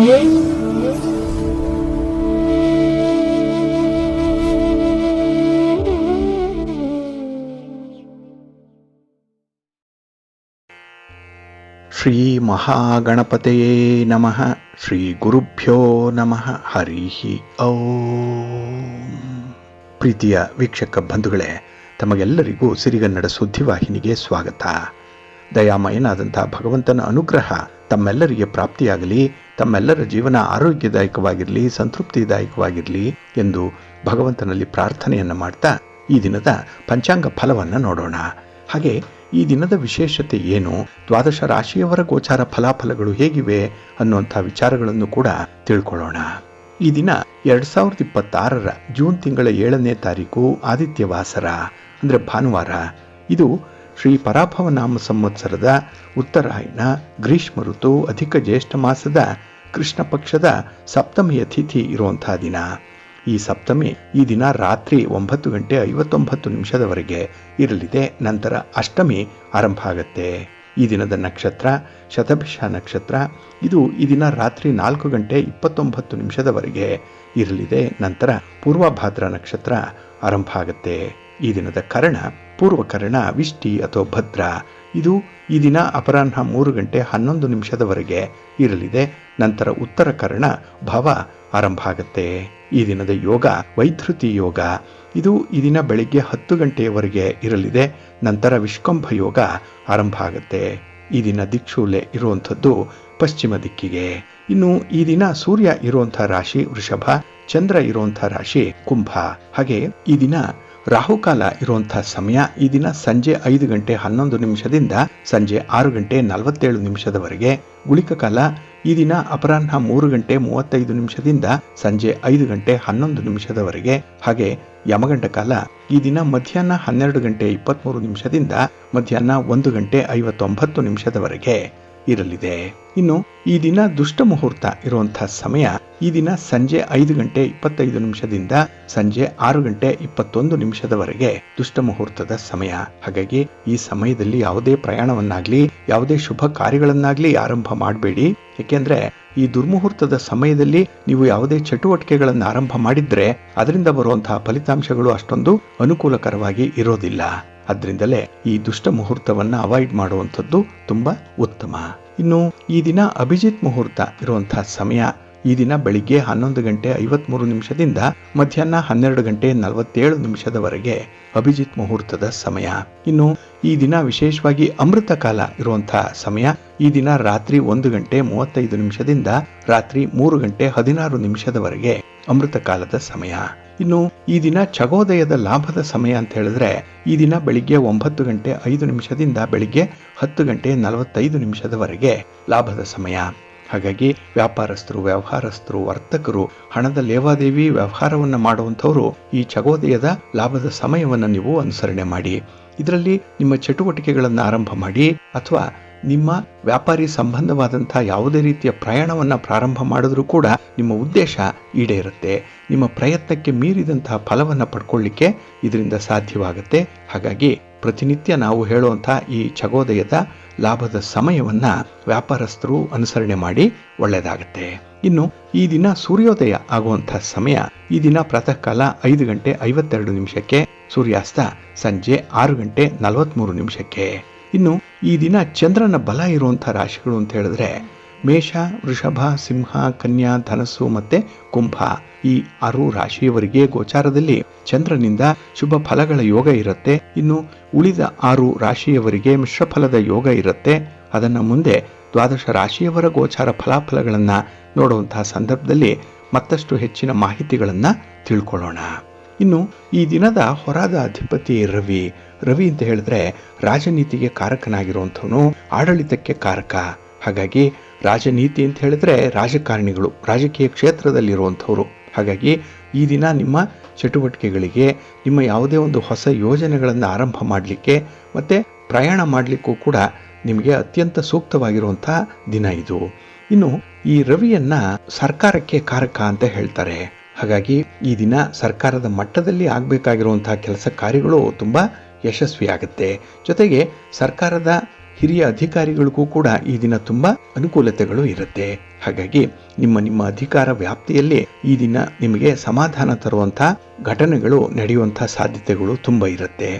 ಶ್ರೀ ಮಹಾಗಣಪತಯೇ ನಮಃ. ಶ್ರೀ ಗುರುಭ್ಯೋ ನಮಃ. ಹರಿ ಓಂ. ಪ್ರೀತಿಯ ವೀಕ್ಷಕ ಬಂಧುಗಳೇ, ತಮಗೆಲ್ಲರಿಗೂ ಸಿರಿಗನ್ನಡ ಸುದ್ದಿವಾಹಿನಿಗೆ ಸ್ವಾಗತ. ದಯಾಮಯನಾದಂಥ ಭಗವಂತನ ಅನುಗ್ರಹ ತಮ್ಮೆಲ್ಲರಿಗೆ ಪ್ರಾಪ್ತಿಯಾಗಲಿ, ತಮ್ಮೆಲ್ಲರ ಜೀವನ ಆರೋಗ್ಯದಾಯಕವಾಗಿರಲಿ, ಸಂತೃಪ್ತಿದಾಯಕವಾಗಿರಲಿ ಎಂದು ಭಗವಂತನಲ್ಲಿ ಪ್ರಾರ್ಥನೆಯನ್ನು ಮಾಡ್ತಾ ಈ ದಿನದ ಪಂಚಾಂಗ ಫಲವನ್ನು ನೋಡೋಣ. ಹಾಗೆ ಈ ದಿನದ ವಿಶೇಷತೆ ಏನು, ದ್ವಾದಶ ರಾಶಿಯವರ ಗೋಚಾರ ಫಲಾಫಲಗಳು ಹೇಗಿವೆ ಅನ್ನುವಂಥ ವಿಚಾರಗಳನ್ನು ಕೂಡ ತಿಳ್ಕೊಳ್ಳೋಣ. ಈ ದಿನ 2026 ಜೂನ್ ತಿಂಗಳ 7ನೇ ತಾರೀಕು ಆದಿತ್ಯವಾಸರ ಅಂದರೆ ಭಾನುವಾರ. ಇದು ಶ್ರೀ ಪರಾಭವ ನಾಮ ಸಂವತ್ಸರದ ಉತ್ತರಾಯಣ ಗ್ರೀಷ್ಮ ಋತು ಅಧಿಕ ಜ್ಯೇಷ್ಠ ಮಾಸದ ಕೃಷ್ಣ ಪಕ್ಷದ ಸಪ್ತಮಿಯ ತಿಥಿ ಇರುವಂತಹ ದಿನ. ಈ ಸಪ್ತಮಿ ಈ ದಿನ ರಾತ್ರಿ 9:59 ಇರಲಿದೆ. ನಂತರ ಅಷ್ಟಮಿ ಆರಂಭ ಆಗತ್ತೆ. ಈ ದಿನದ ನಕ್ಷತ್ರ ಶತಭಿಷ ನಕ್ಷತ್ರ. ಇದು ಈ ದಿನ ರಾತ್ರಿ 4:29 ಇರಲಿದೆ. ನಂತರ ಪೂರ್ವಭಾದ್ರ ನಕ್ಷತ್ರ ಆರಂಭ ಆಗತ್ತೆ. ಈ ದಿನದ ಕರ್ಣ ಪೂರ್ವಕರ್ಣ ವಿಷ್ಟಿ ಅಥವಾ ಭದ್ರ. ಇದು ಈ ದಿನ ಅಪರಾಹ್ನ 3:11 ಇರಲಿದೆ. ನಂತರ ಉತ್ತರ ಕರ್ಣ ಭವ ಆರಂಭ ಆಗತ್ತೆ. ಈ ದಿನದ ಯೋಗ ವೈಧೃತಿ ಯೋಗ. ಇದು ಈ ದಿನ ಬೆಳಿಗ್ಗೆ 10 ಇರಲಿದೆ. ನಂತರ ವಿಷ್ಕಂಭ ಯೋಗ ಆರಂಭ ಆಗತ್ತೆ. ಈ ದಿನ ದಿಕ್ಷೂಲೆ ಇರುವಂಥದ್ದು ಪಶ್ಚಿಮ ದಿಕ್ಕಿಗೆ. ಇನ್ನು ಈ ದಿನ ಸೂರ್ಯ ಇರುವಂಥ ರಾಶಿ ವೃಷಭ, ಚಂದ್ರ ಇರುವಂಥ ರಾಶಿ ಕುಂಭ. ಹಾಗೆ ಈ ದಿನ ರಾಹುಕಾಲ ಇರುವಂತಹ ಸಮಯ ಈ ದಿನ ಸಂಜೆ 5:11 ಸಂಜೆ 6:47 ಗುಳಿಕ ಕಾಲ ಈ ದಿನ ಅಪರಾಹ್ನ 3:35 ಸಂಜೆ 5:11 ಹಾಗೆ ಯಮಗಂಡ ಕಾಲ ಈ ದಿನ ಮಧ್ಯಾಹ್ನ 12:23 ಮಧ್ಯಾಹ್ನ 1:59 ಇರಲಿದೆ. ಇನ್ನು ಈ ದಿನ ದುಷ್ಟ ಮುಹೂರ್ತ ಇರುವಂತಹ ಸಮಯ ಈ ದಿನ ಸಂಜೆ 5:25 ಸಂಜೆ 6:21 ದುಷ್ಟ ಮುಹೂರ್ತದ ಸಮಯ. ಹಾಗಾಗಿ ಈ ಸಮಯದಲ್ಲಿ ಯಾವುದೇ ಪ್ರಯಾಣವನ್ನಾಗ್ಲಿ ಯಾವುದೇ ಶುಭ ಕಾರ್ಯಗಳನ್ನಾಗ್ಲಿ ಆರಂಭ ಮಾಡಬೇಡಿ. ಯಾಕೆಂದ್ರೆ ಈ ದುರ್ಮುಹೂರ್ತದ ಸಮಯದಲ್ಲಿ ನೀವು ಯಾವುದೇ ಚಟುವಟಿಕೆಗಳನ್ನು ಆರಂಭ ಮಾಡಿದ್ರೆ ಅದರಿಂದ ಬರುವಂತಹ ಫಲಿತಾಂಶಗಳು ಅಷ್ಟೊಂದು ಅನುಕೂಲಕರವಾಗಿ ಇರೋದಿಲ್ಲ. ಅದರಿಂದಲೇ ಈ ದುಷ್ಟ ಮುಹೂರ್ತವನ್ನ ಅವಾಯ್ಡ್ ಮಾಡುವಂಥದ್ದು ತುಂಬಾ ಉತ್ತಮ. ಇನ್ನು ಈ ದಿನ ಅಭಿಜಿತ್ ಮುಹೂರ್ತ ಇರುವಂತಹ ಸಮಯ ಈ ದಿನ ಬೆಳಿಗ್ಗೆ 11:53 ಮಧ್ಯಾಹ್ನ 12:47 ಅಭಿಜಿತ್ ಮುಹೂರ್ತದ ಸಮಯ. ಇನ್ನು ಈ ದಿನ ವಿಶೇಷವಾಗಿ ಅಮೃತ ಕಾಲ ಇರುವಂತಹ ಸಮಯ ಈ ದಿನ ರಾತ್ರಿ 1:35 ರಾತ್ರಿ 3:16 ಅಮೃತ ಕಾಲದ ಸಮಯ. ಇನ್ನು ಈ ದಿನ ಚಗೋದಯದ ಲಾಭದ ಸಮಯ ಅಂತ ಹೇಳಿದ್ರೆ ಈ ದಿನ ಬೆಳಿಗ್ಗೆ 9:05 ಬೆಳಿಗ್ಗೆ 10:45 ಲಾಭದ ಸಮಯ. ಹಾಗಾಗಿ ವ್ಯಾಪಾರಸ್ಥರು, ವ್ಯವಹಾರಸ್ಥರು, ವರ್ತಕರು, ಹಣದ ಲೇವಾದೇವಿ ವ್ಯವಹಾರವನ್ನು ಮಾಡುವಂಥವರು ಈ ಚಗೋದಯದ ಲಾಭದ ಸಮಯವನ್ನು ನೀವು ಅನುಸರಣೆ ಮಾಡಿ. ಇದರಲ್ಲಿ ನಿಮ್ಮ ಚಟುವಟಿಕೆಗಳನ್ನು ಆರಂಭ ಮಾಡಿ ಅಥವಾ ನಿಮ್ಮ ವ್ಯಾಪಾರಿ ಸಂಬಂಧವಾದಂತಹ ಯಾವುದೇ ರೀತಿಯ ಪ್ರಯಾಣವನ್ನು ಪ್ರಾರಂಭ ಮಾಡಿದ್ರೂ ಕೂಡ ನಿಮ್ಮ ಉದ್ದೇಶ ಈಡೇರುತ್ತೆ. ನಿಮ್ಮ ಪ್ರಯತ್ನಕ್ಕೆ ಮೀರಿದಂತಹ ಫಲವನ್ನು ಪಡ್ಕೊಳ್ಳಿಕ್ಕೆ ಇದರಿಂದ ಸಾಧ್ಯವಾಗುತ್ತೆ. ಹಾಗಾಗಿ ಪ್ರತಿನಿತ್ಯ ನಾವು ಹೇಳುವಂತಹ ಈ ಚಗೋದಯದ ಲಾಭದ ಸಮಯವನ್ನ ವ್ಯಾಪಾರಸ್ಥರು ಅನುಸರಣೆ ಮಾಡಿ ಒಳ್ಳೆಯದಾಗುತ್ತೆ. ಇನ್ನು ಈ ದಿನ ಸೂರ್ಯೋದಯ ಆಗುವಂತಹ ಸಮಯ ಈ ದಿನ ಪ್ರಾತಃ ಕಾಲ 5:52 ಸೂರ್ಯಾಸ್ತ ಸಂಜೆ 6:43. ಇನ್ನು ಈ ದಿನ ಚಂದ್ರನ ಬಲ ಇರುವಂತಹ ರಾಶಿಗಳು ಅಂತ ಹೇಳಿದ್ರೆ ಮೇಷ, ವೃಷಭ, ಸಿಂಹ, ಕನ್ಯಾ, ಧನಸ್ಸು ಮತ್ತೆ ಕುಂಭ. ಈ 6 ರಾಶಿಯವರಿಗೆ ಗೋಚಾರದಲ್ಲಿ ಚಂದ್ರನಿಂದ ಶುಭ ಫಲಗಳ ಯೋಗ ಇರುತ್ತೆ. ಇನ್ನು ಉಳಿದ 6 ರಾಶಿಯವರಿಗೆ ಮಿಶ್ರ ಫಲದ ಯೋಗ ಇರುತ್ತೆ. ಅದನ್ನ ಮುಂದೆ ದ್ವಾದಶ ರಾಶಿಯವರ ಗೋಚಾರ ಫಲಾಫಲಗಳನ್ನ ನೋಡುವಂತಹ ಸಂದರ್ಭದಲ್ಲಿ ಮತ್ತಷ್ಟು ಹೆಚ್ಚಿನ ಮಾಹಿತಿಗಳನ್ನ ತಿಳ್ಕೊಳ್ಳೋಣ. ಇನ್ನು ಈ ದಿನದ ಹೊರಾದ ಅಧಿಪತಿ ರವಿ. ರವಿ ಅಂತ ಹೇಳಿದ್ರೆ ರಾಜನೀತಿಗೆ ಕಾರಕನಾಗಿರುವಂಥವನು, ಆಡಳಿತಕ್ಕೆ ಕಾರಕ. ಹಾಗಾಗಿ ರಾಜನೀತಿ ಅಂತ ಹೇಳಿದ್ರೆ ರಾಜಕಾರಣಿಗಳು, ರಾಜಕೀಯ ಕ್ಷೇತ್ರದಲ್ಲಿರುವಂಥವ್ರು. ಹಾಗಾಗಿ ಈ ದಿನ ನಿಮ್ಮ ಚಟುವಟಿಕೆಗಳಿಗೆ, ನಿಮ್ಮ ಯಾವುದೇ ಒಂದು ಹೊಸ ಯೋಜನೆಗಳನ್ನು ಆರಂಭ ಮಾಡಲಿಕ್ಕೆ ಮತ್ತೆ ಪ್ರಯಾಣ ಮಾಡಲಿಕ್ಕೂ ಕೂಡ ನಿಮಗೆ ಅತ್ಯಂತ ಸೂಕ್ತವಾಗಿರುವಂತಹ ದಿನ ಇದು. ಇನ್ನು ಈ ರವಿಯನ್ನ ಸರ್ಕಾರಕ್ಕೆ ಕಾರಕ ಅಂತ ಹೇಳ್ತಾರೆ. ಹಾಗಾಗಿ ಈ ದಿನ ಸರ್ಕಾರದ ಮಟ್ಟದಲ್ಲಿ ಆಗಬೇಕಾಗಿರುವಂತಹ ಕೆಲಸ ಕಾರ್ಯಗಳು ತುಂಬಾ ಯಶಸ್ವಿಯಾಗುತ್ತೆ. ಜೊತೆಗೆ ಸರ್ಕಾರದ ಹಿರಿಯ ಅಧಿಕಾರಿಗಳಿಗೂ ಕೂಡ ಈ ದಿನ ತುಂಬಾ ಅನುಕೂಲತೆಗಳು ಇರುತ್ತೆ. ಹಾಗಾಗಿ ನಿಮ್ಮ ಅಧಿಕಾರ ವ್ಯಾಪ್ತಿಯಲ್ಲಿ ಈ ದಿನ ನಿಮಗೆ ಸಮಾಧಾನ ತರುವಂತಹ ಘಟನೆಗಳು ನಡೆಯುವಂತಹ ಸಾಧ್ಯತೆಗಳು ತುಂಬಾ ಇರುತ್ತೆ.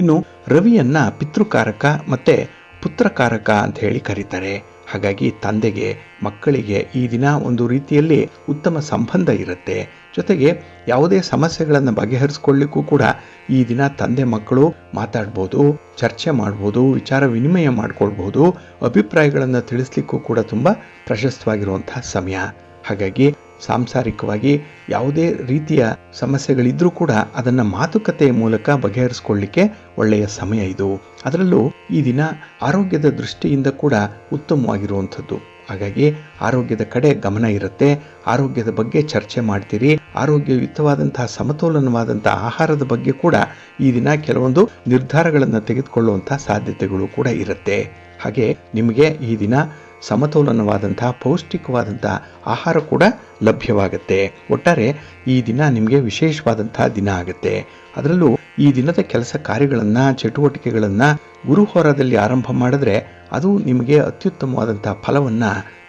ಇನ್ನು ರವಿಯನ್ನ ಪಿತೃಕಾರಕ ಮತ್ತೆ ಪುತ್ರಕಾರಕ ಅಂತ ಹೇಳಿ ಕರೀತಾರೆ. ಹಾಗಾಗಿ ತಂದೆಗೆ ಮಕ್ಕಳಿಗೆ ಈ ದಿನ ಒಂದು ರೀತಿಯಲ್ಲಿ ಉತ್ತಮ ಸಂಬಂಧ ಇರುತ್ತೆ. ಜೊತೆಗೆ ಯಾವುದೇ ಸಮಸ್ಯೆಗಳನ್ನು ಬಗೆಹರಿಸ್ಕೊಳ್ಳಿಕ್ಕೂ ಕೂಡ ಈ ದಿನ ತಂದೆ ಮಕ್ಕಳು ಮಾತಾಡ್ಬೋದು, ಚರ್ಚೆ ಮಾಡ್ಬೋದು, ವಿಚಾರ ವಿನಿಮಯ ಮಾಡ್ಕೊಳ್ಬಹುದು, ಅಭಿಪ್ರಾಯಗಳನ್ನು ತಿಳಿಸ್ಲಿಕ್ಕೂ ಕೂಡ ತುಂಬಾ ಪ್ರಶಸ್ತವಾಗಿರುವಂತಹ ಸಮಯ. ಹಾಗಾಗಿ ಸಾಂಸಾರಿಕವಾಗಿ ಯಾವುದೇ ರೀತಿಯ ಸಮಸ್ಯೆಗಳಿದ್ರೂ ಕೂಡ ಅದನ್ನ ಮಾತುಕತೆಯ ಮೂಲಕ ಬಗೆಹರಿಸಿಕೊಳ್ಳಿಕ್ಕೆ ಒಳ್ಳೆಯ ಸಮಯ ಇದು. ಅದರಲ್ಲೂ ಈ ದಿನ ಆರೋಗ್ಯದ ದೃಷ್ಟಿಯಿಂದ ಕೂಡ ಉತ್ತಮವಾಗಿರುವಂಥದ್ದು. ಹಾಗಾಗಿ ಆರೋಗ್ಯದ ಕಡೆ ಗಮನ ಇರುತ್ತೆ. ಆರೋಗ್ಯದ ಬಗ್ಗೆ ಚರ್ಚೆ ಮಾಡ್ತೀರಿ. ಆರೋಗ್ಯಯುತವಾದಂತಹ ಸಮತೋಲನವಾದಂತಹ ಆಹಾರದ ಬಗ್ಗೆ ಕೂಡ ಈ ದಿನ ಕೆಲವೊಂದು ನಿರ್ಧಾರಗಳನ್ನು ತೆಗೆದುಕೊಳ್ಳುವಂತಹ ಸಾಧ್ಯತೆಗಳು ಕೂಡ ಇರುತ್ತೆ. ಹಾಗೆ ನಿಮಗೆ ಈ ದಿನ ಸಮತೋಲನವಾದಂತಹ ಪೌಷ್ಟಿಕವಾದಂತಹ ಆಹಾರ ಕೂಡ ಲಭ್ಯವಾಗುತ್ತೆ. ಒಟ್ಟಾರೆ ಈ ದಿನ ನಿಮಗೆ ವಿಶೇಷವಾದಂತಹ ದಿನ ಆಗುತ್ತೆ. ಅದರಲ್ಲೂ ಈ ದಿನದ ಕೆಲಸ ಕಾರ್ಯಗಳನ್ನು ಚಟುವಟಿಕೆಗಳನ್ನು ಗುರುಹೋರದಲ್ಲಿ ಆರಂಭ ಮಾಡಿದ್ರೆ ಅದು ನಿಮಗೆ ಅತ್ಯುತ್ತಮವಾದಂತಹ ಫಲವನ್ನ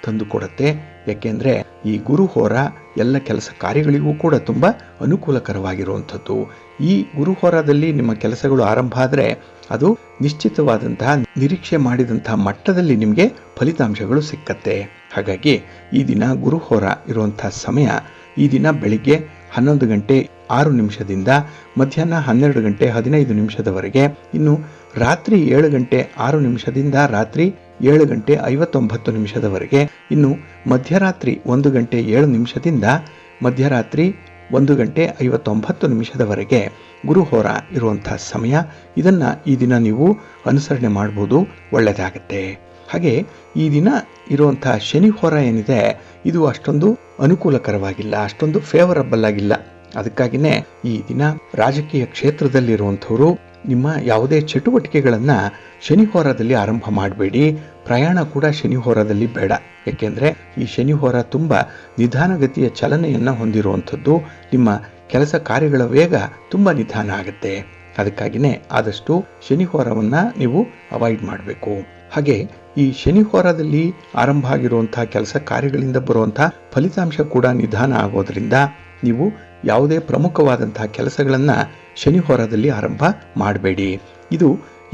ತಂದುಕೊಡುತ್ತೆ. ಯಾಕೆಂದ್ರೆ ಈ ಗುರುಹೋರ ಎಲ್ಲ ಕೆಲಸ ಕಾರ್ಯಗಳಿಗೂ ಕೂಡ ತುಂಬಾ ಅನುಕೂಲಕರವಾಗಿರುವಂಥದ್ದು. ಈ ಗುರುಹೋರದಲ್ಲಿ ನಿಮ್ಮ ಕೆಲಸಗಳು ಆರಂಭ ಆದರೆ ಅದು ನಿಶ್ಚಿತವಾದಂತಹ ನಿರೀಕ್ಷೆ ಮಾಡಿದಂತಹ ಮಟ್ಟದಲ್ಲಿ ನಿಮಗೆ ಫಲಿತಾಂಶಗಳು ಸಿಕ್ಕತ್ತೆ. ಹಾಗಾಗಿ ಈ ದಿನ ಗುರುಹೋರ ಇರುವಂತಹ ಸಮಯ ಈ ದಿನ ಬೆಳಿಗ್ಗೆ 11 ಗಂಟೆ 6 ನಿಮಿಷದಿಂದ ಮಧ್ಯಾಹ್ನ 12 ಗಂಟೆ 15 ನಿಮಿಷದವರೆಗೆ, ಇನ್ನು ರಾತ್ರಿ 7 ಗಂಟೆ 6 ನಿಮಿಷದಿಂದ ರಾತ್ರಿ 7 ಗಂಟೆ 59 ನಿಮಿಷದವರೆಗೆ, ಇನ್ನು ಮಧ್ಯರಾತ್ರಿ 1 ಗಂಟೆ 7 ನಿಮಿಷದಿಂದ ಮಧ್ಯರಾತ್ರಿ 1 ಗಂಟೆ 59 ನಿಮಿಷದವರೆಗೆ ಗುರುಹೋರ ಇರುವಂತಹ ಸಮಯ. ಇದನ್ನ ಈ ದಿನ ನೀವು ಅನುಸರಣೆ ಮಾಡ್ಬೋದು, ಒಳ್ಳೆಯದಾಗತ್ತೆ. ಹಾಗೆ ಈ ದಿನ ಇರುವಂತಹ ಶನಿ ಹೋರ ಏನಿದೆ ಇದು ಅಷ್ಟೊಂದು ಅನುಕೂಲಕರವಾಗಿಲ್ಲ, ಅಷ್ಟೊಂದು ಫೇವರಬಲ್ ಆಗಿಲ್ಲ. ಅದಕ್ಕಾಗಿನೇ ಈ ದಿನ ರಾಜಕೀಯ ಕ್ಷೇತ್ರದಲ್ಲಿರುವಂಥವರು ನಿಮ್ಮ ಯಾವುದೇ ಚಟುವಟಿಕೆಗಳನ್ನ ಶನಿ ಹೋರದಲ್ಲಿ ಆರಂಭ ಮಾಡಬೇಡಿ. ಪ್ರಯಾಣ ಕೂಡ ಶನಿ ಹೋರದಲ್ಲಿ ಬೇಡ. ಯಾಕೆಂದ್ರೆ ಈ ಶನಿ ಹೋರ ತುಂಬಾ ನಿಧಾನಗತಿಯ ಚಲನೆಯನ್ನ ಹೊಂದಿರುವಂಥದ್ದು. ನಿಮ್ಮ ಕೆಲಸ ಕಾರ್ಯಗಳ ವೇಗ ತುಂಬಾ ನಿಧಾನ ಆಗುತ್ತೆ. ಅದಕ್ಕಾಗಿನೇ ಆದಷ್ಟು ಶನಿ ಹೋರವನ್ನ ನೀವು ಅವಾಯ್ಡ್ ಮಾಡಬೇಕು. ಹಾಗೆ ಈ ಶನಿ ಹೋರದಲ್ಲಿ ಆರಂಭ ಆಗಿರುವಂತಹ ಕೆಲಸ ಕಾರ್ಯಗಳಿಂದ ಬರುವಂತಹ ಫಲಿತಾಂಶ ಕೂಡ ನಿಧಾನ ಆಗೋದ್ರಿಂದ ನೀವು ಯಾವುದೇ ಪ್ರಮುಖವಾದಂತಹ ಕೆಲಸಗಳನ್ನ ಶನಿ ಹೋರದಲ್ಲಿ ಆರಂಭ ಮಾಡಬೇಡಿ. ಇದು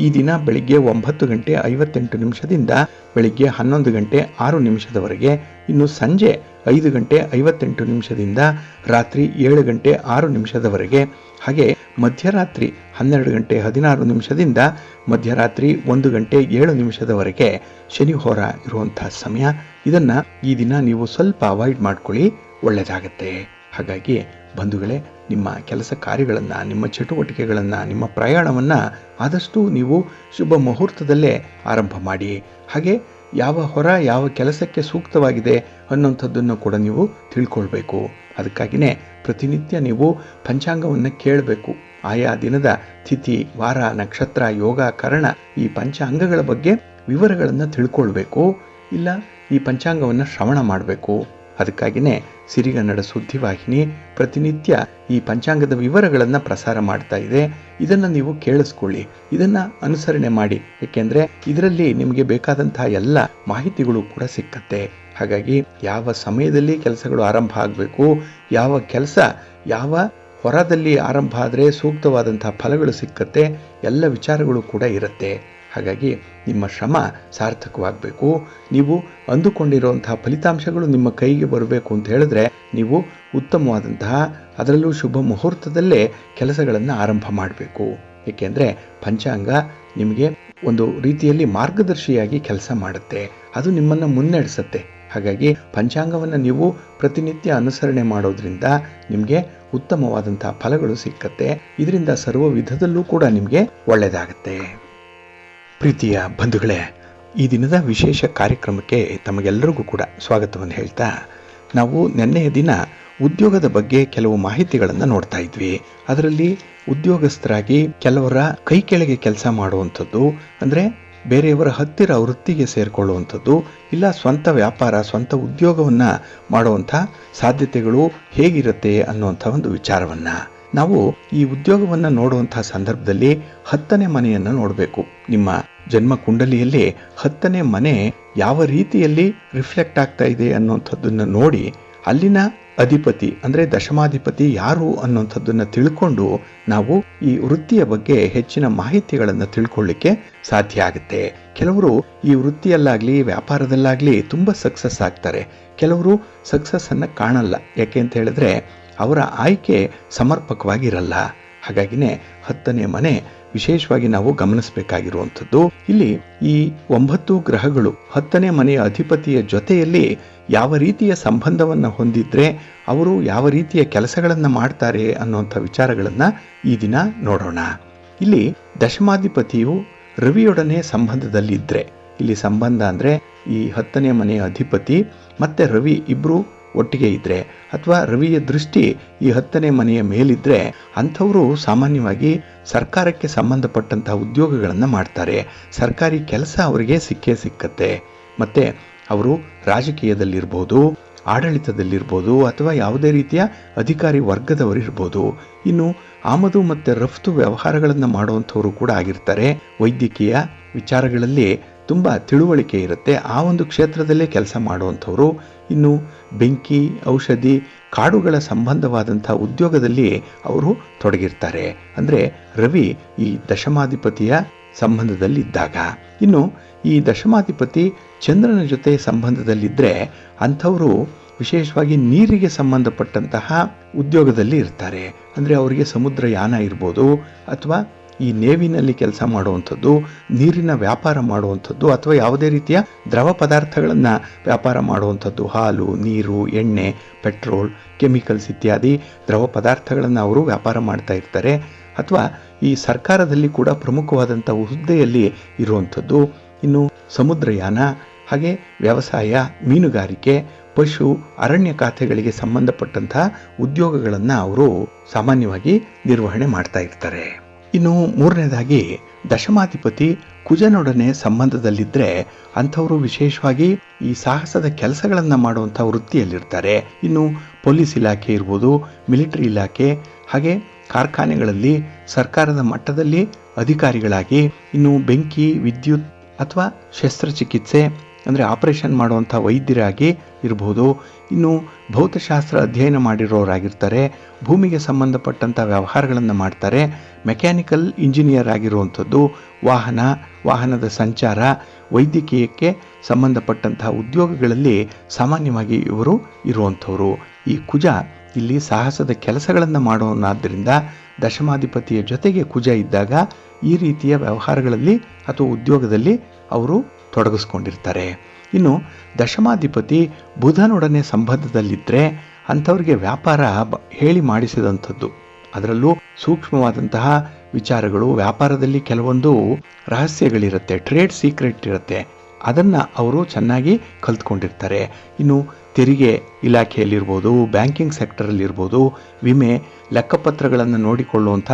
ಈ ದಿನ ಬೆಳಿಗ್ಗೆ 9 ಗಂಟೆ 58 ನಿಮಿಷದಿಂದ ಬೆಳಿಗ್ಗೆ 11 ಗಂಟೆ 6 ನಿಮಿಷದವರೆಗೆ, ಇನ್ನು ಸಂಜೆ 5 ಗಂಟೆ 58 ನಿಮಿಷದಿಂದ ರಾತ್ರಿ 7 ಗಂಟೆ 6 ನಿಮಿಷದವರೆಗೆ, ಹಾಗೆ ಮಧ್ಯರಾತ್ರಿ 12 ಗಂಟೆ 16 ನಿಮಿಷದಿಂದ ಮಧ್ಯರಾತ್ರಿ 1 ಗಂಟೆ 7 ನಿಮಿಷದವರೆಗೆ ಶನಿ ಹೋರ ಇರುವಂತಹ ಸಮಯ. ಇದನ್ನ ಈ ದಿನ ನೀವು ಸ್ವಲ್ಪ ಅವಾಯ್ಡ್ ಮಾಡ್ಕೊಳ್ಳಿ, ಒಳ್ಳೆಯದಾಗತ್ತೆ. ಹಾಗಾಗಿ ಬಂಧುಗಳೇ, ನಿಮ್ಮ ಕೆಲಸ ಕಾರ್ಯಗಳನ್ನ, ನಿಮ್ಮ ಚಟುವಟಿಕೆಗಳನ್ನ, ನಿಮ್ಮ ಪ್ರಯಾಣವನ್ನ ಆದಷ್ಟು ನೀವು ಶುಭ ಮುಹೂರ್ತದಲ್ಲೇ ಆರಂಭ ಮಾಡಿ. ಹಾಗೆ ಯಾವ ಹೊರ ಯಾವ ಕೆಲಸಕ್ಕೆ ಸೂಕ್ತವಾಗಿದೆ ಅನ್ನೋಂಥದ್ದನ್ನು ಕೂಡ ನೀವು ತಿಳ್ಕೊಳ್ಬೇಕು. ಅದಕ್ಕಾಗಿನೇ ಪ್ರತಿನಿತ್ಯ ನೀವು ಪಂಚಾಂಗವನ್ನು ಕೇಳಬೇಕು. ಆಯಾ ದಿನದ ತಿಥಿ, ವಾರ, ನಕ್ಷತ್ರ, ಯೋಗ, ಕರಣ ಈ ಪಂಚಾಂಗಗಳ ಬಗ್ಗೆ ವಿವರಗಳನ್ನು ತಿಳ್ಕೊಳ್ಬೇಕು. ಇಲ್ಲ ಈ ಪಂಚಾಂಗವನ್ನು ಶ್ರವಣ ಮಾಡಬೇಕು. ಅದಕ್ಕಾಗಿನೇ ಸಿರಿಗನ್ನಡ ಸುದ್ದಿವಾಹಿನಿ ಪ್ರತಿನಿತ್ಯ ಈ ಪಂಚಾಂಗದ ವಿವರಗಳನ್ನು ಪ್ರಸಾರ ಮಾಡ್ತಾ ಇದೆ. ಇದನ್ನು ನೀವು ಕೇಳಿಸ್ಕೊಳ್ಳಿ, ಇದನ್ನ ಅನುಸರಣೆ ಮಾಡಿ. ಏಕೆಂದ್ರೆ ಇದರಲ್ಲಿ ನಿಮಗೆ ಬೇಕಾದಂತಹ ಎಲ್ಲ ಮಾಹಿತಿಗಳು ಕೂಡ ಸಿಕ್ಕತ್ತೆ. ಹಾಗಾಗಿ ಯಾವ ಸಮಯದಲ್ಲಿ ಕೆಲಸಗಳು ಆರಂಭ ಆಗಬೇಕು, ಯಾವ ಕೆಲಸ ಯಾವ ಹೊರದಲ್ಲಿ ಆರಂಭ ಆದರೆ ಸೂಕ್ತವಾದಂತಹ ಫಲಗಳು ಸಿಕ್ಕತ್ತೆ, ಎಲ್ಲ ವಿಚಾರಗಳು ಕೂಡ ಇರುತ್ತೆ. ಹಾಗಾಗಿ ನಿಮ್ಮ ಶ್ರಮ ಸಾರ್ಥಕವಾಗಬೇಕು. ನೀವು ಅಂದುಕೊಂಡಿರುವಂತಹ ಫಲಿತಾಂಶಗಳು ನಿಮ್ಮ ಕೈಗೆ ಬರಬೇಕು ಅಂತ ಹೇಳಿದ್ರೆ ನೀವು ಉತ್ತಮವಾದಂತಹ, ಅದರಲ್ಲೂ ಶುಭ ಮುಹೂರ್ತದಲ್ಲೇ ಕೆಲಸಗಳನ್ನು ಆರಂಭ ಮಾಡಬೇಕು. ಏಕೆಂದರೆ ಪಂಚಾಂಗ ನಿಮಗೆ ಒಂದು ರೀತಿಯಲ್ಲಿ ಮಾರ್ಗದರ್ಶಿಯಾಗಿ ಕೆಲಸ ಮಾಡುತ್ತೆ, ಅದು ನಿಮ್ಮನ್ನು ಮುನ್ನಡೆಸುತ್ತೆ. ಹಾಗಾಗಿ ಪಂಚಾಂಗವನ್ನು ನೀವು ಪ್ರತಿನಿತ್ಯ ಅನುಸರಣೆ ಮಾಡೋದ್ರಿಂದ ನಿಮಗೆ ಉತ್ತಮವಾದಂತಹ ಫಲಗಳು ಸಿಕ್ಕತ್ತೆ. ಇದರಿಂದ ಸರ್ವ ವಿಧದಲ್ಲೂ ಕೂಡ ನಿಮಗೆ ಒಳ್ಳೆಯದಾಗತ್ತೆ. ಪ್ರೀತಿಯ ಬಂಧುಗಳೇ, ಈ ದಿನದ ವಿಶೇಷ ಕಾರ್ಯಕ್ರಮಕ್ಕೆ ತಮಗೆಲ್ಲರಿಗೂ ಕೂಡ ಸ್ವಾಗತವನ್ನು ಹೇಳ್ತಾ, ನಾವು ನಿನ್ನೆಯ ದಿನ ಉದ್ಯೋಗದ ಬಗ್ಗೆ ಕೆಲವು ಮಾಹಿತಿಗಳನ್ನು ನೋಡ್ತಾ ಇದ್ವಿ. ಅದರಲ್ಲಿ ಉದ್ಯೋಗಸ್ಥರಾಗಿ ಕೆಲವರ ಕೈ ಕೆಳಗೆ ಕೆಲಸ ಮಾಡುವಂಥದ್ದು, ಅಂದರೆ ಬೇರೆಯವರ ಹತ್ತಿರ ವೃತ್ತಿಗೆ ಸೇರಿಕೊಳ್ಳುವಂಥದ್ದು, ಇಲ್ಲ ಸ್ವಂತ ವ್ಯಾಪಾರ ಸ್ವಂತ ಉದ್ಯೋಗವನ್ನ ಮಾಡುವಂಥ ಸಾಧ್ಯತೆಗಳು ಹೇಗಿರುತ್ತೆ ಅನ್ನುವಂಥ ಒಂದು ವಿಚಾರವನ್ನ ನಾವು ಈ ಉದ್ಯೋಗವನ್ನು ನೋಡುವಂತಹ ಸಂದರ್ಭದಲ್ಲಿ 10ನೇ ಮನೆಯನ್ನು ನೋಡಬೇಕು. ನಿಮ್ಮ ಜನ್ಮ ಕುಂಡಲಿಯಲ್ಲಿ 10ನೇ ಮನೆ ಯಾವ ರೀತಿಯಲ್ಲಿ ರಿಫ್ಲೆಕ್ಟ್ ಆಗ್ತಾ ಇದೆ ಅನ್ನುವಂಥದ್ದನ್ನು ನೋಡಿ ಅಲ್ಲಿನ ಅಧಿಪತಿ ಅಂದರೆ ದಶಮಾಧಿಪತಿ ಯಾರು ಅನ್ನುವಂಥದ್ದನ್ನು ತಿಳ್ಕೊಂಡು ನಾವು ಈ ವೃತ್ತಿಯ ಬಗ್ಗೆ ಹೆಚ್ಚಿನ ಮಾಹಿತಿಗಳನ್ನು ತಿಳ್ಕೊಳ್ಳಿಕ್ಕೆ ಸಾಧ್ಯ ಆಗುತ್ತೆ. ಕೆಲವರು ಈ ವೃತ್ತಿಯಲ್ಲಾಗ್ಲಿ ವ್ಯಾಪಾರದಲ್ಲಾಗ್ಲಿ ತುಂಬ ಸಕ್ಸಸ್ ಆಗ್ತಾರೆ, ಕೆಲವರು ಸಕ್ಸಸ್ ಅನ್ನ ಕಾಣಲ್ಲ. ಯಾಕೆ ಅಂತ ಹೇಳಿದ್ರೆ ಅವರ ಆಯ್ಕೆ ಸಮರ್ಪಕವಾಗಿರಲ್ಲ. ಹಾಗಾಗಿನೇ 10ನೇ ಮನೆ ವಿಶೇಷವಾಗಿ ನಾವು ಗಮನಿಸಬೇಕಾಗಿರುವಂಥದ್ದು. ಇಲ್ಲಿ ಈ 9 ಗ್ರಹಗಳು 10ನೇ ಮನೆಯ ಅಧಿಪತಿಯ ಜೊತೆಯಲ್ಲಿ ಯಾವ ರೀತಿಯ ಸಂಬಂಧವನ್ನು ಹೊಂದಿದ್ರೆ ಅವರು ಯಾವ ರೀತಿಯ ಕೆಲಸಗಳನ್ನು ಮಾಡ್ತಾರೆ ಅನ್ನುವಂಥ ವಿಚಾರಗಳನ್ನು ಈ ದಿನ ನೋಡೋಣ. ಇಲ್ಲಿ ದಶಮಾಧಿಪತಿಯು ರವಿಯೊಡನೆ ಸಂಬಂಧದಲ್ಲಿದ್ದರೆ, ಇಲ್ಲಿ ಸಂಬಂಧ ಅಂದರೆ ಈ 10ನೇ ಮನೆಯ ಅಧಿಪತಿ ಮತ್ತು ರವಿ ಇಬ್ಬರು ಒಟ್ಟಿಗೆ ಇದ್ದರೆ ಅಥವಾ ರವಿಯ ದೃಷ್ಟಿ ಈ 10ನೇ ಮನೆಯ ಮೇಲಿದ್ದರೆ ಅಂಥವರು ಸಾಮಾನ್ಯವಾಗಿ ಸರ್ಕಾರಕ್ಕೆ ಸಂಬಂಧಪಟ್ಟಂತಹ ಉದ್ಯೋಗಗಳನ್ನು ಮಾಡ್ತಾರೆ. ಸರ್ಕಾರಿ ಕೆಲಸ ಅವರಿಗೆ ಸಿಕ್ಕೇ ಸಿಕ್ಕತ್ತೆ. ಮತ್ತು ಅವರು ರಾಜಕೀಯದಲ್ಲಿರ್ಬೋದು, ಆಡಳಿತದಲ್ಲಿರ್ಬೋದು ಅಥವಾ ಯಾವುದೇ ರೀತಿಯ ಅಧಿಕಾರಿ ವರ್ಗದವರಿರ್ಬೋದು. ಇನ್ನು ಆಮದು ಮತ್ತು ರಫ್ತು ವ್ಯವಹಾರಗಳನ್ನು ಮಾಡುವಂಥವರು ಕೂಡ ಆಗಿರ್ತಾರೆ. ವೈದ್ಯಕೀಯ ವಿಚಾರಗಳಲ್ಲಿ ತುಂಬ ತಿಳುವಳಿಕೆ ಇರುತ್ತೆ, ಆ ಒಂದು ಕ್ಷೇತ್ರದಲ್ಲೇ ಕೆಲಸ ಮಾಡುವಂಥವರು. ಇನ್ನು ಬೆಂಕಿ, ಔಷಧಿ, ಕಾಡುಗಳ ಸಂಬಂಧವಾದಂಥ ಉದ್ಯೋಗದಲ್ಲಿ ಅವರು ತೊಡಗಿರ್ತಾರೆ. ಅಂದರೆ ರವಿ ಈ ದಶಮಾಧಿಪತಿಯ ಸಂಬಂಧದಲ್ಲಿದ್ದಾಗ. ಇನ್ನು ಈ ದಶಮಾಧಿಪತಿ ಚಂದ್ರನ ಜೊತೆ ಸಂಬಂಧದಲ್ಲಿದ್ದರೆ ಅಂಥವರು ವಿಶೇಷವಾಗಿ ನೀರಿಗೆ ಸಂಬಂಧಪಟ್ಟಂತಹ ಉದ್ಯೋಗದಲ್ಲಿ ಇರ್ತಾರೆ. ಅಂದರೆ ಅವರಿಗೆ ಸಮುದ್ರಯಾನ ಇರ್ಬೋದು ಅಥವಾ ಈ ನೇವಿನಲ್ಲಿ ಕೆಲಸ ಮಾಡುವಂಥದ್ದು, ನೀರಿನ ವ್ಯಾಪಾರ ಮಾಡುವಂಥದ್ದು ಅಥವಾ ಯಾವುದೇ ರೀತಿಯ ದ್ರವ ಪದಾರ್ಥಗಳನ್ನು ವ್ಯಾಪಾರ ಮಾಡುವಂಥದ್ದು, ಹಾಲು, ನೀರು, ಎಣ್ಣೆ, ಪೆಟ್ರೋಲ್, ಕೆಮಿಕಲ್ಸ್ ಇತ್ಯಾದಿ ದ್ರವ ಪದಾರ್ಥಗಳನ್ನು ಅವರು ವ್ಯಾಪಾರ ಮಾಡ್ತಾ ಇರ್ತಾರೆ. ಅಥವಾ ಈ ಸರ್ಕಾರದಲ್ಲಿ ಕೂಡ ಪ್ರಮುಖವಾದಂಥ ಹುದ್ದೆಯಲ್ಲಿ ಇರುವಂಥದ್ದು. ಇನ್ನು ಸಮುದ್ರಯಾನ, ಹಾಗೆ ವ್ಯವಸಾಯ, ಮೀನುಗಾರಿಕೆ, ಪಶು, ಅರಣ್ಯ ಖಾತೆಗಳಿಗೆ ಸಂಬಂಧಪಟ್ಟಂತಹ ಉದ್ಯೋಗಗಳನ್ನು ಅವರು ಸಾಮಾನ್ಯವಾಗಿ ನಿರ್ವಹಣೆ ಮಾಡ್ತಾ ಇರ್ತಾರೆ. ಇನ್ನು ಮೂರನೇದಾಗಿ ದಶಮಾಧಿಪತಿ ಕುಜನೊಡನೆ ಸಂಬಂಧದಲ್ಲಿದ್ದರೆ ಅಂಥವರು ವಿಶೇಷವಾಗಿ ಈ ಸಾಹಸದ ಕೆಲಸಗಳನ್ನು ಮಾಡುವಂಥ ವೃತ್ತಿಯಲ್ಲಿರ್ತಾರೆ. ಇನ್ನು ಪೊಲೀಸ್ ಇಲಾಖೆ ಇರ್ಬೋದು, ಮಿಲಿಟರಿ ಇಲಾಖೆ, ಹಾಗೆ ಕಾರ್ಖಾನೆಗಳಲ್ಲಿ ಸರ್ಕಾರದ ಮಟ್ಟದಲ್ಲಿ ಅಧಿಕಾರಿಗಳಾಗಿ, ಇನ್ನು ಬೆಂಕಿ, ವಿದ್ಯುತ್ ಅಥವಾ ಶಸ್ತ್ರಚಿಕಿತ್ಸೆ ಅಂದರೆ ಆಪರೇಷನ್ ಮಾಡುವಂಥ ವೈದ್ಯರಾಗಿ ಇರ್ಬೋದು. ಇನ್ನು ಭೌತಶಾಸ್ತ್ರ ಅಧ್ಯಯನ ಮಾಡಿರೋರಾಗಿರ್ತಾರೆ, ಭೂಮಿಗೆ ಸಂಬಂಧಪಟ್ಟಂಥ ವ್ಯವಹಾರಗಳನ್ನು ಮಾಡ್ತಾರೆ, ಮೆಕ್ಯಾನಿಕಲ್ ಇಂಜಿನಿಯರ್ ಆಗಿರುವಂಥದ್ದು, ವಾಹನದ ಸಂಚಾರ, ವೈದ್ಯಕೀಯಕ್ಕೆ ಸಂಬಂಧಪಟ್ಟಂತಹ ಉದ್ಯೋಗಗಳಲ್ಲಿ ಸಾಮಾನ್ಯವಾಗಿ ಇವರು ಇರುವಂಥವರು. ಈ ಕುಜ ಇಲ್ಲಿ ಸಾಹಸದ ಕೆಲಸಗಳನ್ನು ಮಾಡೋನಾದ್ದರಿಂದ ದಶಮಾಧಿಪತಿಯ ಜೊತೆಗೆ ಕುಜ ಇದ್ದಾಗ ಈ ರೀತಿಯ ವ್ಯವಹಾರಗಳಲ್ಲಿ ಅಥವಾ ಉದ್ಯೋಗದಲ್ಲಿ ಅವರು ತೊಡಗಿಸ್ಕೊಂಡಿರ್ತಾರೆ. ಇನ್ನು ದಶಮಾಧಿಪತಿ ಬುಧನೊಡನೆ ಸಂಬಂಧದಲ್ಲಿದ್ದರೆ ಅಂಥವ್ರಿಗೆ ವ್ಯಾಪಾರ ಹೇಳಿ ಮಾಡಿಸಿದಂಥದ್ದು, ಅದರಲ್ಲೂ ಸೂಕ್ಷ್ಮವಾದಂತಹ ವಿಚಾರಗಳು, ವ್ಯಾಪಾರದಲ್ಲಿ ಕೆಲವೊಂದು ರಹಸ್ಯಗಳಿರುತ್ತೆ, ಟ್ರೇಡ್ ಸೀಕ್ರೆಟ್ ಇರುತ್ತೆ, ಅದನ್ನು ಅವರು ಚೆನ್ನಾಗಿ ಕಲ್ತ್ಕೊಂಡಿರ್ತಾರೆ. ಇನ್ನು ತೆರಿಗೆ ಇಲಾಖೆಯಲ್ಲಿರ್ಬೋದು, ಬ್ಯಾಂಕಿಂಗ್ ಸೆಕ್ಟರಲ್ಲಿರ್ಬೋದು, ವಿಮೆ, ಲೆಕ್ಕಪತ್ರಗಳನ್ನು ನೋಡಿಕೊಳ್ಳುವಂಥ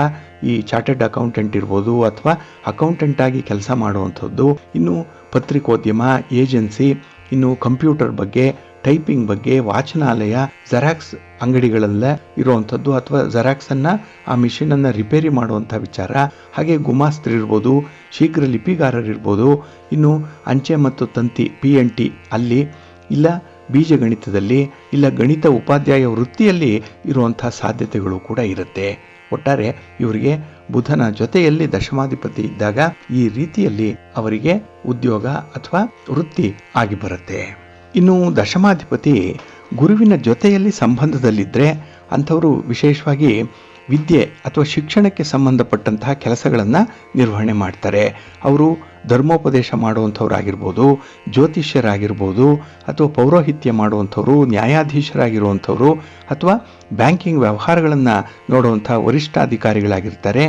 ಈ ಚಾರ್ಟೆಡ್ ಅಕೌಂಟೆಂಟ್ ಇರ್ಬೋದು ಅಥವಾ ಅಕೌಂಟೆಂಟ್ ಆಗಿ ಕೆಲಸ ಮಾಡುವಂಥದ್ದು. ಇನ್ನು ಪತ್ರಿಕೋದ್ಯಮ, ಏಜೆನ್ಸಿ, ಇನ್ನು ಕಂಪ್ಯೂಟರ್ ಬಗ್ಗೆ, ಟೈಪಿಂಗ್ ಬಗ್ಗೆ, ವಾಚನಾಲಯ, ಜೆರಾಕ್ಸ್ ಅಂಗಡಿಗಳಲ್ಲೇ ಇರುವಂಥದ್ದು ಅಥವಾ ಜೆರಾಕ್ಸನ್ನು ಆ ಮಿಷಿನನ್ನು ರಿಪೇರಿ ಮಾಡುವಂಥ ವಿಚಾರ, ಹಾಗೆ ಗುಮಾಸ್ತರಿರ್ಬೋದು, ಶೀಘ್ರ ಲಿಪಿಗಾರರಿರ್ಬೋದು, ಇನ್ನು ಅಂಚೆ ಮತ್ತು ತಂತಿ PNT ಅಲ್ಲಿ, ಇಲ್ಲ ಬೀಜಗಣಿತದಲ್ಲಿ, ಇಲ್ಲ ಗಣಿತ ಉಪಾಧ್ಯಾಯ ವೃತ್ತಿಯಲ್ಲಿ ಇರುವಂಥ ಸಾಧ್ಯತೆಗಳು ಕೂಡ ಇರುತ್ತೆ. ಒಟ್ಟಾರೆ ಇವರಿಗೆ ಬುಧನ ಜೊತೆಯಲ್ಲಿ ದಶಮಾಧಿಪತಿ ಇದ್ದಾಗ ಈ ರೀತಿಯಲ್ಲಿ ಅವರಿಗೆ ಉದ್ಯೋಗ ಅಥವಾ ವೃತ್ತಿ ಆಗಿ ಬರುತ್ತೆ. ಇನ್ನು ದಶಮಾಧಿಪತಿ ಗುರುವಿನ ಜೊತೆಯಲ್ಲಿ ಸಂಬಂಧದಲ್ಲಿದ್ದರೆ ಅಂಥವರು ವಿಶೇಷವಾಗಿ ವಿದ್ಯೆ ಅಥವಾ ಶಿಕ್ಷಣಕ್ಕೆ ಸಂಬಂಧಪಟ್ಟಂತಹ ಕೆಲಸಗಳನ್ನು ನಿರ್ವಹಣೆ ಮಾಡ್ತಾರೆ. ಅವರು ಧರ್ಮೋಪದೇಶ ಮಾಡುವಂಥವ್ರಾಗಿರ್ಬೋದು, ಜ್ಯೋತಿಷ್ಯರಾಗಿರ್ಬೋದು, ಅಥವಾ ಪೌರೋಹಿತ್ಯ ಮಾಡುವಂಥವ್ರು, ನ್ಯಾಯಾಧೀಶರಾಗಿರುವಂಥವ್ರು, ಅಥವಾ ಬ್ಯಾಂಕಿಂಗ್ ವ್ಯವಹಾರಗಳನ್ನು ನೋಡುವಂಥ ವರಿಷ್ಠಾಧಿಕಾರಿಗಳಾಗಿರ್ತಾರೆ.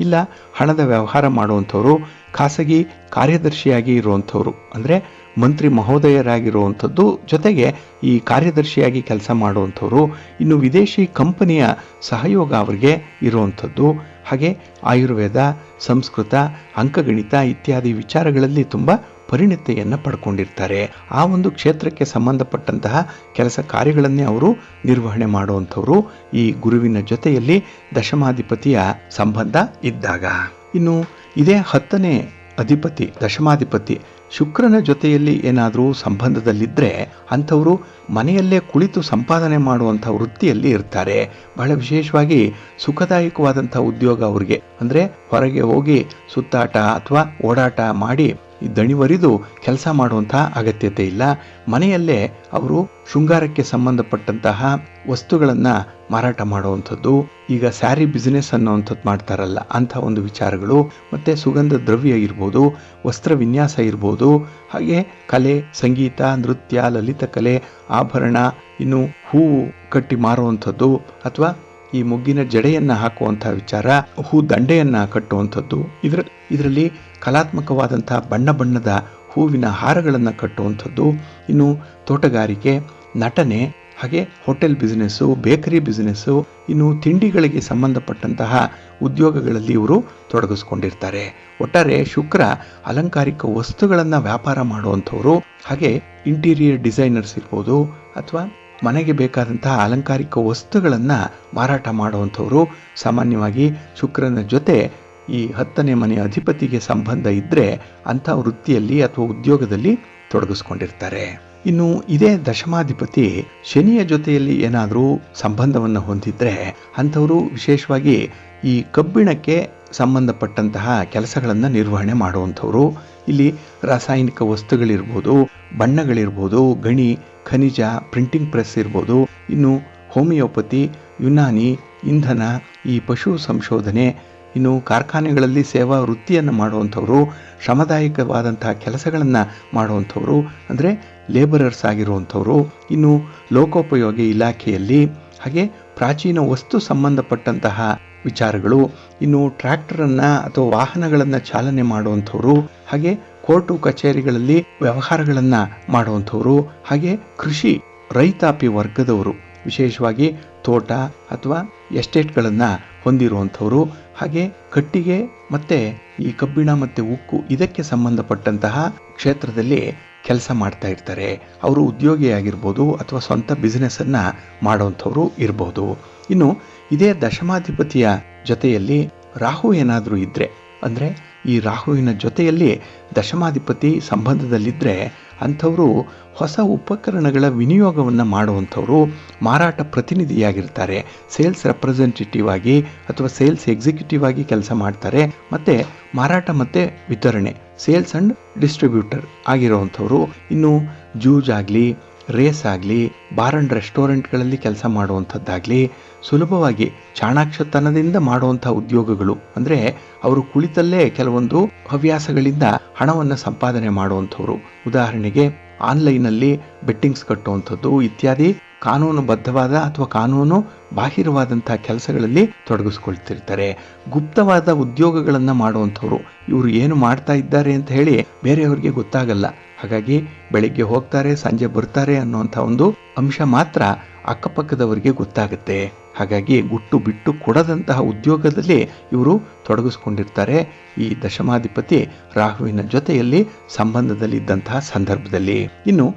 ಇಲ್ಲ ಹಣದ ವ್ಯವಹಾರ ಮಾಡುವಂಥವ್ರು, ಖಾಸಗಿ ಕಾರ್ಯದರ್ಶಿಯಾಗಿ ಇರುವಂಥವ್ರು ಅಂದರೆ ಮಂತ್ರಿ ಮಹೋದಯರಾಗಿರುವಂಥದ್ದು, ಜೊತೆಗೆ ಈ ಕಾರ್ಯದರ್ಶಿಯಾಗಿ ಕೆಲಸ ಮಾಡುವಂಥವ್ರು. ಇನ್ನು ವಿದೇಶಿ ಕಂಪನಿಯ ಸಹಯೋಗ ಅವರಿಗೆ ಇರುವಂಥದ್ದು. ಹಾಗೆ ಆಯುರ್ವೇದ, ಸಂಸ್ಕೃತ, ಅಂಕಗಣಿತ ಇತ್ಯಾದಿ ವಿಚಾರಗಳಲ್ಲಿ ತುಂಬ ಪರಿಣತಿಯನ್ನು ಪಡ್ಕೊಂಡಿರ್ತಾರೆ. ಆ ಒಂದು ಕ್ಷೇತ್ರಕ್ಕೆ ಸಂಬಂಧಪಟ್ಟಂತಹ ಕೆಲಸ ಕಾರ್ಯಗಳನ್ನೇ ಅವರು ನಿರ್ವಹಣೆ ಮಾಡುವಂಥವರು ಈ ಗುರುವಿನ ಜೊತೆಯಲ್ಲಿ ದಶಮಾಧಿಪತಿಯ ಸಂಬಂಧ ಇದ್ದಾಗ. ಇನ್ನು ಇದೇ 10ನೇ ಅಧಿಪತಿ ದಶಮಾಧಿಪತಿ ಶುಕ್ರನ ಜೊತೆಯಲ್ಲಿ ಏನಾದರೂ ಸಂಬಂಧದಲ್ಲಿದ್ದರೆ ಅಂಥವರು ಮನೆಯಲ್ಲೇ ಕುಳಿತು ಸಂಪಾದನೆ ಮಾಡುವಂಥ ವೃತ್ತಿಯಲ್ಲಿ ಇರ್ತಾರೆ. ಬಹಳ ವಿಶೇಷವಾಗಿ ಸುಖದಾಯಕವಾದಂಥ ಉದ್ಯೋಗ ಅವ್ರಿಗೆ, ಅಂದರೆ ಹೊರಗೆ ಹೋಗಿ ಸುತ್ತಾಟ ಅಥವಾ ಓಡಾಟ ಮಾಡಿ ದಣಿವರಿದು ಕೆಲಸ ಮಾಡುವಂಥ ಅಗತ್ಯತೆ ಇಲ್ಲ. ಮನೆಯಲ್ಲೇ ಅವರು ಶೃಂಗಾರಕ್ಕೆ ಸಂಬಂಧಪಟ್ಟಂತಹ ವಸ್ತುಗಳನ್ನು ಮಾರಾಟ ಮಾಡುವಂಥದ್ದು, ಈಗ ಸ್ಯಾರಿ ಬಿಸ್ನೆಸ್ ಅನ್ನೋವಂಥದ್ದು ಮಾಡ್ತಾರಲ್ಲ ಅಂಥ ಒಂದು ವಿಚಾರಗಳು, ಮತ್ತು ಸುಗಂಧ ದ್ರವ್ಯ ಇರ್ಬೋದು, ವಸ್ತ್ರ ವಿನ್ಯಾಸ ಇರ್ಬೋದು, ಹಾಗೆ ಕಲೆ, ಸಂಗೀತ, ನೃತ್ಯ, ಲಲಿತ ಕಲೆ, ಆಭರಣ, ಇನ್ನು ಹೂವು ಕಟ್ಟಿ ಮಾರುವಂಥದ್ದು, ಅಥವಾ ಈ ಮುಗ್ಗಿನ ಜಡೆಯನ್ನು ಹಾಕುವಂಥ ವಿಚಾರ, ಹೂ ದಂಡೆಯನ್ನು ಕಟ್ಟುವಂಥದ್ದು, ಇದರಲ್ಲಿ ಕಲಾತ್ಮಕವಾದಂಥ ಬಣ್ಣ ಬಣ್ಣದ ಹೂವಿನ ಹಾರಗಳನ್ನು ಕಟ್ಟುವಂಥದ್ದು, ಇನ್ನು ತೋಟಗಾರಿಕೆ, ನಟನೆ, ಹಾಗೆ ಹೋಟೆಲ್ ಬಿಸ್ನೆಸ್ಸು, ಬೇಕರಿ ಬಿಸ್ನೆಸ್ಸು, ಇನ್ನು ತಿಂಡಿಗಳಿಗೆ ಸಂಬಂಧಪಟ್ಟಂತಹ ಉದ್ಯೋಗಗಳಲ್ಲಿ ಇವರು ತೊಡಗಿಸ್ಕೊಂಡಿರ್ತಾರೆ. ಒಟ್ಟಾರೆ ಶುಕ್ರ ಅಲಂಕಾರಿಕ ವಸ್ತುಗಳನ್ನು ವ್ಯಾಪಾರ ಮಾಡುವಂಥವ್ರು, ಹಾಗೆ ಇಂಟೀರಿಯರ್ ಡಿಸೈನರ್ಸ್ ಇರ್ಬೋದು, ಅಥವಾ ಮನೆಗೆ ಬೇಕಾದಂತಹ ಅಲಂಕಾರಿಕ ವಸ್ತುಗಳನ್ನು ಮಾರಾಟ ಮಾಡುವಂಥವ್ರು ಸಾಮಾನ್ಯವಾಗಿ ಶುಕ್ರನ ಜೊತೆ ಈ 10ನೇ ಮನೆಯ ಅಧಿಪತಿಗೆ ಸಂಬಂಧ ಇದ್ದರೆ ಅಂಥ ವೃತ್ತಿಯಲ್ಲಿ ಅಥವಾ ಉದ್ಯೋಗದಲ್ಲಿ ತೊಡಗಿಸ್ಕೊಂಡಿರ್ತಾರೆ. ಇನ್ನು ಇದೇ ದಶಮಾಧಿಪತಿ ಶನಿಯ ಜೊತೆಯಲ್ಲಿ ಏನಾದರೂ ಸಂಬಂಧವನ್ನು ಹೊಂದಿದ್ರೆ ಅಂಥವರು ವಿಶೇಷವಾಗಿ ಈ ಕಬ್ಬಿಣಕ್ಕೆ ಸಂಬಂಧಪಟ್ಟಂತಹ ಕೆಲಸಗಳನ್ನು ನಿರ್ವಹಣೆ ಮಾಡುವಂಥವ್ರು. ಇಲ್ಲಿ ರಾಸಾಯನಿಕ ವಸ್ತುಗಳಿರ್ಬೋದು, ಬಣ್ಣಗಳಿರ್ಬೋದು, ಗಣಿ, ಖನಿಜ, ಪ್ರಿಂಟಿಂಗ್ ಪ್ರೆಸ್ ಇರ್ಬೋದು, ಇನ್ನು ಹೋಮಿಯೋಪತಿ, ಯುನಾನಿ, ಇಂಧನ, ಈ ಪಶು ಸಂಶೋಧನೆ, ಇನ್ನು ಕಾರ್ಖಾನೆಗಳಲ್ಲಿ ಸೇವಾ ವೃತ್ತಿಯನ್ನು ಮಾಡುವಂಥವ್ರು, ಶ್ರಮದಾಯಕವಾದಂತಹ ಕೆಲಸಗಳನ್ನು ಮಾಡುವಂಥವ್ರು, ಅಂದರೆ ಲೇಬರರ್ಸ್ ಆಗಿರುವಂಥವ್ರು, ಇನ್ನು ಲೋಕೋಪಯೋಗಿ ಇಲಾಖೆಯಲ್ಲಿ, ಹಾಗೆ ಪ್ರಾಚೀನ ವಸ್ತು ಸಂಬಂಧಪಟ್ಟಂತಹ ವಿಚಾರಗಳು, ಇನ್ನು ಟ್ರ್ಯಾಕ್ಟರನ್ನು ಅಥವಾ ವಾಹನಗಳನ್ನು ಚಾಲನೆ ಮಾಡುವಂಥವ್ರು, ಹಾಗೆ ಕೋರ್ಟು ಕಚೇರಿಗಳಲ್ಲಿ ವ್ಯವಹಾರಗಳನ್ನು ಮಾಡುವಂಥವ್ರು, ಹಾಗೆ ಕೃಷಿ ರೈತಾಪಿ ವರ್ಗದವರು, ವಿಶೇಷವಾಗಿ ತೋಟ ಅಥವಾ ಎಸ್ಟೇಟ್ಗಳನ್ನು ಹೊಂದಿರುವಂಥವ್ರು, ಹಾಗೆ ಕಟ್ಟಿಗೆ ಮತ್ತು ಈ ಕಬ್ಬಿಣ ಮತ್ತು ಉಕ್ಕು ಇದಕ್ಕೆ ಸಂಬಂಧಪಟ್ಟಂತಹ ಕ್ಷೇತ್ರದಲ್ಲಿ ಕೆಲಸ ಮಾಡ್ತಾ ಇರ್ತಾರೆ. ಅವರು ಉದ್ಯೋಗಿಯಾಗಿರ್ಬೋದು ಅಥವಾ ಸ್ವಂತ ಬಿಸ್ನೆಸ್ಸನ್ನು ಮಾಡುವಂಥವ್ರು ಇರ್ಬೋದು. ಇನ್ನು ಇದೇ ದಶಮಾಧಿಪತಿಯ ಜೊತೆಯಲ್ಲಿ ರಾಹು ಏನಾದರೂ ಇದ್ದರೆ, ಅಂದರೆ ಈ ರಾಹುವಿನ ಜೊತೆಯಲ್ಲಿ ದಶಮಾಧಿಪತಿ ಸಂಬಂಧದಲ್ಲಿದ್ದರೆ ಅಂಥವರು ಹೊಸ ಉಪಕರಣಗಳ ವಿನಿಯೋಗವನ್ನು ಮಾಡುವಂಥವರು, ಮಾರಾಟ ಪ್ರತಿನಿಧಿಯಾಗಿರ್ತಾರೆ, ಸೇಲ್ಸ್ ರೆಪ್ರೆಸೆಂಟೇಟಿವ್ ಆಗಿ ಅಥವಾ ಸೇಲ್ಸ್ ಎಕ್ಸಿಕ್ಯೂಟಿವ್ ಆಗಿ ಕೆಲಸ ಮಾಡ್ತಾರೆ, ಮತ್ತು ಮಾರಾಟ ಮತ್ತು ವಿತರಣೆ, ಸೇಲ್ಸ್ ಆ್ಯಂಡ್ ಡಿಸ್ಟ್ರಿಬ್ಯೂಟರ್ ಆಗಿರುವಂಥವ್ರು. ಇನ್ನು ಜೂಜಾಗಲಿ, ರೇಸ್ ಆಗಲಿ, ಬಾರ್ ಆ್ಯಂಡ್ ರೆಸ್ಟೋರೆಂಟ್ಗಳಲ್ಲಿ ಕೆಲಸ ಮಾಡುವಂಥದ್ದಾಗಲಿ, ಸುಲಭವಾಗಿ ಚಾಣಾಕ್ಷತನದಿಂದ ಮಾಡುವಂಥ ಉದ್ಯೋಗಗಳು, ಅಂದರೆ ಅವರು ಕುಳಿತಲ್ಲೇ ಕೆಲವೊಂದು ಹವ್ಯಾಸಗಳಿಂದ ಹಣವನ್ನು ಸಂಪಾದನೆ ಮಾಡುವಂಥವ್ರು. ಉದಾಹರಣೆಗೆ ಆನ್ಲೈನಲ್ಲಿ ಬೆಟ್ಟಿಂಗ್ಸ್ ಕಟ್ಟುವಂಥದ್ದು ಇತ್ಯಾದಿ ಕಾನೂನುಬದ್ಧವಾದ ಅಥವಾ ಕಾನೂನು ಬಾಹಿರವಾದಂಥ ಕೆಲಸಗಳಲ್ಲಿ ತೊಡಗಿಸ್ಕೊಳ್ತಿರ್ತಾರೆ. ಗುಪ್ತವಾದ ಉದ್ಯೋಗಗಳನ್ನು ಮಾಡುವಂಥವ್ರು, ಇವರು ಏನು ಮಾಡ್ತಾ ಇದ್ದಾರೆ ಅಂತ ಹೇಳಿ ಬೇರೆಯವ್ರಿಗೆ ಗೊತ್ತಾಗಲ್ಲ. ಹಾಗಾಗಿ ಬೆಳಿಗ್ಗೆ ಹೋಗ್ತಾರೆ, ಸಂಜೆ ಬರ್ತಾರೆ ಅನ್ನುವಂಥ ಒಂದು ಅಂಶ ಮಾತ್ರ ಅಕ್ಕಪಕ್ಕದವರಿಗೆ ಗೊತ್ತಾಗುತ್ತೆ. ಹಾಗಾಗಿ ಗುಟ್ಟು ಬಿಟ್ಟು ಕೊಡದಂತಹ ಉದ್ಯೋಗದಲ್ಲಿ ಇವರು ತೊಡಗಿಸ್ಕೊಂಡಿರ್ತಾರೆ ಈ ದಶಮಾಧಿಪತಿ ರಾಹುವಿನ ಜೊತೆಯಲ್ಲಿ ಸಂಬಂಧದಲ್ಲಿದ್ದಂತಹ ಸಂದರ್ಭದಲ್ಲಿ. ಇನ್ನು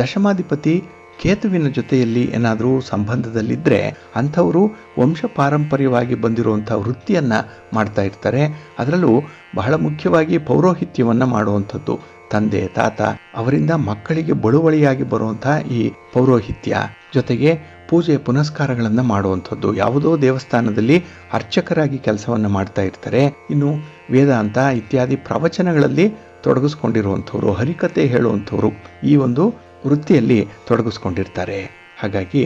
ದಶಮಾಧಿಪತಿ ಕೇತುವಿನ ಜೊತೆಯಲ್ಲಿ ಏನಾದರೂ ಸಂಬಂಧದಲ್ಲಿದ್ದರೆ ಅಂಥವರು ವಂಶ ಪಾರಂಪರ್ಯವಾಗಿ ಬಂದಿರುವಂಥ ವೃತ್ತಿಯನ್ನು ಮಾಡ್ತಾ ಇರ್ತಾರೆ. ಅದರಲ್ಲೂ ಬಹಳ ಮುಖ್ಯವಾಗಿ ಪೌರೋಹಿತ್ಯವನ್ನು ಮಾಡುವಂಥದ್ದು, ತಂದೆ ತಾತ ಅವರಿಂದ ಮಕ್ಕಳಿಗೆ ಬಳುವಳಿಯಾಗಿ ಬರುವಂಥ ಈ ಪೌರೋಹಿತ್ಯ, ಜೊತೆಗೆ ಪೂಜೆ ಪುನಸ್ಕಾರಗಳನ್ನು ಮಾಡುವಂಥದ್ದು, ಯಾವುದೋ ದೇವಸ್ಥಾನದಲ್ಲಿ ಅರ್ಚಕರಾಗಿ ಕೆಲಸವನ್ನು ಮಾಡ್ತಾ ಇರ್ತಾರೆ. ಇನ್ನು ವೇದಾಂತ ಇತ್ಯಾದಿ ಪ್ರವಚನಗಳಲ್ಲಿ ತೊಡಗಿಸ್ಕೊಂಡಿರುವಂಥವ್ರು, ಹರಿಕತೆ ಹೇಳುವಂಥವ್ರು ಈ ಒಂದು ವೃತ್ತಿಯಲ್ಲಿ ತೊಡಗಿಸ್ಕೊಂಡಿರ್ತಾರೆ. ಹಾಗಾಗಿ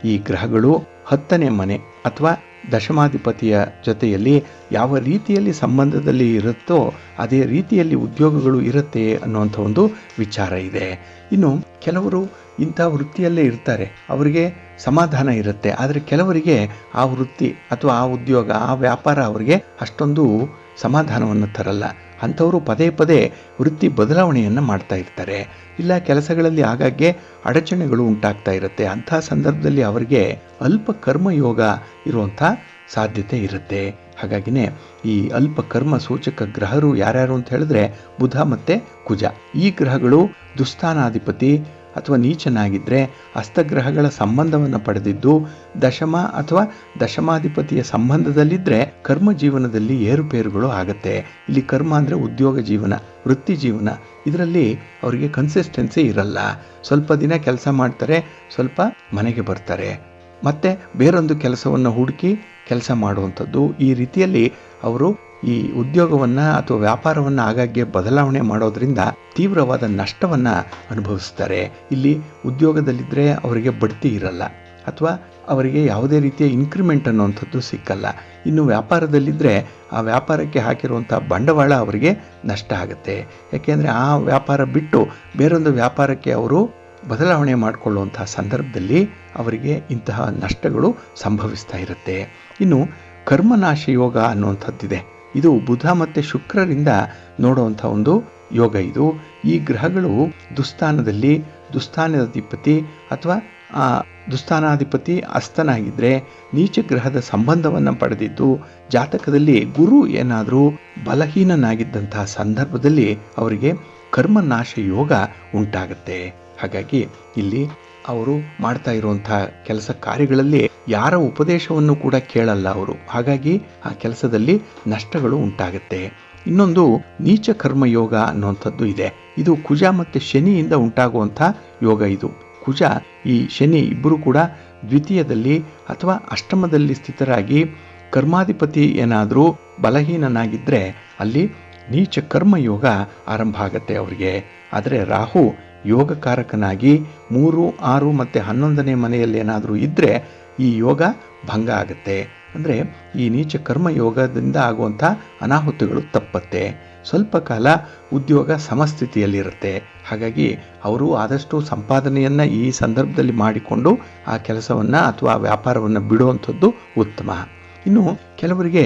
ಈ ಗ್ರಹಗಳು 10ನೇ ಮನೆ ಅಥವಾ ದಶಮಾಧಿಪತಿಯ ಜೊತೆಯಲ್ಲಿ ಯಾವ ರೀತಿಯಲ್ಲಿ ಸಂಬಂಧದಲ್ಲಿ ಇರುತ್ತೋ ಅದೇ ರೀತಿಯಲ್ಲಿ ಉದ್ಯೋಗಗಳು ಇರುತ್ತೆ ಅನ್ನುವಂಥ ಒಂದು ವಿಚಾರ ಇದೆ. ಇನ್ನು ಕೆಲವರು ಇಂಥ ವೃತ್ತಿಯಲ್ಲೇ ಇರ್ತಾರೆ, ಅವರಿಗೆ ಸಮಾಧಾನ ಇರುತ್ತೆ. ಆದರೆ ಕೆಲವರಿಗೆ ಆ ವೃತ್ತಿ ಅಥವಾ ಆ ಉದ್ಯೋಗ, ಆ ವ್ಯಾಪಾರ ಅವರಿಗೆ ಅಷ್ಟೊಂದು ಸಮಾಧಾನವನ್ನು ತರಲ್ಲ. ಅಂಥವರು ಪದೇ ಪದೇ ವೃತ್ತಿ ಬದಲಾವಣೆಯನ್ನು ಮಾಡ್ತಾ ಇರ್ತಾರೆ. ಇಲ್ಲ ಕೆಲಸಗಳಲ್ಲಿ ಆಗಾಗ್ಗೆ ಅಡಚಣೆಗಳು ಉಂಟಾಗ್ತಾ ಇರುತ್ತೆ. ಅಂಥ ಸಂದರ್ಭದಲ್ಲಿ ಅವರಿಗೆ ಅಲ್ಪ ಕರ್ಮಯೋಗ ಇರುವಂಥ ಸಾಧ್ಯತೆ ಇರುತ್ತೆ. ಹಾಗಾಗಿನೇ ಈ ಅಲ್ಪ ಕರ್ಮ ಸೂಚಕ ಗ್ರಹರು ಯಾರ್ಯಾರು ಅಂತ ಹೇಳಿದ್ರೆ ಬುಧ ಮತ್ತು ಕುಜ. ಈ ಗ್ರಹಗಳು ದುಸ್ಥಾನಾಧಿಪತಿ ಅಥವಾ ನೀಚನಾಗಿದ್ದರೆ ಅಸ್ತಗ್ರಹಗಳ ಸಂಬಂಧವನ್ನು ಪಡೆದಿದ್ದು ದಶಮ ಅಥವಾ ದಶಮಾಧಿಪತಿಯ ಸಂಬಂಧದಲ್ಲಿದ್ದರೆ ಕರ್ಮ ಜೀವನದಲ್ಲಿ ಏರುಪೇರುಗಳು ಆಗುತ್ತೆ. ಇಲ್ಲಿ ಕರ್ಮ ಅಂದರೆ ಉದ್ಯೋಗ ಜೀವನ, ವೃತ್ತಿ ಜೀವನ. ಇದರಲ್ಲಿ ಅವರಿಗೆ ಕನ್ಸಿಸ್ಟೆನ್ಸಿ ಇರಲ್ಲ. ಸ್ವಲ್ಪ ದಿನ ಕೆಲಸ ಮಾಡ್ತಾರೆ, ಸ್ವಲ್ಪ ಮನೆಗೆ ಬರ್ತಾರೆ, ಮತ್ತೆ ಬೇರೊಂದು ಕೆಲಸವನ್ನು ಹುಡುಕಿ ಕೆಲಸ ಮಾಡುವಂಥದ್ದು. ಈ ರೀತಿಯಲ್ಲಿ ಅವರು ಈ ಉದ್ಯೋಗವನ್ನು ಅಥವಾ ವ್ಯಾಪಾರವನ್ನು ಆಗಾಗ್ಗೆ ಬದಲಾವಣೆ ಮಾಡೋದ್ರಿಂದ ತೀವ್ರವಾದ ನಷ್ಟವನ್ನು ಅನುಭವಿಸ್ತಾರೆ. ಇಲ್ಲಿ ಉದ್ಯೋಗದಲ್ಲಿದ್ದರೆ ಅವರಿಗೆ ಬಡ್ತಿ ಇರಲ್ಲ ಅಥವಾ ಅವರಿಗೆ ಯಾವುದೇ ರೀತಿಯ ಇನ್ಕ್ರಿಮೆಂಟ್ ಅನ್ನುವಂಥದ್ದು ಸಿಕ್ಕಲ್ಲ. ಇನ್ನು ವ್ಯಾಪಾರದಲ್ಲಿದ್ದರೆ ಆ ವ್ಯಾಪಾರಕ್ಕೆ ಹಾಕಿರುವಂಥ ಬಂಡವಾಳ ಅವರಿಗೆ ನಷ್ಟ ಆಗುತ್ತೆ. ಯಾಕೆಂದರೆ ಆ ವ್ಯಾಪಾರ ಬಿಟ್ಟು ಬೇರೊಂದು ವ್ಯಾಪಾರಕ್ಕೆ ಅವರು ಬದಲಾವಣೆ ಮಾಡಿಕೊಳ್ಳುವಂಥ ಸಂದರ್ಭದಲ್ಲಿ ಅವರಿಗೆ ಇಂತಹ ನಷ್ಟಗಳು ಸಂಭವಿಸ್ತಾ ಇರುತ್ತೆ. ಇನ್ನು ಕರ್ಮನಾಶ ಯೋಗ ಅನ್ನುವಂಥದ್ದಿದೆ. ಇದು ಬುಧ ಮತ್ತು ಶುಕ್ರರಿಂದ ನೋಡುವಂಥ ಒಂದು ಯೋಗ. ಇದು ಈ ಗ್ರಹಗಳು ದುಸ್ಥಾನದಲ್ಲಿ ದುಸ್ಥಾನಾಧಿಪತಿ ಅಥವಾ ದುಸ್ಥಾನಾಧಿಪತಿ ಅಸ್ತನಾಗಿದ್ದರೆ ನೀಚ ಗ್ರಹದ ಸಂಬಂಧವನ್ನು ಪಡೆದಿದ್ದು ಜಾತಕದಲ್ಲಿ ಗುರು ಏನಾದರೂ ಬಲಹೀನನಾಗಿದ್ದಂತಹ ಸಂದರ್ಭದಲ್ಲಿ ಅವರಿಗೆ ಕರ್ಮನಾಶ ಯೋಗ ಉಂಟಾಗುತ್ತೆ. ಹಾಗಾಗಿ ಇಲ್ಲಿ ಅವರು ಮಾಡ್ತಾ ಇರುವಂಥ ಕೆಲಸ ಕಾರ್ಯಗಳಲ್ಲಿ ಯಾರ ಉಪದೇಶವನ್ನು ಕೂಡ ಕೇಳಲ್ಲ ಅವರು. ಹಾಗಾಗಿ ಆ ಕೆಲಸದಲ್ಲಿ ನಷ್ಟಗಳು ಉಂಟಾಗುತ್ತೆ. ಇನ್ನೊಂದು ನೀಚ ಕರ್ಮ ಯೋಗ ಅನ್ನುವಂಥದ್ದು ಇದೆ. ಇದು ಕುಜ ಮತ್ತು ಶನಿಯಿಂದ ಉಂಟಾಗುವಂಥ ಯೋಗ. ಇದು ಕುಜ ಈ ಶನಿ ಇಬ್ಬರು ಕೂಡ ದ್ವಿತೀಯದಲ್ಲಿ ಅಥವಾ ಅಷ್ಟಮದಲ್ಲಿ ಸ್ಥಿತರಾಗಿ ಕರ್ಮಾಧಿಪತಿ ಏನಾದರೂ ಬಲಹೀನನಾಗಿದ್ದರೆ ಅಲ್ಲಿ ನೀಚ ಕರ್ಮ ಯೋಗ ಆರಂಭ ಆಗುತ್ತೆ ಅವರಿಗೆ. ಆದರೆ ರಾಹು ಯೋಗಕಾರಕನಾಗಿ 3, 6 ಮತ್ತು 11ನೇ ಮನೆಯಲ್ಲಿ ಏನಾದರೂ ಇದ್ದರೆ ಈ ಯೋಗ ಭಂಗ ಆಗುತ್ತೆ. ಅಂದರೆ ಈ ನೀಚ ಕರ್ಮ ಯೋಗದಿಂದ ಆಗುವಂಥ ಅನಾಹುತಗಳು ತಪ್ಪತ್ತೆ. ಸ್ವಲ್ಪ ಕಾಲ ಉದ್ಯೋಗ ಸಮಸ್ಥಿತಿಯಲ್ಲಿರುತ್ತೆ. ಹಾಗಾಗಿ ಅವರು ಆದಷ್ಟು ಸಂಪಾದನೆಯನ್ನು ಈ ಸಂದರ್ಭದಲ್ಲಿ ಮಾಡಿಕೊಂಡು ಆ ಕೆಲಸವನ್ನು ಅಥವಾ ವ್ಯಾಪಾರವನ್ನು ಬಿಡುವಂಥದ್ದು ಉತ್ತಮ. ಇನ್ನು ಕೆಲವರಿಗೆ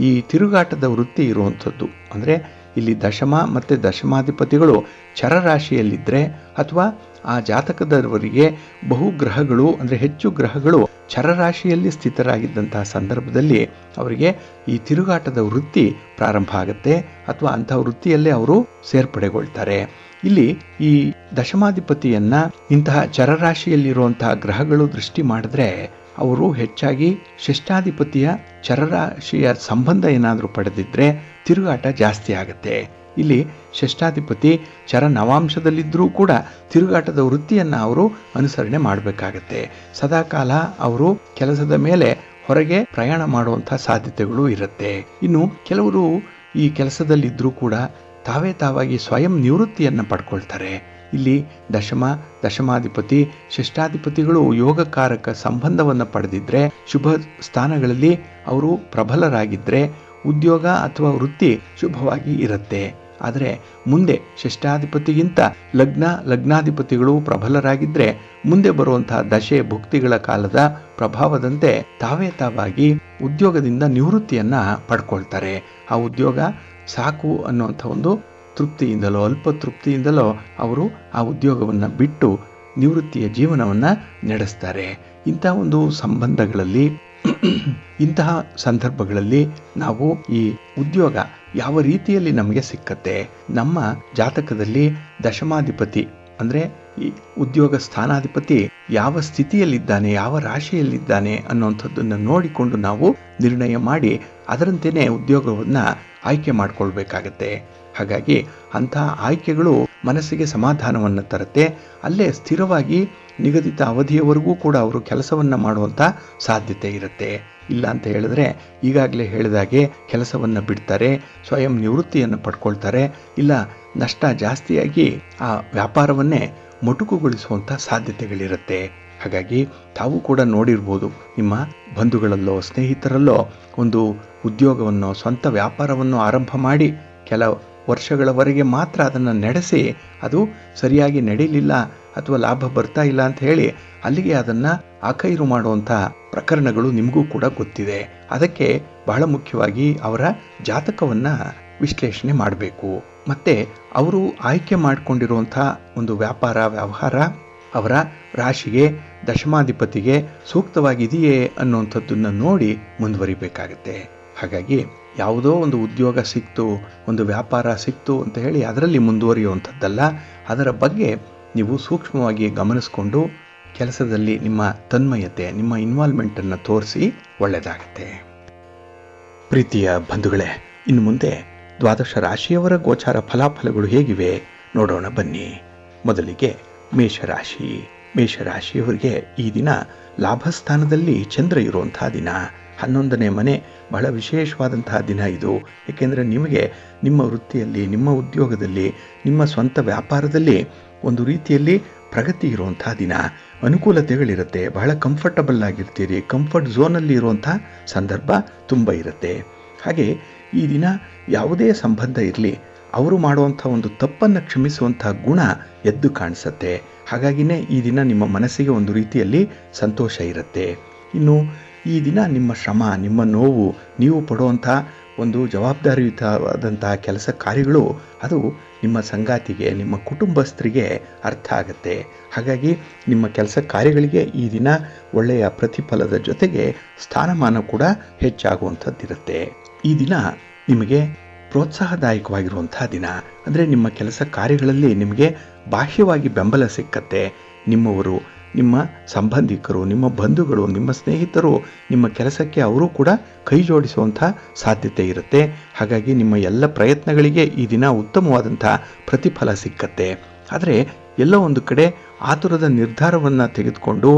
ಈ ತಿರುಗಾಟದ ವೃತ್ತಿ ಇರುವಂಥದ್ದು, ಅಂದರೆ ಇಲ್ಲಿ ದಶಮ ಮತ್ತು ದಶಮಾಧಿಪತಿಗಳು ಚರರಾಶಿಯಲ್ಲಿದ್ದರೆ ಅಥವಾ ಆ ಜಾತಕದವರಿಗೆ ಬಹು ಗ್ರಹಗಳು ಅಂದರೆ ಹೆಚ್ಚು ಗ್ರಹಗಳು ಚರರಾಶಿಯಲ್ಲಿ ಸ್ಥಿತರಾಗಿದ್ದಂತಹ ಸಂದರ್ಭದಲ್ಲಿ ಅವರಿಗೆ ಈ ತಿರುಗಾಟದ ವೃತ್ತಿ ಪ್ರಾರಂಭ ಆಗುತ್ತೆ ಅಥವಾ ಅಂಥ ವೃತ್ತಿಯಲ್ಲೇ ಅವರು ಸೇರ್ಪಡೆಗೊಳ್ತಾರೆ. ಇಲ್ಲಿ ಈ ದಶಮಾಧಿಪತಿಯನ್ನು ಇಂತಹ ಚರರಾಶಿಯಲ್ಲಿರುವಂತಹ ಗ್ರಹಗಳು ದೃಷ್ಟಿ ಮಾಡಿದ್ರೆ ಅವರು ಹೆಚ್ಚಾಗಿ ಷಷ್ಠಾಧಿಪತಿಯ ಚರರಾಶಿಯ ಸಂಬಂಧ ಏನಾದರೂ ಪಡೆದಿದ್ದರೆ ತಿರುಗಾಟ ಜಾಸ್ತಿ ಆಗುತ್ತೆ. ಇಲ್ಲಿ ಷಷ್ಠಾಧಿಪತಿ ಚರ ನವಾಂಶದಲ್ಲಿದ್ದರೂ ಕೂಡ ತಿರುಗಾಟದ ವೃತ್ತಿಯನ್ನು ಅವರು ಅನುಸರಣೆ ಮಾಡಬೇಕಾಗತ್ತೆ. ಸದಾಕಾಲ ಅವರು ಕೆಲಸದ ಮೇಲೆ ಹೊರಗೆ ಪ್ರಯಾಣ ಮಾಡುವಂಥ ಸಾಧ್ಯತೆಗಳು ಇರುತ್ತೆ. ಇನ್ನು ಕೆಲವರು ಈ ಕೆಲಸದಲ್ಲಿದ್ದರೂ ಕೂಡ ತಾವಾಗಿ ಸ್ವಯಂ ನಿವೃತ್ತಿಯನ್ನು ಪಡ್ಕೊಳ್ತಾರೆ. ಇಲ್ಲಿ ದಶಮಾಧಿಪತಿ ಷಷ್ಠಾಧಿಪತಿಗಳು ಯೋಗಕಾರಕ ಸಂಬಂಧವನ್ನು ಪಡೆದಿದ್ದರೆ ಶುಭ ಸ್ಥಾನಗಳಲ್ಲಿ ಅವರು ಪ್ರಬಲರಾಗಿದ್ದರೆ ಉದ್ಯೋಗ ಅಥವಾ ವೃತ್ತಿ ಶುಭವಾಗಿ ಇರುತ್ತೆ. ಆದರೆ ಮುಂದೆ ಷಷ್ಠಾಧಿಪತಿಗಿಂತ ಲಗ್ನಾಧಿಪತಿಗಳು ಪ್ರಬಲರಾಗಿದ್ದರೆ ಮುಂದೆ ಬರುವಂತಹ ದಶೆ ಭುಕ್ತಿಗಳ ಕಾಲದ ಪ್ರಭಾವದಂತೆ ತಾವಾಗಿ ಉದ್ಯೋಗದಿಂದ ನಿವೃತ್ತಿಯನ್ನು ಪಡ್ಕೊಳ್ತಾರೆ. ಆ ಉದ್ಯೋಗ ಸಾಕು ಅನ್ನುವಂಥ ಒಂದು ತೃಪ್ತಿಯಿಂದಲೋ ಅಲ್ಪ ತೃಪ್ತಿಯಿಂದಲೋ ಅವರು ಆ ಉದ್ಯೋಗವನ್ನು ಬಿಟ್ಟು ನಿವೃತ್ತಿಯ ಜೀವನವನ್ನು ನಡೆಸ್ತಾರೆ. ಇಂತಹ ಒಂದು ಸಂಬಂಧಗಳಲ್ಲಿ ಇಂತಹ ಸಂದರ್ಭಗಳಲ್ಲಿ ನಾವು ಈ ಉದ್ಯೋಗ ಯಾವ ರೀತಿಯಲ್ಲಿ ನಮಗೆ ಸಿಕ್ಕತ್ತೆ, ನಮ್ಮ ಜಾತಕದಲ್ಲಿ ದಶಮಾಧಿಪತಿ ಅಂದರೆ ಈ ಉದ್ಯೋಗ ಸ್ಥಾನಾಧಿಪತಿ ಯಾವ ಸ್ಥಿತಿಯಲ್ಲಿದ್ದಾನೆ, ಯಾವ ರಾಶಿಯಲ್ಲಿದ್ದಾನೆ ಅನ್ನುವಂಥದ್ದನ್ನು ನೋಡಿಕೊಂಡು ನಾವು ನಿರ್ಣಯ ಮಾಡಿ ಅದರಂತೆಯೇ ಉದ್ಯೋಗವನ್ನು ಆಯ್ಕೆ ಮಾಡಿಕೊಳ್ಬೇಕಾಗತ್ತೆ. ಹಾಗಾಗಿ ಅಂತಹ ಆಯ್ಕೆಗಳು ಮನಸ್ಸಿಗೆ ಸಮಾಧಾನವನ್ನು ತರುತ್ತೆ. ಅಲ್ಲೇ ಸ್ಥಿರವಾಗಿ ನಿಗದಿತ ಅವಧಿಯವರೆಗೂ ಕೂಡ ಅವರು ಕೆಲಸವನ್ನು ಮಾಡುವಂಥ ಸಾಧ್ಯತೆ ಇರುತ್ತೆ. ಇಲ್ಲ ಅಂತ ಹೇಳಿದ್ರೆ ಈಗಾಗಲೇ ಹೇಳಿದಾಗೆ ಕೆಲಸವನ್ನು ಬಿಡ್ತಾರೆ, ಸ್ವಯಂ ನಿವೃತ್ತಿಯನ್ನು ಪಡ್ಕೊಳ್ತಾರೆ. ಇಲ್ಲ ನಷ್ಟ ಜಾಸ್ತಿಯಾಗಿ ಆ ವ್ಯಾಪಾರವನ್ನೇ ಮೊಟಕುಗೊಳಿಸುವಂಥ ಸಾಧ್ಯತೆಗಳಿರುತ್ತೆ. ಹಾಗಾಗಿ ತಾವು ಕೂಡ ನೋಡಿರ್ಬೋದು, ನಿಮ್ಮ ಬಂಧುಗಳಲ್ಲೋ ಸ್ನೇಹಿತರಲ್ಲೋ ಒಂದು ಉದ್ಯೋಗವನ್ನು ಸ್ವಂತ ವ್ಯಾಪಾರವನ್ನು ಆರಂಭ ಮಾಡಿ ಕೆಲ ವರ್ಷಗಳವರೆಗೆ ಮಾತ್ರ ಅದನ್ನು ನಡೆಸಿ ಅದು ಸರಿಯಾಗಿ ನಡೀಲಿಲ್ಲ ಅಥವಾ ಲಾಭ ಬರ್ತಾ ಇಲ್ಲ ಅಂತ ಹೇಳಿ ಅಲ್ಲಿಗೆ ಅದನ್ನು ಆಕೈರು ಮಾಡುವಂಥ ಪ್ರಕರಣಗಳು ನಿಮಗೂ ಕೂಡ ಗೊತ್ತಿದೆ. ಅದಕ್ಕೆ ಬಹಳ ಮುಖ್ಯವಾಗಿ ಅವರ ಜಾತಕವನ್ನು ವಿಶ್ಲೇಷಣೆ ಮಾಡಬೇಕು. ಮತ್ತು ಅವರು ಆಯ್ಕೆ ಮಾಡಿಕೊಂಡಿರುವಂಥ ಒಂದು ವ್ಯವಹಾರ ಅವರ ರಾಶಿಗೆ ದಶಮಾಧಿಪತಿಗೆ ಸೂಕ್ತವಾಗಿದೆಯೇ ಅನ್ನುವಂಥದ್ದನ್ನು ನೋಡಿ ಮುಂದುವರಿಬೇಕಾಗತ್ತೆ. ಹಾಗಾಗಿ ಯಾವುದೋ ಒಂದು ಉದ್ಯೋಗ ಸಿಕ್ತು, ಒಂದು ವ್ಯಾಪಾರ ಸಿಕ್ತು ಅಂತ ಹೇಳಿ ಅದರಲ್ಲಿ ಮುಂದುವರಿಯುವಂಥದ್ದಲ್ಲ. ಅದರ ಬಗ್ಗೆ ನೀವು ಸೂಕ್ಷ್ಮವಾಗಿ ಗಮನಿಸಿಕೊಂಡು ಕೆಲಸದಲ್ಲಿ ನಿಮ್ಮ ತನ್ಮಯತೆ, ನಿಮ್ಮ ಇನ್ವಾಲ್ವ್ಮೆಂಟನ್ನು ತೋರಿಸಿ ಒಳ್ಳೆಯದಾಗತ್ತೆ. ಪ್ರೀತಿಯ ಬಂಧುಗಳೇ, ಇನ್ನು ಮುಂದೆ ದ್ವಾದಶ ರಾಶಿಯವರ ಗೋಚಾರ ಫಲಾಫಲಗಳು ಹೇಗಿವೆ ನೋಡೋಣ ಬನ್ನಿ. ಮೊದಲಿಗೆ ಮೇಷರಾಶಿ. ಮೇಷರಾಶಿಯವರಿಗೆ ಈ ದಿನ ಲಾಭಸ್ಥಾನದಲ್ಲಿ ಚಂದ್ರ ಇರುವಂತಹ ದಿನ. 11ನೇ ಮನೆ ಬಹಳ ವಿಶೇಷವಾದಂತಹ ದಿನ ಇದು. ಏಕೆಂದರೆ ನಿಮಗೆ ನಿಮ್ಮ ವೃತ್ತಿಯಲ್ಲಿ, ನಿಮ್ಮ ಉದ್ಯೋಗದಲ್ಲಿ, ನಿಮ್ಮ ಸ್ವಂತ ವ್ಯಾಪಾರದಲ್ಲಿ ಒಂದು ರೀತಿಯಲ್ಲಿ ಪ್ರಗತಿ ಇರುವಂತಹ ದಿನ. ಅನುಕೂಲತೆಗಳಿರುತ್ತೆ, ಬಹಳ ಕಂಫರ್ಟಬಲ್ ಆಗಿರ್ತೀರಿ, ಕಂಫರ್ಟ್ ಝೋನಲ್ಲಿ ಇರುವಂಥ ಸಂದರ್ಭ ತುಂಬ ಇರುತ್ತೆ. ಹಾಗೆ ಈ ದಿನ ಯಾವುದೇ ಸಂಬಂಧ ಇರಲಿ, ಅವರು ಮಾಡುವಂಥ ಒಂದು ತಪ್ಪನ್ನು ಕ್ಷಮಿಸುವಂಥ ಗುಣ ಎದ್ದು ಕಾಣಿಸುತ್ತೆ. ಹಾಗಾಗಿನೇ ಈ ದಿನ ನಿಮ್ಮ ಮನಸ್ಸಿಗೆ ಒಂದು ರೀತಿಯಲ್ಲಿ ಸಂತೋಷ ಇರುತ್ತೆ. ಇನ್ನು ಈ ದಿನ ನಿಮ್ಮ ಶ್ರಮ, ನಿಮ್ಮ ನೋವು, ನೀವು ಪಡುವಂಥ ಒಂದು ಜವಾಬ್ದಾರಿಯುತವಾದಂತಹ ಕೆಲಸ ಕಾರ್ಯಗಳು ಅದು ನಿಮ್ಮ ಸಂಗಾತಿಗೆ, ನಿಮ್ಮ ಕುಟುಂಬಸ್ಥರಿಗೆ ಅರ್ಥ ಆಗುತ್ತೆ. ಹಾಗಾಗಿ ನಿಮ್ಮ ಕೆಲಸ ಕಾರ್ಯಗಳಿಗೆ ಈ ದಿನ ಒಳ್ಳೆಯ ಪ್ರತಿಫಲದ ಜೊತೆಗೆ ಸ್ಥಾನಮಾನ ಕೂಡ ಹೆಚ್ಚಾಗುವಂಥದ್ದಿರುತ್ತೆ. ಈ ದಿನ ನಿಮಗೆ ಪ್ರೋತ್ಸಾಹದಾಯಕವಾಗಿರುವಂತಹ ದಿನ. ಅಂದರೆ ನಿಮ್ಮ ಕೆಲಸ ಕಾರ್ಯಗಳಲ್ಲಿ ನಿಮಗೆ ಬಾಹ್ಯವಾಗಿ ಬೆಂಬಲ ಸಿಕ್ಕತ್ತೆ. ನಿಮ್ಮವರು, ನಿಮ್ಮ ಸಂಬಂಧಿಕರು, ನಿಮ್ಮ ಬಂಧುಗಳು, ನಿಮ್ಮ ಸ್ನೇಹಿತರು ನಿಮ್ಮ ಕೆಲಸಕ್ಕೆ ಅವರು ಕೂಡ ಕೈ ಜೋಡಿಸುವಂಥ ಸಾಧ್ಯತೆ ಇರುತ್ತೆ. ಹಾಗಾಗಿ ನಿಮ್ಮ ಎಲ್ಲ ಪ್ರಯತ್ನಗಳಿಗೆ ಈ ದಿನ ಉತ್ತಮವಾದಂಥ ಪ್ರತಿಫಲ ಸಿಕ್ಕತ್ತೆ. ಆದರೆ ಎಲ್ಲೋ ಒಂದು ಕಡೆ ಆತುರದ ನಿರ್ಧಾರವನ್ನು ತೆಗೆದುಕೊಂಡು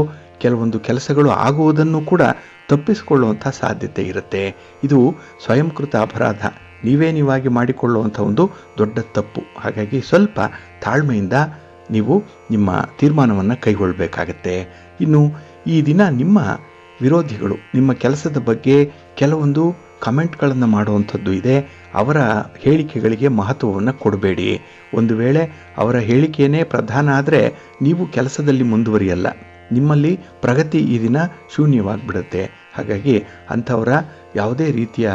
ಕೆಲವೊಂದು ಕೆಲಸಗಳು ಆಗುವುದನ್ನು ಕೂಡ ತಪ್ಪಿಸಿಕೊಳ್ಳುವಂಥ ಸಾಧ್ಯತೆ ಇರುತ್ತೆ. ಇದು ಸ್ವಯಂಕೃತ ಅಪರಾಧ, ನೀವಾಗಿ ಮಾಡಿಕೊಳ್ಳುವಂಥ ಒಂದು ದೊಡ್ಡ ತಪ್ಪು. ಹಾಗಾಗಿ ಸ್ವಲ್ಪ ತಾಳ್ಮೆಯಿಂದ ನೀವು ನಿಮ್ಮ ತೀರ್ಮಾನವನ್ನು ಕೈಗೊಳ್ಳಬೇಕಾಗತ್ತೆ. ಇನ್ನು ಈ ದಿನ ನಿಮ್ಮ ವಿರೋಧಿಗಳು ನಿಮ್ಮ ಕೆಲಸದ ಬಗ್ಗೆ ಕೆಲವೊಂದು ಕಮೆಂಟ್ಗಳನ್ನು ಮಾಡುವಂಥದ್ದು ಇದೆ. ಅವರ ಹೇಳಿಕೆಗಳಿಗೆ ಮಹತ್ವವನ್ನು ಕೊಡಬೇಡಿ. ಒಂದು ವೇಳೆ ಅವರ ಹೇಳಿಕೆಯೇ ಪ್ರಧಾನ ಆದರೆ ನೀವು ಕೆಲಸದಲ್ಲಿ ಮುಂದುವರಿಯಲ್ಲ, ನಿಮ್ಮಲ್ಲಿ ಪ್ರಗತಿ ಈ ದಿನ ಶೂನ್ಯವಾಗಿಬಿಡುತ್ತೆ. ಹಾಗಾಗಿ ಅಂಥವರ ಯಾವುದೇ ರೀತಿಯ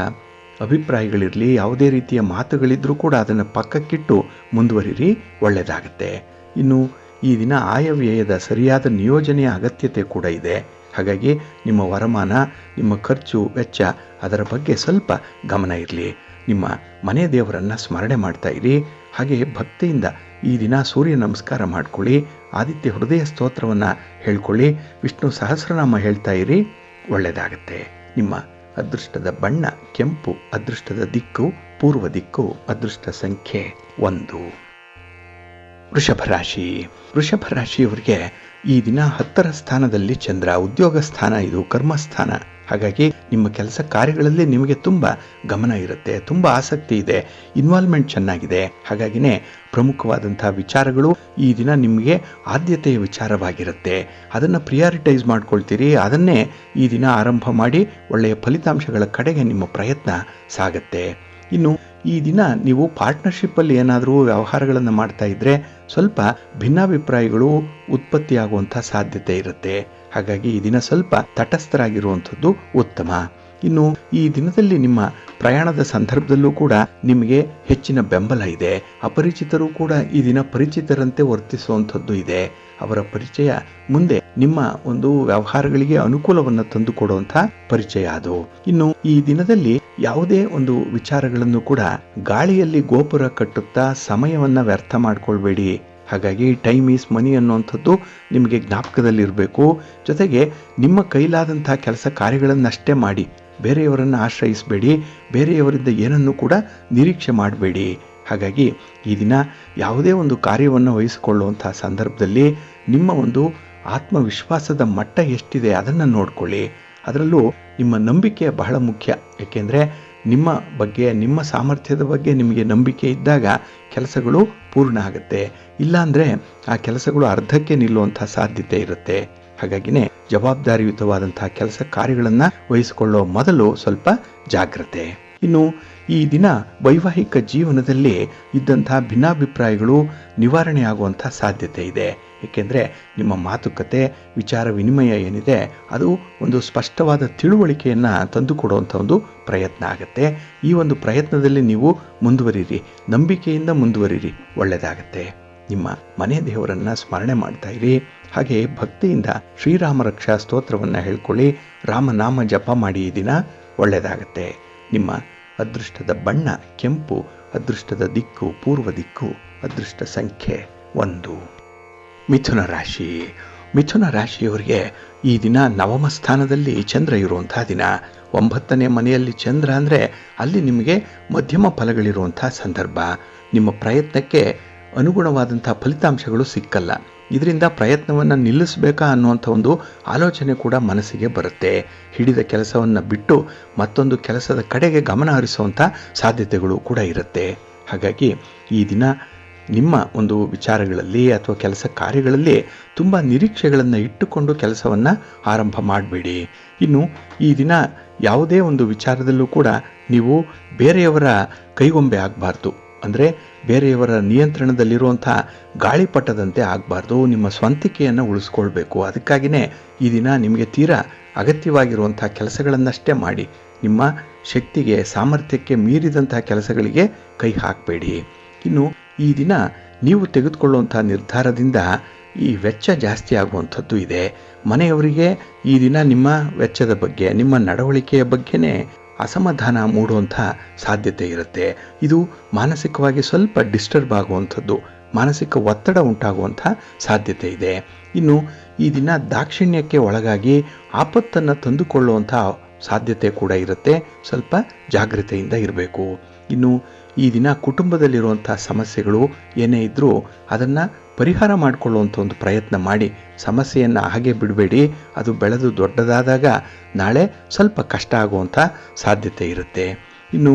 ಅಭಿಪ್ರಾಯಗಳಿರಲಿ, ಯಾವುದೇ ರೀತಿಯ ಮಾತುಗಳಿದ್ರೂ ಕೂಡ ಅದನ್ನು ಪಕ್ಕಕ್ಕಿಟ್ಟು ಮುಂದುವರಿರಿ, ಒಳ್ಳೆಯದಾಗುತ್ತೆ. ಇನ್ನು ಈ ದಿನ ಆಯವ್ಯಯದ ಸರಿಯಾದ ನಿಯೋಜನೆಯ ಅಗತ್ಯತೆ ಕೂಡ ಇದೆ. ಹಾಗಾಗಿ ನಿಮ್ಮ ವರಮಾನ, ನಿಮ್ಮ ಖರ್ಚು ವೆಚ್ಚ ಅದರ ಬಗ್ಗೆ ಸ್ವಲ್ಪ ಗಮನ ಇರಲಿ. ನಿಮ್ಮ ಮನೆ ದೇವರನ್ನು ಸ್ಮರಣೆ ಮಾಡ್ತಾ ಇರಿ. ಹಾಗೆ ಭಕ್ತಿಯಿಂದ ಈ ದಿನ ಸೂರ್ಯ ನಮಸ್ಕಾರ ಮಾಡ್ಕೊಳ್ಳಿ, ಆದಿತ್ಯ ಹೃದಯ ಸ್ತೋತ್ರವನ್ನು ಹೇಳ್ಕೊಳ್ಳಿ, ವಿಷ್ಣು ಸಹಸ್ರನಾಮ ಹೇಳ್ತಾ ಇರಿ, ಒಳ್ಳೆಯದಾಗತ್ತೆ. ನಿಮ್ಮ ಅದೃಷ್ಟದ ಬಣ್ಣ ಕೆಂಪು, ಅದೃಷ್ಟದ ದಿಕ್ಕು ಪೂರ್ವ ದಿಕ್ಕು, ಅದೃಷ್ಟ ಸಂಖ್ಯೆ 1. ವೃಷಭ ರಾಶಿ. ವೃಷಭ ರಾಶಿಯವರಿಗೆ ಈ ದಿನ 10ರ ಸ್ಥಾನದಲ್ಲಿ ಚಂದ್ರ, ಉದ್ಯೋಗ ಸ್ಥಾನ, ಇದು ಕರ್ಮಸ್ಥಾನ. ಹಾಗಾಗಿ ನಿಮ್ಮ ಕೆಲಸ ಕಾರ್ಯಗಳಲ್ಲಿ ನಿಮಗೆ ತುಂಬ ಗಮನ ಇರುತ್ತೆ, ತುಂಬ ಆಸಕ್ತಿ ಇದೆ, ಇನ್ವಾಲ್ವ್ಮೆಂಟ್ ಚೆನ್ನಾಗಿದೆ. ಹಾಗಾಗಿನೇ ಪ್ರಮುಖವಾದಂಥ ವಿಚಾರಗಳು ಈ ದಿನ ನಿಮಗೆ ಆದ್ಯತೆಯ ವಿಚಾರವಾಗಿರುತ್ತೆ. ಅದನ್ನು ಪ್ರಿಯಾರಿಟೈಸ್ ಮಾಡ್ಕೊಳ್ತೀರಿ, ಅದನ್ನೇ ಈ ದಿನ ಆರಂಭ ಮಾಡಿ ಒಳ್ಳೆಯ ಫಲಿತಾಂಶಗಳ ಕಡೆಗೆ ನಿಮ್ಮ ಪ್ರಯತ್ನ ಸಾಗತ್ತೆ. ಇನ್ನು ಈ ದಿನ ನೀವು ಪಾರ್ಟ್ನರ್ಶಿಪ್ಪಲ್ಲಿ ಏನಾದರೂ ವ್ಯವಹಾರಗಳನ್ನು ಮಾಡ್ತಾ ಇದ್ದರೆ ಸ್ವಲ್ಪ ಭಿನ್ನಾಭಿಪ್ರಾಯಗಳು ಉತ್ಪತ್ತಿಯಾಗುವಂಥ ಸಾಧ್ಯತೆ ಇರುತ್ತೆ. ಹಾಗಾಗಿ ಈ ದಿನ ಸ್ವಲ್ಪ ತಟಸ್ಥರಾಗಿರುವಂಥದ್ದು ಉತ್ತಮ. ಇನ್ನು ಈ ದಿನದಲ್ಲಿ ನಿಮ್ಮ ಪ್ರಯಾಣದ ಸಂದರ್ಭದಲ್ಲೂ ಕೂಡ ನಿಮಗೆ ಹೆಚ್ಚಿನ ಬೆಂಬಲ ಇದೆ. ಅಪರಿಚಿತರು ಕೂಡ ಈ ದಿನ ಪರಿಚಿತರಂತೆ ವರ್ತಿಸುವಂಥದ್ದು ಇದೆ. ಅವರ ಪರಿಚಯ ಮುಂದೆ ನಿಮ್ಮ ಒಂದು ವ್ಯವಹಾರಗಳಿಗೆ ಅನುಕೂಲವನ್ನು ತಂದುಕೊಡುವಂಥ ಪರಿಚಯ ಅದು. ಇನ್ನು ಈ ದಿನದಲ್ಲಿ ಯಾವುದೇ ಒಂದು ವಿಚಾರಗಳನ್ನು ಕೂಡ ಗಾಳಿಯಲ್ಲಿ ಗೋಪುರ ಕಟ್ಟುತ್ತಾ ಸಮಯವನ್ನು ವ್ಯರ್ಥ ಮಾಡ್ಕೊಳ್ಬೇಡಿ. ಹಾಗಾಗಿ ಟೈಮ್ ಈಸ್ ಮನಿ ಅನ್ನುವಂಥದ್ದು ನಿಮಗೆ ಜ್ಞಾಪಕದಲ್ಲಿರಬೇಕು. ಜೊತೆಗೆ ನಿಮ್ಮ ಕೈಲಾದಂಥ ಕೆಲಸ ಕಾರ್ಯಗಳನ್ನಷ್ಟೇ ಮಾಡಿ, ಬೇರೆಯವರನ್ನು ಆಶ್ರಯಿಸಬೇಡಿ, ಬೇರೆಯವರಿಂದ ಏನನ್ನು ಕೂಡ ನಿರೀಕ್ಷೆ ಮಾಡಬೇಡಿ. ಹಾಗಾಗಿ ಈ ದಿನ ಯಾವುದೇ ಒಂದು ಕಾರ್ಯವನ್ನು ವಹಿಸಿಕೊಳ್ಳುವಂಥ ಸಂದರ್ಭದಲ್ಲಿ ನಿಮ್ಮ ಒಂದು ಆತ್ಮವಿಶ್ವಾಸದ ಮಟ್ಟ ಎಷ್ಟಿದೆ ಅದನ್ನು ನೋಡ್ಕೊಳ್ಳಿ. ಅದರಲ್ಲೂ ನಿಮ್ಮ ನಂಬಿಕೆ ಬಹಳ ಮುಖ್ಯ. ಏಕೆಂದರೆ ನಿಮ್ಮ ಬಗ್ಗೆ, ನಿಮ್ಮ ಸಾಮರ್ಥ್ಯದ ಬಗ್ಗೆ ನಿಮಗೆ ನಂಬಿಕೆ ಇದ್ದಾಗ ಕೆಲಸಗಳು ಪೂರ್ಣ ಆಗುತ್ತೆ. ಇಲ್ಲಾಂದರೆ ಆ ಕೆಲಸಗಳು ಅರ್ಧಕ್ಕೆ ನಿಲ್ಲುವಂಥ ಸಾಧ್ಯತೆ ಇರುತ್ತೆ. ಹಾಗಾಗಿನೇ ಜವಾಬ್ದಾರಿಯುತವಾದಂಥ ಕೆಲಸ ಕಾರ್ಯಗಳನ್ನು ವಹಿಸಿಕೊಳ್ಳೋ ಮೊದಲು ಸ್ವಲ್ಪ ಜಾಗ್ರತೆ. ಇನ್ನು ಈ ದಿನ ವೈವಾಹಿಕ ಜೀವನದಲ್ಲಿ ಇದ್ದಂಥ ಭಿನ್ನಾಭಿಪ್ರಾಯಗಳು ನಿವಾರಣೆ ಆಗುವಂಥ ಸಾಧ್ಯತೆ ಇದೆ. ಏಕೆಂದರೆ ನಿಮ್ಮ ಮಾತುಕತೆ, ವಿಚಾರ ವಿನಿಮಯ ಏನಿದೆ ಅದು ಒಂದು ಸ್ಪಷ್ಟವಾದ ತಿಳುವಳಿಕೆಯನ್ನು ತಂದುಕೊಡುವಂಥ ಒಂದು ಪ್ರಯತ್ನ ಆಗುತ್ತೆ. ಈ ಒಂದು ಪ್ರಯತ್ನದಲ್ಲಿ ನೀವು ಮುಂದುವರಿರಿ, ನಂಬಿಕೆಯಿಂದ ಮುಂದುವರಿರಿ, ಒಳ್ಳೆಯದಾಗತ್ತೆ. ನಿಮ್ಮ ಮನೆ ದೇವರನ್ನು ಸ್ಮರಣೆ ಮಾಡ್ತಾ ಇರಿ. ಹಾಗೆ ಭಕ್ತಿಯಿಂದ ಶ್ರೀರಾಮ ರಕ್ಷಾ ಸ್ತೋತ್ರವನ್ನು ಹೇಳ್ಕೊಳ್ಳಿ, ರಾಮನಾಮ ಜಪ ಮಾಡಿ. ಈ ದಿನ ಒಳ್ಳೆಯದಾಗತ್ತೆ. ನಿಮ್ಮ ಅದೃಷ್ಟದ ಬಣ್ಣ ಕೆಂಪು, ಅದೃಷ್ಟದ ದಿಕ್ಕು ಪೂರ್ವ ದಿಕ್ಕು, ಅದೃಷ್ಟ ಸಂಖ್ಯೆ 1. ಮಿಥುನ ರಾಶಿ. ಮಿಥುನ ರಾಶಿಯವರಿಗೆ ಈ ದಿನ ನವಮ ಸ್ಥಾನದಲ್ಲಿ ಚಂದ್ರ ಇರುವಂಥ ದಿನ. 9ನೇ ಮನೆಯಲ್ಲಿ ಚಂದ್ರ ಅಂದರೆ ಅಲ್ಲಿ ನಿಮಗೆ ಮಧ್ಯಮ ಫಲಗಳಿರುವಂಥ ಸಂದರ್ಭ. ನಿಮ್ಮ ಪ್ರಯತ್ನಕ್ಕೆ ಅನುಗುಣವಾದಂಥ ಫಲಿತಾಂಶಗಳು ಸಿಕ್ಕಲ್ಲ. ಇದರಿಂದ ಪ್ರಯತ್ನವನ್ನು ನಿಲ್ಲಿಸಬೇಕಾ ಅನ್ನುವಂಥ ಒಂದು ಆಲೋಚನೆ ಕೂಡ ಮನಸ್ಸಿಗೆ ಬರುತ್ತೆ. ಹಿಡಿದ ಕೆಲಸವನ್ನು ಬಿಟ್ಟು ಮತ್ತೊಂದು ಕೆಲಸದ ಕಡೆಗೆ ಗಮನ ಹರಿಸುವಂಥ ಸಾಧ್ಯತೆಗಳು ಕೂಡ ಇರುತ್ತೆ. ಹಾಗಾಗಿ ಈ ದಿನ ನಿಮ್ಮ ಒಂದು ವಿಚಾರಗಳಲ್ಲಿ ಅಥವಾ ಕೆಲಸ ಕಾರ್ಯಗಳಲ್ಲಿ ತುಂಬ ನಿರೀಕ್ಷೆಗಳನ್ನು ಇಟ್ಟುಕೊಂಡು ಕೆಲಸವನ್ನು ಆರಂಭ ಮಾಡಬೇಡಿ. ಇನ್ನು ಈ ದಿನ ಯಾವುದೇ ಒಂದು ವಿಚಾರದಲ್ಲೂ ಕೂಡ ನೀವು ಬೇರೆಯವರ ಕೈಗೊಂಬೆ ಆಗಬಾರ್ದು. ಅಂದರೆ ಬೇರೆಯವರ ನಿಯಂತ್ರಣದಲ್ಲಿರುವಂಥ ಗಾಳಿಪಟದಂತೆ ಆಗಬಾರ್ದು. ನಿಮ್ಮ ಸ್ವಂತಿಕೆಯನ್ನು ಉಳಿಸ್ಕೊಳ್ಬೇಕು. ಅದಕ್ಕಾಗಿಯೇ ಈ ದಿನ ನಿಮಗೆ ತೀರಾ ಅಗತ್ಯವಾಗಿರುವಂಥ ಕೆಲಸಗಳನ್ನಷ್ಟೇ ಮಾಡಿ. ನಿಮ್ಮ ಶಕ್ತಿಗೆ ಸಾಮರ್ಥ್ಯಕ್ಕೆ ಮೀರಿದಂಥ ಕೆಲಸಗಳಿಗೆ ಕೈ ಹಾಕಬೇಡಿ. ಇನ್ನು ಈ ದಿನ ನೀವು ತೆಗೆದುಕೊಳ್ಳುವಂಥ ನಿರ್ಧಾರದಿಂದ ಈ ವೆಚ್ಚ ಜಾಸ್ತಿ ಆಗುವಂಥದ್ದು ಇದೆ. ಮನೆಯವರಿಗೆ ಈ ದಿನ ನಿಮ್ಮ ವೆಚ್ಚದ ಬಗ್ಗೆ, ನಿಮ್ಮ ನಡವಳಿಕೆಯ ಬಗ್ಗೆನೇ ಅಸಮಾಧಾನ ಮೂಡುವಂಥ ಸಾಧ್ಯತೆ ಇರುತ್ತೆ. ಇದು ಮಾನಸಿಕವಾಗಿ ಸ್ವಲ್ಪ ಡಿಸ್ಟರ್ಬ್ ಆಗುವಂಥದ್ದು, ಮಾನಸಿಕ ಒತ್ತಡ ಉಂಟಾಗುವಂಥ ಸಾಧ್ಯತೆ ಇದೆ. ಇನ್ನು ಈ ದಿನ ದಾಕ್ಷಿಣ್ಯಕ್ಕೆ ಒಳಗಾಗಿ ಆಪತ್ತನ್ನು ತಂದುಕೊಳ್ಳುವಂಥ ಸಾಧ್ಯತೆ ಕೂಡ ಇರುತ್ತೆ. ಸ್ವಲ್ಪ ಜಾಗೃತೆಯಿಂದ ಇರಬೇಕು. ಇನ್ನು ಈ ದಿನ ಕುಟುಂಬದಲ್ಲಿರುವಂಥ ಸಮಸ್ಯೆಗಳು ಏನೇ ಇದ್ದರೂ ಅದನ್ನು ಪರಿಹಾರ ಮಾಡಿಕೊಳ್ಳುವಂಥ ಒಂದು ಪ್ರಯತ್ನ ಮಾಡಿ. ಸಮಸ್ಯೆಯನ್ನು ಹಾಗೆ ಬಿಡಬೇಡಿ. ಅದು ಬೆಳೆದು ದೊಡ್ಡದಾದಾಗ ನಾಳೆ ಸ್ವಲ್ಪ ಕಷ್ಟ ಆಗುವಂಥ ಸಾಧ್ಯತೆ ಇರುತ್ತೆ. ಇನ್ನು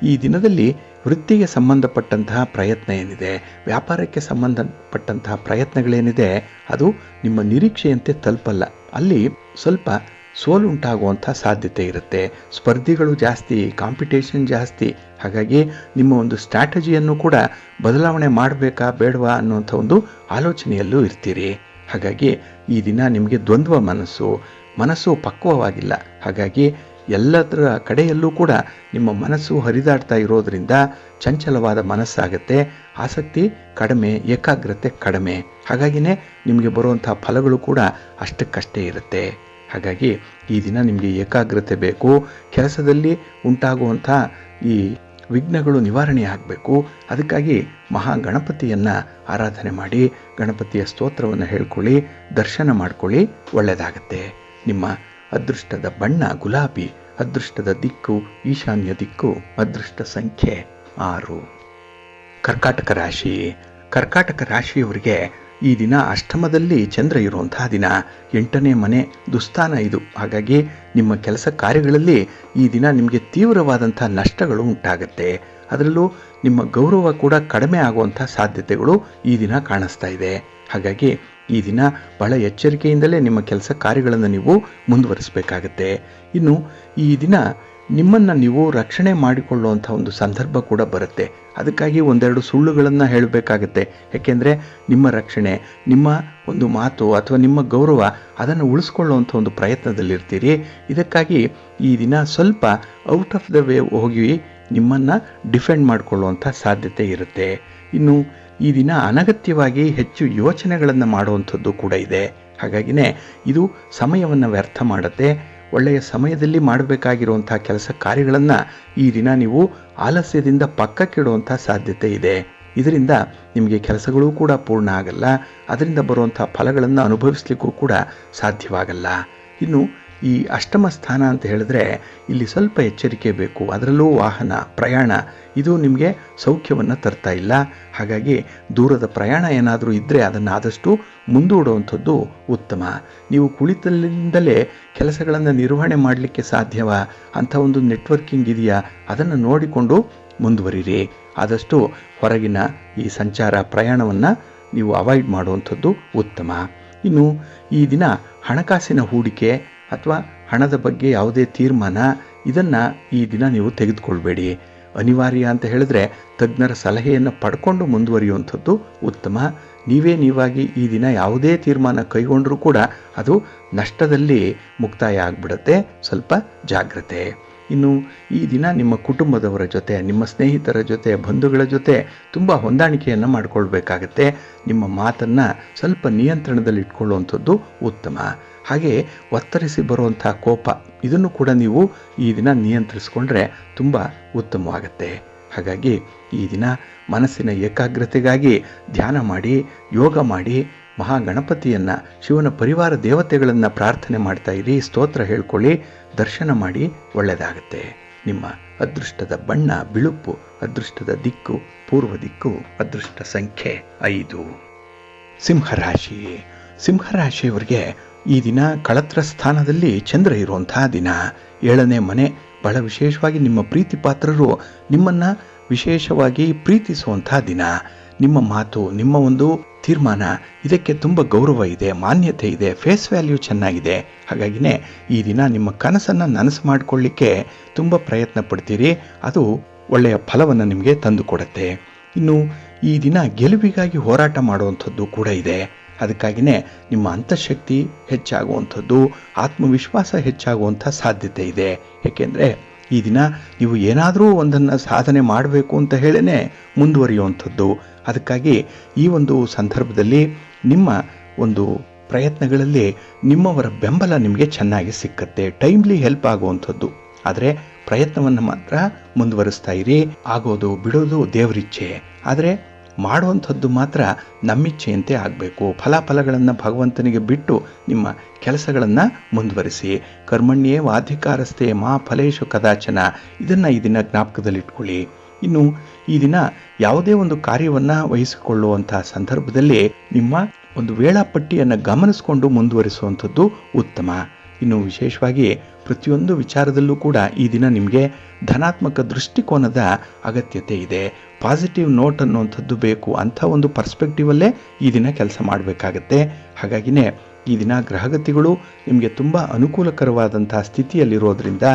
ಈ ದಿನದಲ್ಲಿ ವೃತ್ತಿಗೆ ಸಂಬಂಧಪಟ್ಟಂತಹ ಪ್ರಯತ್ನ ಏನಿದೆ, ವ್ಯಾಪಾರಕ್ಕೆ ಸಂಬಂಧಪಟ್ಟಂತಹ ಪ್ರಯತ್ನಗಳೇನಿದೆ, ಅದು ನಿಮ್ಮ ನಿರೀಕ್ಷೆಯಂತೆ ತಲುಪಲ್ಲ. ಅಲ್ಲಿ ಸ್ವಲ್ಪ ಸೋಲುಂಟಾಗುವಂಥ ಸಾಧ್ಯತೆ ಇರುತ್ತೆ. ಸ್ಪರ್ಧಿಗಳು ಜಾಸ್ತಿ, ಕಾಂಪಿಟೇಷನ್ ಜಾಸ್ತಿ. ಹಾಗಾಗಿ ನಿಮ್ಮ ಒಂದು ಸ್ಟ್ರಾಟಜಿಯನ್ನು ಕೂಡ ಬದಲಾವಣೆ ಮಾಡಬೇಕಾ ಬೇಡವಾ ಅನ್ನುವಂಥ ಒಂದು ಆಲೋಚನೆಯಲ್ಲೂ ಇರ್ತೀರಿ. ಹಾಗಾಗಿ ಈ ದಿನ ನಿಮಗೆ ದ್ವಂದ್ವ ಮನಸ್ಸು ಪಕ್ವವಾಗಿಲ್ಲ. ಹಾಗಾಗಿ ಎಲ್ಲದರ ಕಡೆಯಲ್ಲೂ ಕೂಡ ನಿಮ್ಮ ಮನಸ್ಸು ಹರಿದಾಡ್ತಾ ಇರೋದರಿಂದ ಚಂಚಲವಾದ ಮನಸ್ಸಾಗುತ್ತೆ. ಆಸಕ್ತಿ ಕಡಿಮೆ, ಏಕಾಗ್ರತೆ ಕಡಿಮೆ. ಹಾಗಾಗಿನೇ ನಿಮಗೆ ಬರುವಂಥ ಫಲಗಳು ಕೂಡ ಅಷ್ಟಕ್ಕಷ್ಟೇ ಇರುತ್ತೆ. ಹಾಗಾಗಿ ಈ ದಿನ ನಿಮಗೆ ಏಕಾಗ್ರತೆ ಬೇಕು. ಕೆಲಸದಲ್ಲಿ ಉಂಟಾಗುವಂಥ ಈ ವಿಘ್ನಗಳು ನಿವಾರಣೆ ಆಗಬೇಕು. ಅದಕ್ಕಾಗಿ ಮಹಾಗಣಪತಿಯನ್ನು ಆರಾಧನೆ ಮಾಡಿ, ಗಣಪತಿಯ ಸ್ತೋತ್ರವನ್ನು ಹೇಳ್ಕೊಳ್ಳಿ, ದರ್ಶನ ಮಾಡ್ಕೊಳ್ಳಿ, ಒಳ್ಳೆಯದಾಗತ್ತೆ. ನಿಮ್ಮ ಅದೃಷ್ಟದ ಬಣ್ಣ ಗುಲಾಬಿ, ಅದೃಷ್ಟದ ದಿಕ್ಕು ಈಶಾನ್ಯ ದಿಕ್ಕು, ಅದೃಷ್ಟ ಸಂಖ್ಯೆ 6. ಕರ್ಕಾಟಕ ರಾಶಿ. ಕರ್ಕಾಟಕ ರಾಶಿಯವರಿಗೆ ಈ ದಿನ ಅಷ್ಟಮದಲ್ಲಿ ಚಂದ್ರ ಇರುವಂತಹ ದಿನ. 8ನೇ ಮನೆ ದುಸ್ಥಾನ ಇದು. ಹಾಗಾಗಿ ನಿಮ್ಮ ಕೆಲಸ ಕಾರ್ಯಗಳಲ್ಲಿ ಈ ದಿನ ನಿಮಗೆ ತೀವ್ರವಾದಂಥ ನಷ್ಟಗಳು ಉಂಟಾಗುತ್ತೆ. ಅದರಲ್ಲೂ ನಿಮ್ಮ ಗೌರವ ಕೂಡ ಕಡಿಮೆ ಆಗುವಂಥ ಸಾಧ್ಯತೆಗಳು ಈ ದಿನ ಕಾಣಿಸ್ತಾ ಇದೆ. ಹಾಗಾಗಿ ಈ ದಿನ ಬಹಳ ಎಚ್ಚರಿಕೆಯಿಂದಲೇ ನಿಮ್ಮ ಕೆಲಸ ಕಾರ್ಯಗಳನ್ನು ನೀವು ಮುಂದುವರಿಸಬೇಕಾಗತ್ತೆ. ಇನ್ನು ಈ ದಿನ ನಿಮ್ಮನ್ನು ನೀವು ರಕ್ಷಣೆ ಮಾಡಿಕೊಳ್ಳುವಂಥ ಒಂದು ಸಂದರ್ಭ ಕೂಡ ಬರುತ್ತೆ. ಅದಕ್ಕಾಗಿ ಒಂದೆರಡು ಸುಳ್ಳುಗಳನ್ನು ಹೇಳಬೇಕಾಗತ್ತೆ. ಯಾಕೆಂದರೆ ನಿಮ್ಮ ರಕ್ಷಣೆ, ನಿಮ್ಮ ಒಂದು ಮಾತು ಅಥವಾ ನಿಮ್ಮ ಗೌರವ ಅದನ್ನು ಉಳಿಸ್ಕೊಳ್ಳುವಂಥ ಒಂದು ಪ್ರಯತ್ನದಲ್ಲಿರ್ತೀರಿ. ಇದಕ್ಕಾಗಿ ಈ ದಿನ ಸ್ವಲ್ಪ ಔಟ್ ಆಫ್ ದ ವೇ ಹೋಗಿ ನಿಮ್ಮನ್ನು ಡಿಫೆಂಡ್ ಮಾಡಿಕೊಳ್ಳುವಂಥ ಸಾಧ್ಯತೆ ಇರುತ್ತೆ. ಇನ್ನು ಈ ದಿನ ಅನಗತ್ಯವಾಗಿ ಹೆಚ್ಚು ಯೋಚನೆಗಳನ್ನು ಮಾಡುವಂಥದ್ದು ಕೂಡ ಇದೆ. ಹಾಗಾಗಿನೇ ಇದು ಸಮಯವನ್ನು ವ್ಯರ್ಥ ಮಾಡುತ್ತೆ. ಒಳ್ಳೆಯ ಸಮಯದಲ್ಲಿ ಮಾಡಬೇಕಾಗಿರುವಂಥ ಕೆಲಸ ಕಾರ್ಯಗಳನ್ನು ಈ ದಿನ ನೀವು ಆಲಸ್ಯದಿಂದ ಪಕ್ಕಕ್ಕಿಡುವಂಥ ಸಾಧ್ಯತೆ ಇದೆ. ಇದರಿಂದ ನಿಮಗೆ ಕೆಲಸಗಳೂ ಕೂಡ ಪೂರ್ಣ ಆಗಲ್ಲ. ಅದರಿಂದ ಬರುವಂಥ ಫಲಗಳನ್ನು ಅನುಭವಿಸಲಿಕ್ಕೂ ಕೂಡ ಸಾಧ್ಯವಾಗಲ್ಲ. ಇನ್ನು ಈ ಅಷ್ಟಮ ಸ್ಥಾನ ಅಂತ ಹೇಳಿದ್ರೆ ಇಲ್ಲಿ ಸ್ವಲ್ಪ ಎಚ್ಚರಿಕೆ ಬೇಕು. ಅದರಲ್ಲೂ ವಾಹನ ಪ್ರಯಾಣ ಇದು ನಿಮಗೆ ಸೌಖ್ಯವನ್ನು ತರ್ತಾ ಇಲ್ಲ. ಹಾಗಾಗಿ ದೂರದ ಪ್ರಯಾಣ ಏನಾದರೂ ಇದ್ದರೆ ಅದನ್ನು ಆದಷ್ಟು ಮುಂದೂಡುವಂಥದ್ದು ಉತ್ತಮ. ನೀವು ಕುಳಿತಲ್ಲಿಂದಲೇ ಕೆಲಸಗಳನ್ನು ನಿರ್ವಹಣೆ ಮಾಡಲಿಕ್ಕೆ ಸಾಧ್ಯವಾ ಅಂಥ ಒಂದು ನೆಟ್ವರ್ಕಿಂಗ್ ಇದೆಯಾ ಅದನ್ನು ನೋಡಿಕೊಂಡು ಮುಂದುವರಿರಿ. ಆದಷ್ಟು ಹೊರಗಿನ ಈ ಸಂಚಾರ ಪ್ರಯಾಣವನ್ನು ನೀವು ಅವಾಯ್ಡ್ ಮಾಡುವಂಥದ್ದು ಉತ್ತಮ. ಇನ್ನು ಈ ದಿನ ಹಣಕಾಸಿನ ಹೂಡಿಕೆ ಅಥವಾ ಹಣದ ಬಗ್ಗೆ ಯಾವುದೇ ತೀರ್ಮಾನ ಇದನ್ನು ಈ ದಿನ ನೀವು ತೆಗೆದುಕೊಳ್ಬೇಡಿ. ಅನಿವಾರ್ಯ ಅಂತ ಹೇಳಿದ್ರೆ ತಜ್ಞರ ಸಲಹೆಯನ್ನು ಪಡ್ಕೊಂಡು ಮುಂದುವರಿಯುವಂಥದ್ದು ಉತ್ತಮ. ನೀವಾಗಿ ಈ ದಿನ ಯಾವುದೇ ತೀರ್ಮಾನ ಕೈಗೊಂಡರೂ ಕೂಡ ಅದು ನಷ್ಟದಲ್ಲಿ ಮುಕ್ತಾಯ ಆಗಿಬಿಡುತ್ತೆ. ಸ್ವಲ್ಪ ಜಾಗ್ರತೆ. ಇನ್ನು ಈ ದಿನ ನಿಮ್ಮ ಕುಟುಂಬದವರ ಜೊತೆ, ನಿಮ್ಮ ಸ್ನೇಹಿತರ ಜೊತೆ, ಬಂಧುಗಳ ಜೊತೆ ತುಂಬ ಹೊಂದಾಣಿಕೆಯನ್ನು ಮಾಡಿಕೊಳ್ಬೇಕಾಗತ್ತೆ. ನಿಮ್ಮ ಮಾತನ್ನು ಸ್ವಲ್ಪ ನಿಯಂತ್ರಣದಲ್ಲಿ ಇಟ್ಕೊಳ್ಳುವಂಥದ್ದು ಉತ್ತಮ. ಹಾಗೆ ಒತ್ತರಿಸಿ ಬರುವಂಥ ಕೋಪ ಇದನ್ನು ಕೂಡ ನೀವು ಈ ದಿನ ನಿಯಂತ್ರಿಸಿಕೊಂಡ್ರೆ ತುಂಬ ಉತ್ತಮವಾಗುತ್ತೆ. ಹಾಗಾಗಿ ಈ ದಿನ ಮನಸ್ಸಿನ ಏಕಾಗ್ರತೆಗಾಗಿ ಧ್ಯಾನ ಮಾಡಿ, ಯೋಗ ಮಾಡಿ, ಮಹಾಗಣಪತಿಯನ್ನು, ಶಿವನ ಪರಿವಾರ ದೇವತೆಗಳನ್ನು ಪ್ರಾರ್ಥನೆ ಮಾಡ್ತಾ ಇರಿ, ಸ್ತೋತ್ರ ಹೇಳ್ಕೊಳ್ಳಿ, ದರ್ಶನ ಮಾಡಿ, ಒಳ್ಳೆಯದಾಗುತ್ತೆ. ನಿಮ್ಮ ಅದೃಷ್ಟದ ಬಣ್ಣ ಬಿಳುಪು, ಅದೃಷ್ಟದ ದಿಕ್ಕು ಪೂರ್ವ ದಿಕ್ಕು, ಅದೃಷ್ಟ ಸಂಖ್ಯೆ 5. ಸಿಂಹರಾಶಿ. ಸಿಂಹರಾಶಿಯವರಿಗೆ ಈ ದಿನ ಕಳತ್ರ ಸ್ಥಾನದಲ್ಲಿ ಚಂದ್ರ ಇರುವಂತಹ ದಿನ. 7ನೇ ಮನೆ. ಬಹಳ ವಿಶೇಷವಾಗಿ ನಿಮ್ಮ ಪ್ರೀತಿ ಪಾತ್ರರು ನಿಮ್ಮನ್ನು ವಿಶೇಷವಾಗಿ ಪ್ರೀತಿಸುವಂತಹ ದಿನ. ನಿಮ್ಮ ಮಾತು, ನಿಮ್ಮ ಒಂದು ತೀರ್ಮಾನ, ಇದಕ್ಕೆ ತುಂಬ ಗೌರವ ಇದೆ, ಮಾನ್ಯತೆ ಇದೆ, ಫೇಸ್ ವ್ಯಾಲ್ಯೂ ಚೆನ್ನಾಗಿದೆ. ಹಾಗಾಗಿನೇ ಈ ದಿನ ನಿಮ್ಮ ಕನಸನ್ನು ನನಸು ಮಾಡಿಕೊಳ್ಳಿಕ್ಕೆ ತುಂಬ ಪ್ರಯತ್ನ ಪಡ್ತೀರಿ. ಅದು ಒಳ್ಳೆಯ ಫಲವನ್ನು ನಿಮಗೆ ತಂದು ಕೊಡುತ್ತೆ. ಇನ್ನು ಈ ದಿನ ಗೆಲುವಿಗಾಗಿ ಹೋರಾಟ ಮಾಡುವಂಥದ್ದು ಕೂಡ ಇದೆ. ಅದಕ್ಕಾಗಿಯೇ ನಿಮ್ಮ ಅಂತಃಶಕ್ತಿ ಹೆಚ್ಚಾಗುವಂಥದ್ದು, ಆತ್ಮವಿಶ್ವಾಸ ಹೆಚ್ಚಾಗುವಂಥ ಸಾಧ್ಯತೆ ಇದೆ. ಏಕೆಂದರೆ ಈ ದಿನ ನೀವು ಏನಾದರೂ ಒಂದನ್ನು ಸಾಧನೆ ಮಾಡಬೇಕು ಅಂತ ಹೇಳೇ ಮುಂದುವರಿಯುವಂಥದ್ದು. ಅದಕ್ಕಾಗಿ ಈ ಒಂದು ಸಂದರ್ಭದಲ್ಲಿ ನಿಮ್ಮ ಒಂದು ಪ್ರಯತ್ನಗಳಲ್ಲಿ ನಿಮ್ಮವರ ಬೆಂಬಲ ನಿಮಗೆ ಚೆನ್ನಾಗಿ ಸಿಕ್ಕತ್ತೆ, ಟೈಮ್ಲಿ ಹೆಲ್ಪ್ ಆಗುವಂಥದ್ದು. ಆದರೆ ಪ್ರಯತ್ನವನ್ನು ಮಾತ್ರ ಮುಂದುವರಿಸ್ತಾ ಇರಿ. ಆಗೋದು ಬಿಡೋದು ದೇವರಿಚ್ಛೆ, ಆದರೆ ಮಾಡುವಂಥದ್ದು ಮಾತ್ರ ನಮ್ಮಿಚ್ಛೆಯಂತೆ ಆಗಬೇಕು. ಫಲಾಫಲಗಳನ್ನು ಭಗವಂತನಿಗೆ ಬಿಟ್ಟು ನಿಮ್ಮ ಕೆಲಸಗಳನ್ನು ಮುಂದುವರಿಸಿ. ಕರ್ಮಣ್ಯೇವ ಅಧಿಕಾರಸ್ಥೆ ಮಾ ಫಲೇಶು ಕದಾಚನ, ಇದನ್ನು ಈ ದಿನ ಜ್ಞಾಪಕದಲ್ಲಿಟ್ಕೊಳ್ಳಿ. ಇನ್ನು ಈ ದಿನ ಯಾವುದೇ ಒಂದು ಕಾರ್ಯವನ್ನು ವಹಿಸಿಕೊಳ್ಳುವಂತಹ ಸಂದರ್ಭದಲ್ಲಿ ನಿಮ್ಮ ಒಂದು ವೇಳಾಪಟ್ಟಿಯನ್ನು ಗಮನಿಸಿಕೊಂಡು ಮುಂದುವರಿಸುವಂಥದ್ದು ಉತ್ತಮ. ಇನ್ನು ವಿಶೇಷವಾಗಿ ಪ್ರತಿಯೊಂದು ವಿಚಾರದಲ್ಲೂ ಕೂಡ ಈ ದಿನ ನಿಮಗೆ ಧನಾತ್ಮಕ ದೃಷ್ಟಿಕೋನದ ಅಗತ್ಯತೆ ಇದೆ. ಪಾಸಿಟಿವ್ ನೋಟ್ ಅನ್ನುವಂಥದ್ದು ಬೇಕು. ಅಂಥ ಒಂದು ಪರ್ಸ್ಪೆಕ್ಟಿವಲ್ಲೇ ಈ ದಿನ ಕೆಲಸ ಮಾಡಬೇಕಾಗತ್ತೆ. ಹಾಗಾಗಿನೇ ಈ ದಿನ ಗ್ರಹಗತಿಗಳು ನಿಮಗೆ ತುಂಬ ಅನುಕೂಲಕರವಾದಂಥ ಸ್ಥಿತಿಯಲ್ಲಿರೋದ್ರಿಂದ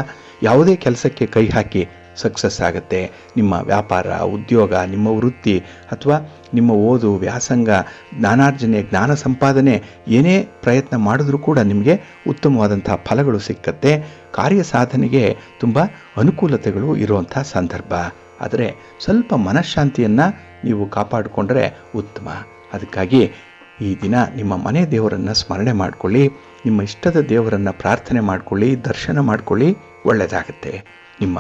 ಯಾವುದೇ ಕೆಲಸಕ್ಕೆ ಕೈ ಹಾಕಿ ಸಕ್ಸಸ್ ಆಗುತ್ತೆ. ನಿಮ್ಮ ವ್ಯಾಪಾರ, ಉದ್ಯೋಗ, ನಿಮ್ಮ ವೃತ್ತಿ ಅಥವಾ ನಿಮ್ಮ ಓದು, ವ್ಯಾಸಂಗ, ಜ್ಞಾನಾರ್ಜನೆ, ಜ್ಞಾನ ಸಂಪಾದನೆ, ಏನೇ ಪ್ರಯತ್ನ ಮಾಡಿದ್ರೂ ಕೂಡ ನಿಮಗೆ ಉತ್ತಮವಾದಂಥ ಫಲಗಳು ಸಿಕ್ಕತ್ತೆ. ಕಾರ್ಯ ಸಾಧನೆಗೆ ತುಂಬ ಅನುಕೂಲತೆಗಳು ಇರುವಂಥ ಸಂದರ್ಭ. ಆದರೆ ಸ್ವಲ್ಪ ಮನಃಶಾಂತಿಯನ್ನು ನೀವು ಕಾಪಾಡಿಕೊಂಡ್ರೆ ಉತ್ತಮ. ಅದಕ್ಕಾಗಿ ಈ ದಿನ ನಿಮ್ಮ ಮನೆ ದೇವರನ್ನು ಸ್ಮರಣೆ ಮಾಡಿಕೊಳ್ಳಿ, ನಿಮ್ಮ ಇಷ್ಟದ ದೇವರನ್ನು ಪ್ರಾರ್ಥನೆ ಮಾಡಿಕೊಳ್ಳಿ, ದರ್ಶನ ಮಾಡಿಕೊಳ್ಳಿ, ಒಳ್ಳೆಯದಾಗುತ್ತೆ. ನಿಮ್ಮ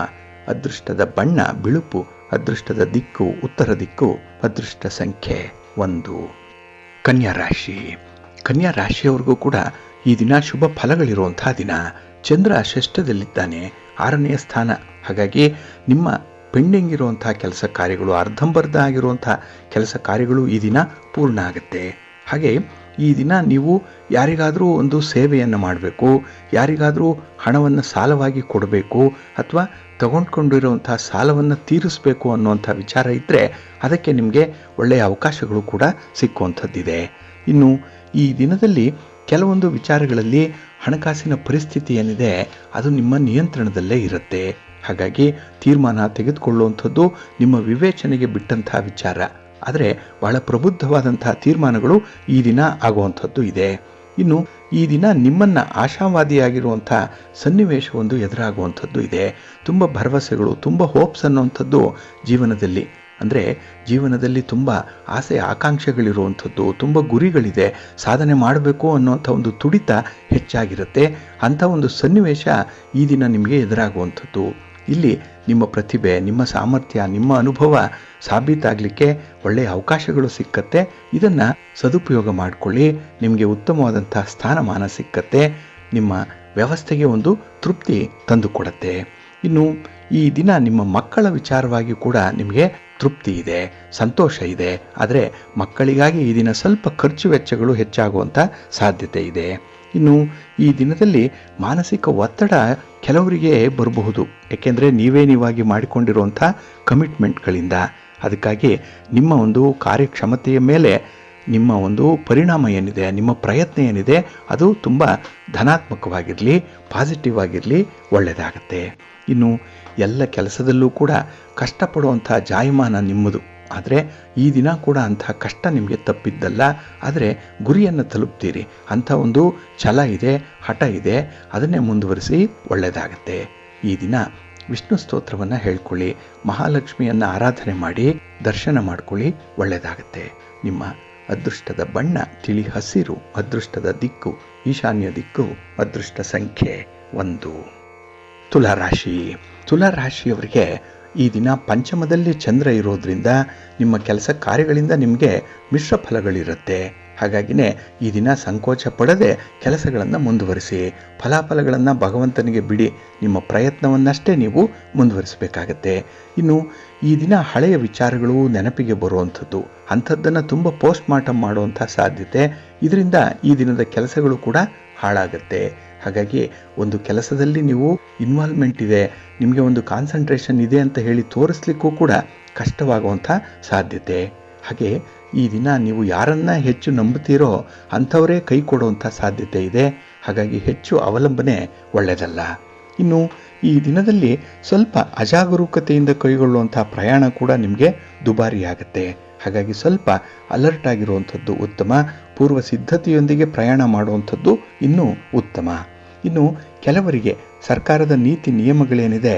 ಅದೃಷ್ಟದ ಬಣ್ಣ ಬಿಳುಪು, ಅದೃಷ್ಟದ ದಿಕ್ಕು ಉತ್ತರ ದಿಕ್ಕು, ಅದೃಷ್ಟ ಸಂಖ್ಯೆ 1. ಕನ್ಯಾ ರಾಶಿ. ಕನ್ಯಾ ರಾಶಿಯವ್ರಿಗೂ ಕೂಡ ಈ ದಿನ ಶುಭ ಫಲಗಳಿರುವಂತಹ ದಿನ. ಚಂದ್ರ ಷಷ್ಠದಲ್ಲಿದ್ದಾನೆ, 6ನೇ ಸ್ಥಾನ. ಹಾಗಾಗಿ ನಿಮ್ಮ ಪೆಂಡಿಂಗ್ ಇರುವಂಥ ಕೆಲಸ ಕಾರ್ಯಗಳು, ಅರ್ಧಂಬರ್ಧ ಆಗಿರುವಂಥ ಕೆಲಸ ಕಾರ್ಯಗಳು ಈ ದಿನ ಪೂರ್ಣ ಆಗುತ್ತೆ. ಹಾಗೆ ಈ ದಿನ ನೀವು ಯಾರಿಗಾದರೂ ಒಂದು ಸೇವೆಯನ್ನು ಮಾಡಬೇಕು, ಯಾರಿಗಾದರೂ ಹಣವನ್ನು ಸಾಲವಾಗಿ ಕೊಡಬೇಕು ಅಥವಾ ತಗೊಂಡ್ಕೊಂಡಿರುವಂಥ ಸಾಲವನ್ನು ತೀರಿಸಬೇಕು ಅನ್ನುವಂಥ ವಿಚಾರ ಇದ್ದರೆ ಅದಕ್ಕೆ ನಿಮಗೆ ಒಳ್ಳೆಯ ಅವಕಾಶಗಳು ಕೂಡ ಸಿಕ್ಕುವಂಥದ್ದಿದೆ. ಇನ್ನು ಈ ದಿನದಲ್ಲಿ ಕೆಲವೊಂದು ವಿಚಾರಗಳಲ್ಲಿ ಹಣಕಾಸಿನ ಪರಿಸ್ಥಿತಿ ಏನಿದೆ ಅದು ನಿಮ್ಮ ನಿಯಂತ್ರಣದಲ್ಲೇ ಇರುತ್ತೆ. ಹಾಗಾಗಿ ತೀರ್ಮಾನ ತೆಗೆದುಕೊಳ್ಳುವಂಥದ್ದು ನಿಮ್ಮ ವಿವೇಚನೆಗೆ ಬಿಟ್ಟಂಥ ವಿಚಾರ. ಆದರೆ ಬಹಳ ಪ್ರಬುದ್ಧವಾದಂಥ ತೀರ್ಮಾನಗಳು ಈ ದಿನ ಆಗುವಂಥದ್ದು ಇದೆ. ಇನ್ನು ಈ ದಿನ ನಿಮ್ಮನ್ನು ಆಶಾವಾದಿಯಾಗಿರುವಂಥ ಸನ್ನಿವೇಶವೊಂದು ಎದುರಾಗುವಂಥದ್ದು ಇದೆ. ತುಂಬ ಭರವಸೆಗಳು, ತುಂಬ ಹೋಪ್ಸ್ ಅನ್ನುವಂಥದ್ದು ಜೀವನದಲ್ಲಿ, ಅಂದರೆ ಜೀವನದಲ್ಲಿ ತುಂಬ ಆಸೆ ಆಕಾಂಕ್ಷೆಗಳಿರುವಂಥದ್ದು, ತುಂಬ ಗುರಿಗಳಿದೆ, ಸಾಧನೆ ಮಾಡಬೇಕು ಅನ್ನುವಂಥ ಒಂದು ತುಡಿತ ಹೆಚ್ಚಾಗಿರುತ್ತೆ. ಅಂಥ ಒಂದು ಸನ್ನಿವೇಶ ಈ ದಿನ ನಿಮಗೆ ಎದುರಾಗುವಂಥದ್ದು. ಇಲ್ಲಿ ನಿಮ್ಮ ಪ್ರತಿಭೆ, ನಿಮ್ಮ ಸಾಮರ್ಥ್ಯ, ನಿಮ್ಮ ಅನುಭವ ಸಾಬೀತಾಗಲಿಕ್ಕೆ ಒಳ್ಳೆಯ ಅವಕಾಶಗಳು ಸಿಕ್ಕತ್ತೆ. ಇದನ್ನು ಸದುಪಯೋಗ ಮಾಡಿಕೊಳ್ಳಿ. ನಿಮಗೆ ಉತ್ತಮವಾದಂಥ ಸ್ಥಾನಮಾನ ಸಿಕ್ಕತ್ತೆ. ನಿಮ್ಮ ವ್ಯವಸ್ಥೆಗೆ ಒಂದು ತೃಪ್ತಿ ತಂದುಕೊಡುತ್ತೆ. ಇನ್ನು ಈ ದಿನ ನಿಮ್ಮ ಮಕ್ಕಳ ವಿಚಾರವಾಗಿ ಕೂಡ ನಿಮಗೆ ತೃಪ್ತಿ ಇದೆ, ಸಂತೋಷ ಇದೆ. ಆದರೆ ಮಕ್ಕಳಿಗಾಗಿ ಈ ದಿನ ಸ್ವಲ್ಪ ಖರ್ಚು ವೆಚ್ಚಗಳು ಹೆಚ್ಚಾಗುವಂಥ ಸಾಧ್ಯತೆ ಇದೆ. ಇನ್ನು ಈ ದಿನದಲ್ಲಿ ಮಾನಸಿಕ ಒತ್ತಡ ಕೆಲವರಿಗೆ ಬರಬಹುದು, ಏಕೆಂದರೆ ನೀವಾಗಿ ಮಾಡಿಕೊಂಡಿರುವಂಥ ಕಮಿಟ್ಮೆಂಟ್ಗಳಿಂದ. ಅದಕ್ಕಾಗಿ ನಿಮ್ಮ ಒಂದು ಕಾರ್ಯಕ್ಷಮತೆಯ ಮೇಲೆ ನಿಮ್ಮ ಒಂದು ಪರಿಣಾಮ ಏನಿದೆ, ನಿಮ್ಮ ಪ್ರಯತ್ನ ಏನಿದೆ, ಅದು ತುಂಬ ಧನಾತ್ಮಕವಾಗಿರಲಿ, ಪಾಸಿಟಿವ್ ಆಗಿರಲಿ, ಒಳ್ಳೆಯದಾಗತ್ತೆ. ಇನ್ನು ಎಲ್ಲ ಕೆಲಸದಲ್ಲೂ ಕೂಡ ಕಷ್ಟಪಡುವಂಥ ಜಾಯಮಾನ ನಿಮ್ಮದು. ಆದರೆ ಈ ದಿನ ಕೂಡ ಅಂಥ ಕಷ್ಟ ನಿಮಗೆ ತಪ್ಪಿದ್ದಲ್ಲ. ಆದರೆ ಗುರಿಯನ್ನು ತಲುಪ್ತೀರಿ, ಅಂಥ ಒಂದು ಛಲ ಇದೆ, ಹಠ ಇದೆ. ಅದನ್ನೇ ಮುಂದುವರಿಸಿ, ಒಳ್ಳೆಯದಾಗತ್ತೆ. ಈ ದಿನ ವಿಷ್ಣು ಸ್ತೋತ್ರವನ್ನು ಹೇಳ್ಕೊಳ್ಳಿ, ಮಹಾಲಕ್ಷ್ಮಿಯನ್ನು ಆರಾಧನೆ ಮಾಡಿ, ದರ್ಶನ ಮಾಡ್ಕೊಳ್ಳಿ, ಒಳ್ಳೆಯದಾಗತ್ತೆ. ನಿಮ್ಮ ಅದೃಷ್ಟದ ಬಣ್ಣ ತಿಳಿ ಹಸಿರು, ಅದೃಷ್ಟದ ದಿಕ್ಕು ಈಶಾನ್ಯ ದಿಕ್ಕು, ಅದೃಷ್ಟ ಸಂಖ್ಯೆ 1. ತುಲಾರಾಶಿ. ತುಲಾರಾಶಿಯವರಿಗೆ ಈ ದಿನ ಪಂಚಮದಲ್ಲಿ ಚಂದ್ರ ಇರೋದ್ರಿಂದ ನಿಮ್ಮ ಕೆಲಸ ಕಾರ್ಯಗಳಿಂದ ನಿಮಗೆ ಮಿಶ್ರ ಫಲಗಳಿರುತ್ತೆ. ಹಾಗಾಗಿನೇ ಈ ದಿನ ಸಂಕೋಚ ಪಡದೆ ಕೆಲಸಗಳನ್ನು ಮುಂದುವರಿಸಿ. ಫಲಾಫಲಗಳನ್ನು ಭಗವಂತನಿಗೆ ಬಿಡಿ, ನಿಮ್ಮ ಪ್ರಯತ್ನವನ್ನಷ್ಟೇ ನೀವು ಮುಂದುವರಿಸಬೇಕಾಗತ್ತೆ. ಇನ್ನು ಈ ದಿನ ಹಳೆಯ ವಿಚಾರಗಳು ನೆನಪಿಗೆ ಬರುವಂಥದ್ದು, ಅಂಥದ್ದನ್ನು ತುಂಬ ಪೋಸ್ಟ್ ಮಾರ್ಟಮ್ ಮಾಡುವಂಥ ಸಾಧ್ಯತೆ. ಇದರಿಂದ ಈ ದಿನದ ಕೆಲಸಗಳು ಕೂಡ ಹಾಳಾಗತ್ತೆ. ಹಾಗಾಗಿ ಒಂದು ಕೆಲಸದಲ್ಲಿ ನೀವು ಇನ್ವಾಲ್ವ್ಮೆಂಟ್ ಇದೆ, ನಿಮಗೆ ಒಂದು ಕಾನ್ಸಂಟ್ರೇಷನ್ ಇದೆ ಅಂತ ಹೇಳಿ ತೋರಿಸ್ಲಿಕ್ಕೂ ಕೂಡ ಕಷ್ಟವಾಗುವಂಥ ಸಾಧ್ಯತೆ. ಹಾಗೆ ಈ ದಿನ ನೀವು ಯಾರನ್ನ ಹೆಚ್ಚು ನಂಬುತ್ತೀರೋ ಅಂಥವರೇ ಕೈ ಕೊಡುವಂಥ ಸಾಧ್ಯತೆ ಇದೆ. ಹಾಗಾಗಿ ಹೆಚ್ಚು ಅವಲಂಬನೆ ಒಳ್ಳೆಯದಲ್ಲ. ಇನ್ನು ಈ ದಿನದಲ್ಲಿ ಸ್ವಲ್ಪ ಅಜಾಗರೂಕತೆಯಿಂದ ಕೈಗೊಳ್ಳುವಂಥ ಪ್ರಯಾಣ ಕೂಡ ನಿಮಗೆ ದುಬಾರಿಯಾಗುತ್ತೆ. ಹಾಗಾಗಿ ಸ್ವಲ್ಪ ಅಲರ್ಟ್ ಆಗಿರುವಂಥದ್ದು ಉತ್ತಮ. ಪೂರ್ವ ಸಿದ್ಧತೆಯೊಂದಿಗೆ ಪ್ರಯಾಣ ಮಾಡುವಂಥದ್ದು ಇನ್ನೂ ಉತ್ತಮ. ಇನ್ನು ಕೆಲವರಿಗೆ ಸರ್ಕಾರದ ನೀತಿ ನಿಯಮಗಳೇನಿದೆ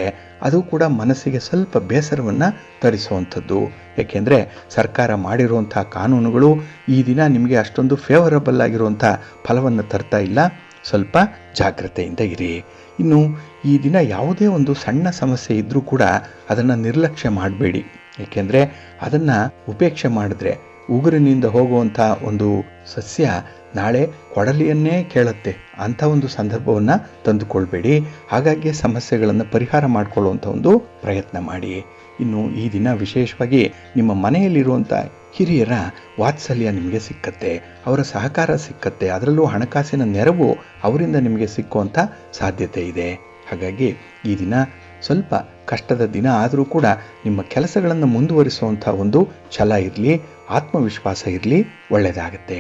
ಅದು ಕೂಡ ಮನಸ್ಸಿಗೆ ಸ್ವಲ್ಪ ಬೇಸರವನ್ನು ತರಿಸುವಂಥದ್ದು. ಏಕೆಂದರೆ ಸರ್ಕಾರ ಮಾಡಿರುವಂಥ ಕಾನೂನುಗಳು ಈ ದಿನ ನಿಮಗೆ ಅಷ್ಟೊಂದು ಫೇವರಬಲ್ ಆಗಿರುವಂಥ ಫಲವನ್ನು ತರ್ತಾ ಇಲ್ಲ. ಸ್ವಲ್ಪ ಜಾಗ್ರತೆಯಿಂದ ಇರಿ. ಇನ್ನು ಈ ದಿನ ಯಾವುದೇ ಒಂದು ಸಣ್ಣ ಸಮಸ್ಯೆ ಇದ್ದರೂ ಕೂಡ ಅದನ್ನು ನಿರ್ಲಕ್ಷ್ಯ ಮಾಡಬೇಡಿ. ಏಕೆಂದರೆ ಅದನ್ನು ಉಪೇಕ್ಷೆ ಮಾಡಿದ್ರೆ ಉಗುರಿನಿಂದ ಹೋಗುವಂಥ ಒಂದು ಸಸ್ಯ ನಾಳೆ ಕೊಡಲಿಯನ್ನೇ ಕೇಳುತ್ತೆ. ಅಂಥ ಒಂದು ಸಂದರ್ಭವನ್ನು ತಂದುಕೊಳ್ಬೇಡಿ. ಹಾಗಾಗಿ ಸಮಸ್ಯೆಗಳನ್ನು ಪರಿಹಾರ ಮಾಡಿಕೊಳ್ಳುವಂಥ ಒಂದು ಪ್ರಯತ್ನ ಮಾಡಿ. ಇನ್ನು ಈ ದಿನ ವಿಶೇಷವಾಗಿ ನಿಮ್ಮ ಮನೆಯಲ್ಲಿರುವಂಥ ಹಿರಿಯರ ವಾತ್ಸಲ್ಯ ನಿಮಗೆ ಸಿಕ್ಕತ್ತೆ, ಅವರ ಸಹಕಾರ ಸಿಕ್ಕತ್ತೆ. ಅದರಲ್ಲೂ ಹಣಕಾಸಿನ ನೆರವು ಅವರಿಂದ ನಿಮಗೆ ಸಿಕ್ಕುವಂಥ ಸಾಧ್ಯತೆ ಇದೆ. ಹಾಗಾಗಿ ಈ ದಿನ ಸ್ವಲ್ಪ ಕಷ್ಟದ ದಿನ ಆದರೂ ಕೂಡ ನಿಮ್ಮ ಕೆಲಸಗಳನ್ನು ಮುಂದುವರಿಸುವಂಥ ಒಂದು ಛಲ ಇರಲಿ, ಆತ್ಮವಿಶ್ವಾಸ ಇರಲಿ, ಒಳ್ಳೆಯದಾಗತ್ತೆ.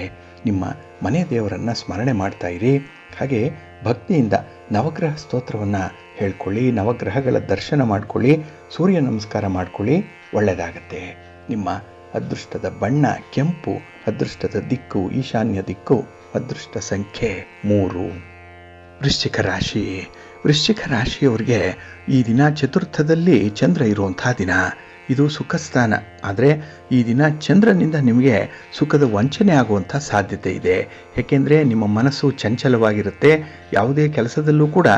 ನಿಮ್ಮ ಮನೆ ದೇವರನ್ನು ಸ್ಮರಣೆ ಮಾಡ್ತಾ ಇರಿ. ಹಾಗೆ ಭಕ್ತಿಯಿಂದ ನವಗ್ರಹ ಸ್ತೋತ್ರವನ್ನು ಹೇಳ್ಕೊಳ್ಳಿ, ನವಗ್ರಹಗಳ ದರ್ಶನ ಮಾಡ್ಕೊಳ್ಳಿ, ಸೂರ್ಯ ನಮಸ್ಕಾರ ಮಾಡ್ಕೊಳ್ಳಿ, ಒಳ್ಳೆಯದಾಗತ್ತೆ. ನಿಮ್ಮ ಅದೃಷ್ಟದ ಬಣ್ಣ ಕೆಂಪು, ಅದೃಷ್ಟದ ದಿಕ್ಕು ಈಶಾನ್ಯ ದಿಕ್ಕು, ಅದೃಷ್ಟ ಸಂಖ್ಯೆ 3. ವೃಶ್ಚಿಕ ರಾಶಿ. ವೃಶ್ಚಿಕ ರಾಶಿಯವರಿಗೆ ಈ ದಿನ ಚತುರ್ಥದಲ್ಲಿ ಚಂದ್ರ ಇರುವಂಥ ದಿನ. ಇದು ಸುಖ ಸ್ಥಾನ. ಆದರೆ ಈ ದಿನ ಚಂದ್ರನಿಂದ ನಿಮಗೆ ಸುಖದ ವಂಚನೆ ಆಗುವಂಥ ಸಾಧ್ಯತೆ ಇದೆ. ಏಕೆಂದರೆ ನಿಮ್ಮ ಮನಸ್ಸು ಚಂಚಲವಾಗಿರುತ್ತೆ. ಯಾವುದೇ ಕೆಲಸದಲ್ಲೂ ಕೂಡ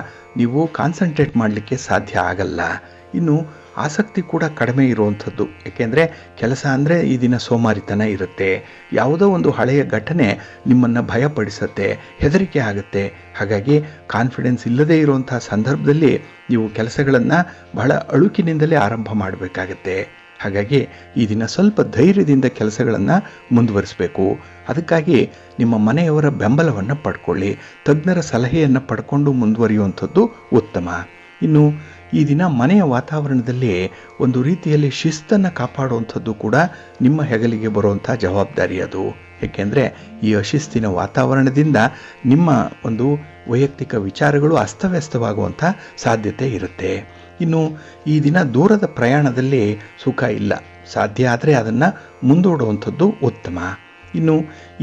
ನೀವು ಕಾನ್ಸಂಟ್ರೇಟ್ ಮಾಡಲಿಕ್ಕೆ ಸಾಧ್ಯ ಆಗಲ್ಲ. ಇನ್ನು ಆಸಕ್ತಿ ಕೂಡ ಕಡಿಮೆ ಇರುವಂಥದ್ದು. ಏಕೆಂದರೆ ಕೆಲಸ ಅಂದರೆ ಈ ದಿನ ಸೋಮಾರಿತನ ಇರುತ್ತೆ. ಯಾವುದೋ ಒಂದು ಹಳೆಯ ಘಟನೆ ನಿಮ್ಮನ್ನು ಭಯಪಡಿಸುತ್ತೆ, ಹೆದರಿಕೆ ಆಗುತ್ತೆ. ಹಾಗಾಗಿ ಕಾನ್ಫಿಡೆನ್ಸ್ ಇಲ್ಲದೇ ಇರುವಂಥ ಸಂದರ್ಭದಲ್ಲಿ ನೀವು ಕೆಲಸಗಳನ್ನು ಬಹಳ ಅಳುಕಿನಿಂದಲೇ ಆರಂಭ ಮಾಡಬೇಕಾಗತ್ತೆ. ಹಾಗಾಗಿ ಈ ದಿನ ಸ್ವಲ್ಪ ಧೈರ್ಯದಿಂದ ಕೆಲಸಗಳನ್ನು ಮುಂದುವರಿಸಬೇಕು. ಅದಕ್ಕಾಗಿ ನಿಮ್ಮ ಮನೆಯವರ ಬೆಂಬಲವನ್ನು ಪಡ್ಕೊಳ್ಳಿ, ತಜ್ಞರ ಸಲಹೆಯನ್ನು ಪಡ್ಕೊಂಡು ಮುಂದುವರಿಯುವಂಥದ್ದು ಉತ್ತಮ. ಇನ್ನು ಈ ದಿನ ಮನೆಯ ವಾತಾವರಣದಲ್ಲಿ ಒಂದು ರೀತಿಯಲ್ಲಿ ಶಿಸ್ತನ್ನು ಕಾಪಾಡುವಂಥದ್ದು ಕೂಡ ನಿಮ್ಮ ಹೆಗಲಿಗೆ ಬರುವಂಥ ಜವಾಬ್ದಾರಿ ಅದು. ಏಕೆಂದರೆ ಈ ಅಶಿಸ್ತಿನ ವಾತಾವರಣದಿಂದ ನಿಮ್ಮ ಒಂದು ವೈಯಕ್ತಿಕ ವಿಚಾರಗಳು ಅಸ್ತವ್ಯಸ್ತವಾಗುವಂಥ ಸಾಧ್ಯತೆ ಇರುತ್ತೆ. ಇನ್ನು ಈ ದಿನ ದೂರದ ಪ್ರಯಾಣದಲ್ಲಿ ಸುಖ ಇಲ್ಲ. ಸಾಧ್ಯ ಆದರೆ ಅದನ್ನು ಮುಂದೂಡುವಂಥದ್ದು ಉತ್ತಮ. ಇನ್ನು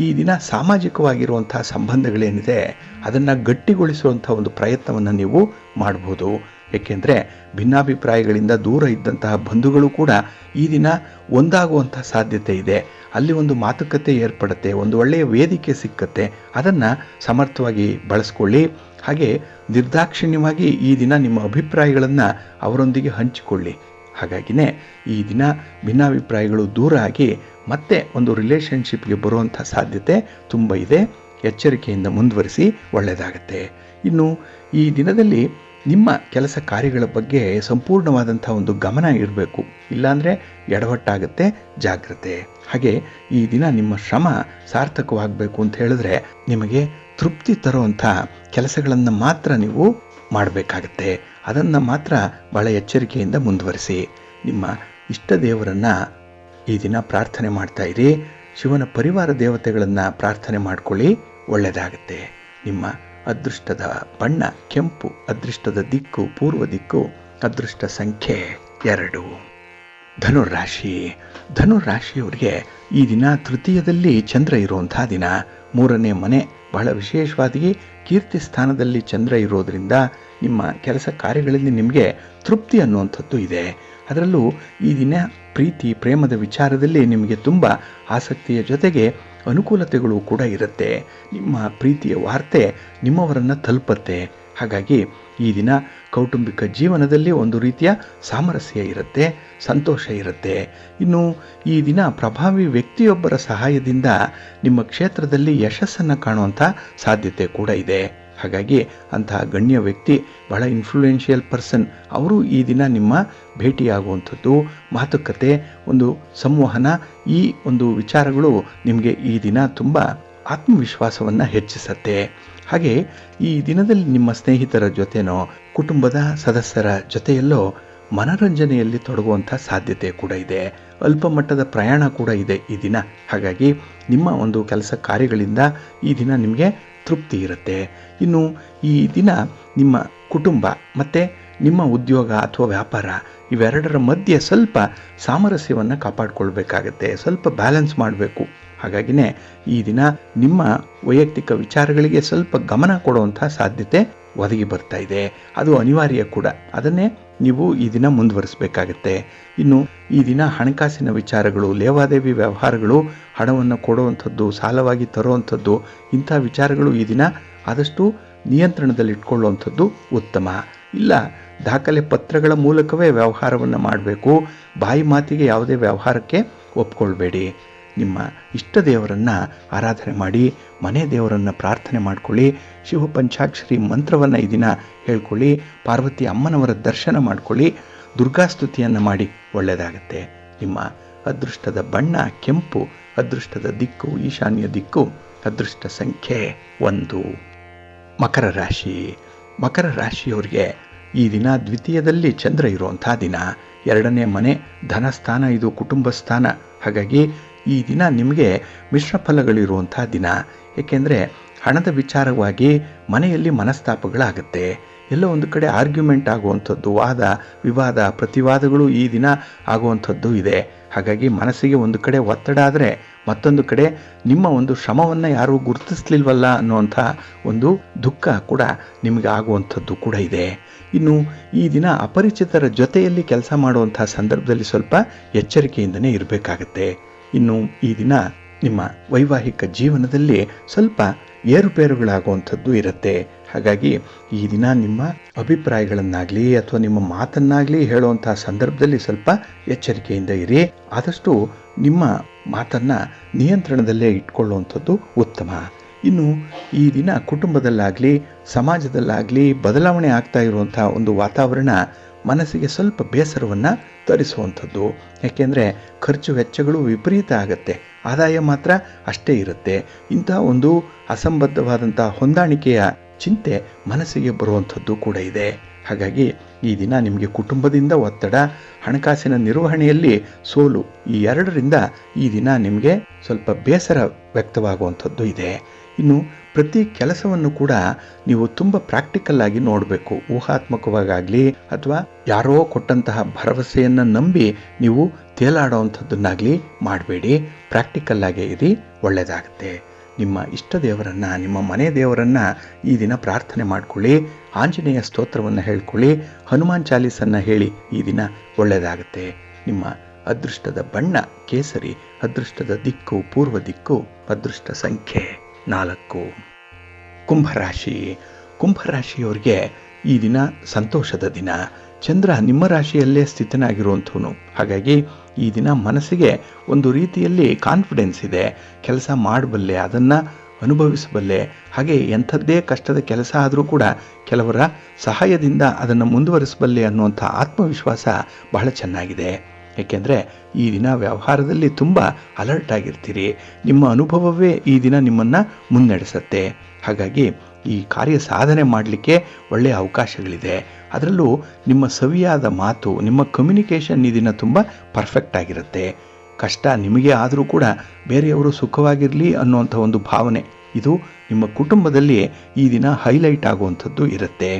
ಈ ದಿನ ಸಾಮಾಜಿಕವಾಗಿರುವಂಥ ಸಂಬಂಧಗಳೇನಿದೆ ಅದನ್ನು ಗಟ್ಟಿಗೊಳಿಸುವಂಥ ಒಂದು ಪ್ರಯತ್ನವನ್ನು ನೀವು ಮಾಡ್ಬೋದು. ಏಕೆಂದರೆ ಭಿನ್ನಾಭಿಪ್ರಾಯಗಳಿಂದ ದೂರ ಇದ್ದಂತಹ ಬಂಧುಗಳು ಕೂಡ ಈ ದಿನ ಒಂದಾಗುವಂಥ ಸಾಧ್ಯತೆ ಇದೆ. ಅಲ್ಲಿ ಒಂದು ಮಾತುಕತೆ ಏರ್ಪಡುತ್ತೆ, ಒಂದು ಒಳ್ಳೆಯ ವೇದಿಕೆ ಸಿಕ್ಕತ್ತೆ. ಅದನ್ನು ಸಮರ್ಥವಾಗಿ ಬಳಸ್ಕೊಳ್ಳಿ. ಹಾಗೆ ನಿರ್ದಾಕ್ಷಿಣ್ಯವಾಗಿ ಈ ದಿನ ನಿಮ್ಮ ಅಭಿಪ್ರಾಯಗಳನ್ನು ಅವರೊಂದಿಗೆ ಹಂಚಿಕೊಳ್ಳಿ. ಹಾಗಾಗಿನೇ ಈ ದಿನ ಭಿನ್ನಾಭಿಪ್ರಾಯಗಳು ದೂರ ಆಗಿ ಮತ್ತೆ ಒಂದು ರಿಲೇಷನ್ಶಿಪ್ಗೆ ಬರುವಂಥ ಸಾಧ್ಯತೆ ತುಂಬ ಇದೆ. ಎಚ್ಚರಿಕೆಯಿಂದ ಮುಂದುವರಿಸಿ, ಒಳ್ಳೆಯದಾಗತ್ತೆ. ಇನ್ನು ಈ ದಿನದಲ್ಲಿ ನಿಮ್ಮ ಕೆಲಸ ಕಾರ್ಯಗಳ ಬಗ್ಗೆ ಸಂಪೂರ್ಣವಾದಂಥ ಒಂದು ಗಮನ ಇರಬೇಕು. ಇಲ್ಲಾಂದರೆ ಎಡವಟ್ಟಾಗುತ್ತೆ, ಜಾಗ್ರತೆ. ಹಾಗೆ ಈ ದಿನ ನಿಮ್ಮ ಶ್ರಮ ಸಾರ್ಥಕವಾಗಬೇಕು ಅಂತ ಹೇಳಿದ್ರೆ ನಿಮಗೆ ತೃಪ್ತಿ ತರುವಂಥ ಕೆಲಸಗಳನ್ನು ಮಾತ್ರ ನೀವು ಮಾಡಬೇಕಾಗತ್ತೆ. ಅದನ್ನು ಮಾತ್ರ ಬಹಳ ಎಚ್ಚರಿಕೆಯಿಂದ ಮುಂದುವರಿಸಿ. ನಿಮ್ಮ ಇಷ್ಟ ದೇವರನ್ನು ಈ ದಿನ ಪ್ರಾರ್ಥನೆ ಮಾಡ್ತಾ ಇರಿ. ಶಿವನ ಪರಿವಾರ ದೇವತೆಗಳನ್ನು ಪ್ರಾರ್ಥನೆ ಮಾಡಿಕೊಳ್ಳಿ, ಒಳ್ಳೆಯದಾಗುತ್ತೆ. ನಿಮ್ಮ ಅದೃಷ್ಟದ ಬಣ್ಣ ಕೆಂಪು, ಅದೃಷ್ಟದ ದಿಕ್ಕು ಪೂರ್ವ ದಿಕ್ಕು, ಅದೃಷ್ಟ ಸಂಖ್ಯೆ 2. ಧನುರಾಶಿ. ಧನುರಾಶಿಯವರಿಗೆ ಈ ದಿನ ತೃತೀಯದಲ್ಲಿ ಚಂದ್ರ ಇರುವಂಥ ದಿನ. 3ನೇ ಮನೆ ಬಹಳ ವಿಶೇಷವಾಗಿ ಕೀರ್ತಿ ಸ್ಥಾನದಲ್ಲಿ ಚಂದ್ರ ಇರೋದರಿಂದ ನಿಮ್ಮ ಕೆಲಸ ಕಾರ್ಯಗಳಲ್ಲಿ ನಿಮಗೆ ತೃಪ್ತಿ ಅನ್ನುವಂಥದ್ದು ಇದೆ. ಅದರಲ್ಲೂ ಈ ದಿನ ಪ್ರೀತಿ ಪ್ರೇಮದ ವಿಚಾರದಲ್ಲಿ ನಿಮಗೆ ತುಂಬ ಆಸಕ್ತಿಯ ಜೊತೆಗೆ ಅನುಕೂಲತೆಗಳು ಕೂಡ ಇರುತ್ತೆ. ನಿಮ್ಮ ಪ್ರೀತಿಯ ವಾರ್ತೆ ನಿಮ್ಮವರನ್ನು ತಲುಪತ್ತೆ. ಹಾಗಾಗಿ ಈ ದಿನ ಕೌಟುಂಬಿಕ ಜೀವನದಲ್ಲಿ ಒಂದು ರೀತಿಯ ಸಾಮರಸ್ಯ ಇರುತ್ತೆ, ಸಂತೋಷ ಇರುತ್ತೆ. ಇನ್ನು ಈ ದಿನ ಪ್ರಭಾವಿ ವ್ಯಕ್ತಿಯೊಬ್ಬರ ಸಹಾಯದಿಂದ ನಿಮ್ಮ ಕ್ಷೇತ್ರದಲ್ಲಿ ಯಶಸ್ಸನ್ನು ಕಾಣುವಂಥ ಸಾಧ್ಯತೆ ಕೂಡ ಇದೆ. ಹಾಗಾಗಿ ಅಂತಹ ಗಣ್ಯ ವ್ಯಕ್ತಿ, ಬಹಳ ಇನ್ಫ್ಲೂಯೆನ್ಷಿಯಲ್ ಪರ್ಸನ್, ಅವರು ಈ ದಿನ ನಿಮ್ಮ ಭೇಟಿಯಾಗುವಂಥದ್ದು, ಮಾತುಕತೆ, ಒಂದು ಸಂವಹನ, ಈ ಒಂದು ವಿಚಾರಗಳು ನಿಮಗೆ ಈ ದಿನ ತುಂಬ ಆತ್ಮವಿಶ್ವಾಸವನ್ನು ಹೆಚ್ಚಿಸುತ್ತೆ. ಹಾಗೆ ಈ ದಿನದಲ್ಲಿ ನಿಮ್ಮ ಸ್ನೇಹಿತರ ಜೊತೆನೋ ಕುಟುಂಬದ ಸದಸ್ಯರ ಜೊತೆಯಲ್ಲೋ ಮನರಂಜನೆಯಲ್ಲಿ ತೊಡಗುವಂಥ ಸಾಧ್ಯತೆ ಕೂಡ ಇದೆ. ಅಲ್ಪ ಮಟ್ಟದ ಪ್ರಯಾಣ ಕೂಡ ಇದೆ ಈ ದಿನ. ಹಾಗಾಗಿ ನಿಮ್ಮ ಒಂದು ಕೆಲಸ ಕಾರ್ಯಗಳಿಂದ ಈ ದಿನ ನಿಮಗೆ ತೃಪ್ತಿ ಇರುತ್ತೆ. ಇನ್ನು ಈ ದಿನ ನಿಮ್ಮ ಕುಟುಂಬ ಮತ್ತು ನಿಮ್ಮ ಉದ್ಯೋಗ ಅಥವಾ ವ್ಯಾಪಾರ ಇವೆರಡರ ಮಧ್ಯೆ ಸ್ವಲ್ಪ ಸಾಮರಸ್ಯವನ್ನು ಕಾಪಾಡಿಕೊಳ್ಬೇಕಾಗತ್ತೆ, ಸ್ವಲ್ಪ ಬ್ಯಾಲೆನ್ಸ್ ಮಾಡಬೇಕು. ಹಾಗಾಗಿನೇ ಈ ದಿನ ನಿಮ್ಮ ವೈಯಕ್ತಿಕ ವಿಚಾರಗಳಿಗೆ ಸ್ವಲ್ಪ ಗಮನ ಕೊಡುವಂಥ ಸಾಧ್ಯತೆ ಒದಗಿ ಬರ್ತಾ ಇದೆ. ಅದು ಅನಿವಾರ್ಯ ಕೂಡ. ಅದನ್ನೇ ನೀವು ಈ ದಿನ ಮುಂದುವರಿಸಬೇಕಾಗತ್ತೆ. ಇನ್ನು ಈ ದಿನ ಹಣಕಾಸಿನ ವಿಚಾರಗಳು, ಲೇವಾದೇವಿ ವ್ಯವಹಾರಗಳು, ಹಣವನ್ನು ಕೊಡುವಂಥದ್ದು, ಸಾಲವಾಗಿ ತರುವಂಥದ್ದು, ಇಂಥ ವಿಚಾರಗಳು ಈ ದಿನ ಆದಷ್ಟು ನಿಯಂತ್ರಣದಲ್ಲಿಟ್ಕೊಳ್ಳುವಂಥದ್ದು ಉತ್ತಮ. ಇಲ್ಲ, ದಾಖಲೆ ಪತ್ರಗಳ ಮೂಲಕವೇ ವ್ಯವಹಾರವನ್ನು ಮಾಡಬೇಕು. ಬಾಯಿ ಮಾತಿಗೆ ಯಾವುದೇ ವ್ಯವಹಾರಕ್ಕೆ ಒಪ್ಕೊಳ್ಬೇಡಿ. ನಿಮ್ಮ ಇಷ್ಟ ದೇವರನ್ನು ಆರಾಧನೆ ಮಾಡಿ, ಮನೆ ದೇವರನ್ನು ಪ್ರಾರ್ಥನೆ ಮಾಡಿಕೊಳ್ಳಿ, ಶಿವ ಪಂಚಾಕ್ಷರಿ ಮಂತ್ರವನ್ನು ಈ ದಿನ ಹೇಳ್ಕೊಳ್ಳಿ, ಪಾರ್ವತಿ ಅಮ್ಮನವರ ದರ್ಶನ ಮಾಡಿಕೊಳ್ಳಿ, ದುರ್ಗಾಸ್ತುತಿಯನ್ನು ಮಾಡಿ, ಒಳ್ಳೆಯದಾಗತ್ತೆ. ನಿಮ್ಮ ಅದೃಷ್ಟದ ಬಣ್ಣ ಕೆಂಪು, ಅದೃಷ್ಟದ ದಿಕ್ಕು ಈಶಾನ್ಯ ದಿಕ್ಕು, ಅದೃಷ್ಟ ಸಂಖ್ಯೆ 1. ಮಕರ ರಾಶಿ. ಮಕರ ರಾಶಿಯವರಿಗೆ ಈ ದಿನ ದ್ವಿತೀಯದಲ್ಲಿ ಚಂದ್ರ ಇರುವಂಥ ದಿನ. 2ನೇ ಮನೆ ಧನಸ್ಥಾನ, ಇದು ಕುಟುಂಬ ಸ್ಥಾನ. ಹಾಗಾಗಿ ಈ ದಿನ ನಿಮಗೆ ಮಿಶ್ರ ಫಲಗಳಿರುವಂಥ ದಿನ. ಏಕೆಂದರೆ ಹಣದ ವಿಚಾರವಾಗಿ ಮನೆಯಲ್ಲಿ ಮನಸ್ತಾಪಗಳಾಗುತ್ತೆ. ಎಲ್ಲೋ ಒಂದು ಕಡೆ ಆರ್ಗ್ಯುಮೆಂಟ್ ಆಗುವಂಥದ್ದು, ವಾದ ವಿವಾದ ಪ್ರತಿವಾದಗಳು ಈ ದಿನ ಆಗುವಂಥದ್ದು ಇದೆ. ಹಾಗಾಗಿ ಮನಸ್ಸಿಗೆ ಒಂದು ಕಡೆ ಒತ್ತಡ ಆದರೆ ಮತ್ತೊಂದು ಕಡೆ ನಿಮ್ಮ ಒಂದು ಶ್ರಮವನ್ನು ಯಾರೂ ಗುರುತಿಸ್ಲಿಲ್ವಲ್ಲ ಅನ್ನುವಂಥ ಒಂದು ದುಃಖ ಕೂಡ ನಿಮಗೆ ಆಗುವಂಥದ್ದು ಕೂಡ ಇದೆ. ಇನ್ನು ಈ ದಿನ ಅಪರಿಚಿತರ ಜೊತೆಯಲ್ಲಿ ಕೆಲಸ ಮಾಡುವಂಥ ಸಂದರ್ಭದಲ್ಲಿ ಸ್ವಲ್ಪ ಎಚ್ಚರಿಕೆಯಿಂದನೇ ಇರಬೇಕಾಗತ್ತೆ. ಇನ್ನು ಈ ದಿನ ನಿಮ್ಮ ವೈವಾಹಿಕ ಜೀವನದಲ್ಲಿ ಸ್ವಲ್ಪ ಏರುಪೇರುಗಳಾಗುವಂಥದ್ದು ಇರುತ್ತೆ. ಹಾಗಾಗಿ ಈ ದಿನ ನಿಮ್ಮ ಅಭಿಪ್ರಾಯಗಳನ್ನಾಗಲಿ ಅಥವಾ ನಿಮ್ಮ ಮಾತನ್ನಾಗಲಿ ಹೇಳುವಂಥ ಸಂದರ್ಭದಲ್ಲಿ ಸ್ವಲ್ಪ ಎಚ್ಚರಿಕೆಯಿಂದ ಇರಿ. ಆದಷ್ಟು ನಿಮ್ಮ ಮಾತನ್ನು ನಿಯಂತ್ರಣದಲ್ಲೇ ಇಟ್ಕೊಳ್ಳುವಂಥದ್ದು ಉತ್ತಮ. ಇನ್ನು ಈ ದಿನ ಕುಟುಂಬದಲ್ಲಾಗಲಿ ಸಮಾಜದಲ್ಲಾಗಲಿ ಬದಲಾವಣೆ ಆಗ್ತಾ ಇರುವಂಥ ಒಂದು ವಾತಾವರಣ ಮನಸ್ಸಿಗೆ ಸ್ವಲ್ಪ ಬೇಸರವನ್ನು ತರಿಸುವಂಥದ್ದು. ಯಾಕೆಂದರೆ ಖರ್ಚು ವೆಚ್ಚಗಳು ವಿಪರೀತ ಆಗುತ್ತೆ, ಆದಾಯ ಮಾತ್ರ ಅಷ್ಟೇ ಇರುತ್ತೆ. ಇಂತಹ ಒಂದು ಅಸಂಬದ್ಧವಾದಂಥ ಹೊಂದಾಣಿಕೆಯ ಚಿಂತೆ ಮನಸ್ಸಿಗೆ ಬರುವಂಥದ್ದು ಕೂಡ ಇದೆ. ಹಾಗಾಗಿ ಈ ದಿನ ನಿಮಗೆ ಕುಟುಂಬದಿಂದ ಒತ್ತಡ, ಹಣಕಾಸಿನ ನಿರ್ವಹಣೆಯಲ್ಲಿ ಸೋಲು, ಈ ಎರಡರಿಂದ ಈ ದಿನ ನಿಮಗೆ ಸ್ವಲ್ಪ ಬೇಸರ ವ್ಯಕ್ತವಾಗುವಂಥದ್ದು ಇದೆ. ಇನ್ನು ಪ್ರತಿ ಕೆಲಸವನ್ನು ಕೂಡ ನೀವು ತುಂಬ ಪ್ರಾಕ್ಟಿಕಲ್ ಆಗಿ ನೋಡಬೇಕು. ಊಹಾತ್ಮಕವಾಗಲಿ ಅಥವಾ ಯಾರೋ ಕೊಟ್ಟಂತಹ ಭರವಸೆಯನ್ನು ನಂಬಿ ನೀವು ತೇಲಾಡುವಂಥದ್ದನ್ನಾಗಲಿ ಮಾಡಬೇಡಿ. ಪ್ರಾಕ್ಟಿಕಲ್ ಆಗೇ ಇರಿ, ಒಳ್ಳೆಯದಾಗುತ್ತೆ. ನಿಮ್ಮ ಇಷ್ಟ ದೇವರನ್ನು, ನಿಮ್ಮ ಮನೆ ದೇವರನ್ನು ಈ ದಿನ ಪ್ರಾರ್ಥನೆ ಮಾಡಿಕೊಳ್ಳಿ, ಆಂಜನೇಯ ಸ್ತೋತ್ರವನ್ನು ಹೇಳ್ಕೊಳ್ಳಿ, ಹನುಮಾನ್ ಚಾಲೀಸನ್ನು ಹೇಳಿ, ಈ ದಿನ ಒಳ್ಳೆಯದಾಗುತ್ತೆ. ನಿಮ್ಮ ಅದೃಷ್ಟದ ಬಣ್ಣ ಕೇಸರಿ, ಅದೃಷ್ಟದ ದಿಕ್ಕು ಪೂರ್ವ ದಿಕ್ಕು, ಅದೃಷ್ಟ ಸಂಖ್ಯೆ 4. ಕುಂಭರಾಶಿ. ಕುಂಭರಾಶಿಯವರಿಗೆ ಈ ದಿನ ಸಂತೋಷದ ದಿನ. ಚಂದ್ರ ನಿಮ್ಮ ರಾಶಿಯಲ್ಲೇ ಸ್ಥಿತನಾಗಿರುವಂಥವನು. ಹಾಗಾಗಿ ಈ ದಿನ ಮನಸ್ಸಿಗೆ ಒಂದು ರೀತಿಯಲ್ಲಿ ಕಾನ್ಫಿಡೆನ್ಸ್ ಇದೆ. ಕೆಲಸ ಮಾಡಬಲ್ಲೆ, ಅದನ್ನು ಅನುಭವಿಸಬಲ್ಲೆ. ಹಾಗೆ ಎಂಥದ್ದೇ ಕಷ್ಟದ ಕೆಲಸ ಆದರೂ ಕೂಡ ಕೆಲವರ ಸಹಾಯದಿಂದ ಅದನ್ನು ಮುಂದುವರಿಸಬಲ್ಲೆ ಅನ್ನುವಂಥ ಆತ್ಮವಿಶ್ವಾಸ ಬಹಳ ಚೆನ್ನಾಗಿದೆ. ಏಕೆಂದರೆ ಈ ದಿನ ವ್ಯವಹಾರದಲ್ಲಿ ತುಂಬ ಅಲರ್ಟ್ ಆಗಿರ್ತೀರಿ. ನಿಮ್ಮ ಅನುಭವವೇ ಈ ದಿನ ನಿಮ್ಮನ್ನು ಮುನ್ನಡೆಸುತ್ತೆ. ಹಾಗಾಗಿ ಈ ಕಾರ್ಯ ಸಾಧನೆ ಮಾಡಲಿಕ್ಕೆ ಒಳ್ಳೆಯ ಅವಕಾಶಗಳಿದೆ. ಅದರಲ್ಲೂ ನಿಮ್ಮ ಸವಿಯಾದ ಮಾತು, ನಿಮ್ಮ ಕಮ್ಯುನಿಕೇಷನ್ ಈ ದಿನ ತುಂಬ ಪರ್ಫೆಕ್ಟ್ ಆಗಿರುತ್ತೆ. ಕಷ್ಟ ನಿಮಗೆ ಆದರೂ ಕೂಡ ಬೇರೆಯವರು ಸುಖವಾಗಿರಲಿ ಅನ್ನುವಂಥ ಒಂದು ಭಾವನೆ, ಇದು ನಿಮ್ಮ ಕುಟುಂಬದಲ್ಲಿ ಈ ದಿನ ಹೈಲೈಟ್ ಆಗುವಂಥದ್ದು ಇರುತ್ತೆ.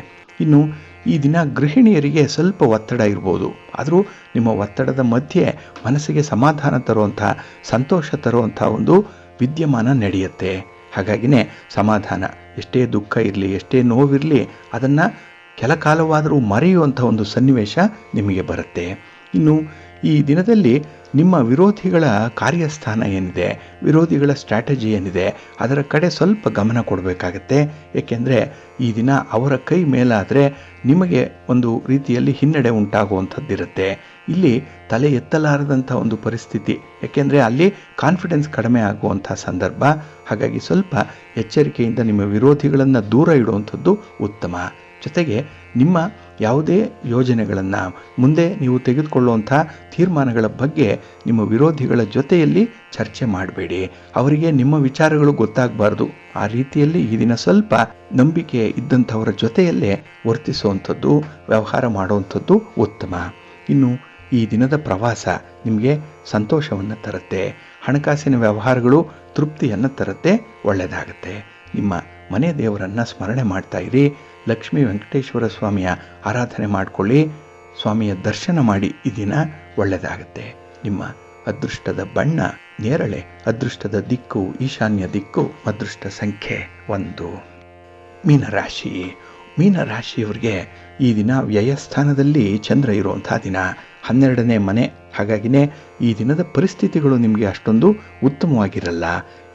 ಇನ್ನು ಈ ದಿನ ಗೃಹಿಣಿಯರಿಗೆ ಸ್ವಲ್ಪ ಒತ್ತಡ ಇರ್ಬೋದು. ಆದರೂ ನಿಮ್ಮ ಒತ್ತಡದ ಮಧ್ಯೆ ಮನಸ್ಸಿಗೆ ಸಮಾಧಾನ ತರುವಂಥ, ಸಂತೋಷ ತರುವಂಥ ಒಂದು ವಿದ್ಯಮಾನ ನಡೆಯುತ್ತೆ. ಹಾಗಾಗಿನೇ ಸಮಾಧಾನ, ಎಷ್ಟೇ ದುಃಖ ಇರಲಿ, ಎಷ್ಟೇ ನೋವಿರಲಿ, ಅದನ್ನು ಕೆಲ ಕಾಲವಾದರೂ ಮರೆಯುವಂಥ ಒಂದು ಸನ್ನಿವೇಶ ನಿಮಗೆ ಬರುತ್ತೆ. ಇನ್ನು ಈ ದಿನದಲ್ಲಿ ನಿಮ್ಮ ವಿರೋಧಿಗಳ ಕಾರ್ಯಸ್ಥಾನ ಏನಿದೆ, ವಿರೋಧಿಗಳ ಸ್ಟ್ರಾಟಜಿ ಏನಿದೆ, ಅದರ ಕಡೆ ಸ್ವಲ್ಪ ಗಮನ ಕೊಡಬೇಕಾಗತ್ತೆ. ಏಕೆಂದರೆ ಈ ದಿನ ಅವರ ಕೈ ಮೇಲಾದರೆ ನಿಮಗೆ ಒಂದು ರೀತಿಯಲ್ಲಿ ಹಿನ್ನಡೆ ಉಂಟಾಗುವಂಥದ್ದಿರುತ್ತೆ. ಇಲ್ಲಿ ತಲೆ ಎತ್ತಲಾರದಂಥ ಒಂದು ಪರಿಸ್ಥಿತಿ, ಏಕೆಂದರೆ ಅಲ್ಲಿ ಕಾನ್ಫಿಡೆನ್ಸ್ ಕಡಿಮೆ ಆಗುವಂಥ ಸಂದರ್ಭ. ಹಾಗಾಗಿ ಸ್ವಲ್ಪ ಎಚ್ಚರಿಕೆಯಿಂದ ನಿಮ್ಮ ವಿರೋಧಿಗಳನ್ನು ದೂರ ಇಡುವಂಥದ್ದು ಉತ್ತಮ. ಜೊತೆಗೆ ನಿಮ್ಮ ಯಾವುದೇ ಯೋಜನೆಗಳನ್ನು, ಮುಂದೆ ನೀವು ತೆಗೆದುಕೊಳ್ಳುವಂಥ ತೀರ್ಮಾನಗಳ ಬಗ್ಗೆ ನಿಮ್ಮ ವಿರೋಧಿಗಳ ಜೊತೆಯಲ್ಲಿ ಚರ್ಚೆ ಮಾಡಬೇಡಿ. ಅವರಿಗೆ ನಿಮ್ಮ ವಿಚಾರಗಳು ಗೊತ್ತಾಗಬಾರ್ದು. ಆ ರೀತಿಯಲ್ಲಿ ಈ ದಿನ ಸ್ವಲ್ಪ ನಂಬಿಕೆ ಇದ್ದಂಥವರ ಜೊತೆಯಲ್ಲೇ ವರ್ತಿಸುವಂಥದ್ದು, ವ್ಯವಹಾರ ಮಾಡುವಂಥದ್ದು ಉತ್ತಮ. ಇನ್ನು ಈ ದಿನದ ಪ್ರವಾಸ ನಿಮಗೆ ಸಂತೋಷವನ್ನು ತರುತ್ತೆ. ಹಣಕಾಸಿನ ವ್ಯವಹಾರಗಳು ತೃಪ್ತಿಯನ್ನು ತರುತ್ತೆ, ಒಳ್ಳೆಯದಾಗುತ್ತೆ. ನಿಮ್ಮ ಮನೆ ದೇವರನ್ನು ಸ್ಮರಣೆ ಮಾಡ್ತಾ ಇರಿ. ಲಕ್ಷ್ಮೀ ವೆಂಕಟೇಶ್ವರ ಸ್ವಾಮಿಯ ಆರಾಧನೆ ಮಾಡಿಕೊಳ್ಳಿ, ಸ್ವಾಮಿಯ ದರ್ಶನ ಮಾಡಿ. ಈ ದಿನ ಒಳ್ಳೆಯದಾಗುತ್ತೆ. ನಿಮ್ಮ ಅದೃಷ್ಟದ ಬಣ್ಣ ನೇರಳೆ, ಅದೃಷ್ಟದ ದಿಕ್ಕು ಈಶಾನ್ಯ ದಿಕ್ಕು, ಅದೃಷ್ಟ ಸಂಖ್ಯೆ 1. ಮೀನರಾಶಿ. ಮೀನರಾಶಿಯವರಿಗೆ ಈ ದಿನ ವ್ಯಯಸ್ಥಾನದಲ್ಲಿ ಚಂದ್ರ ಇರುವಂಥ ದಿನ, 12ನೇ ಮನೆ. ಹಾಗಾಗಿನೇ ಈ ದಿನದ ಪರಿಸ್ಥಿತಿಗಳು ನಿಮಗೆ ಅಷ್ಟೊಂದು ಉತ್ತಮವಾಗಿರಲ್ಲ.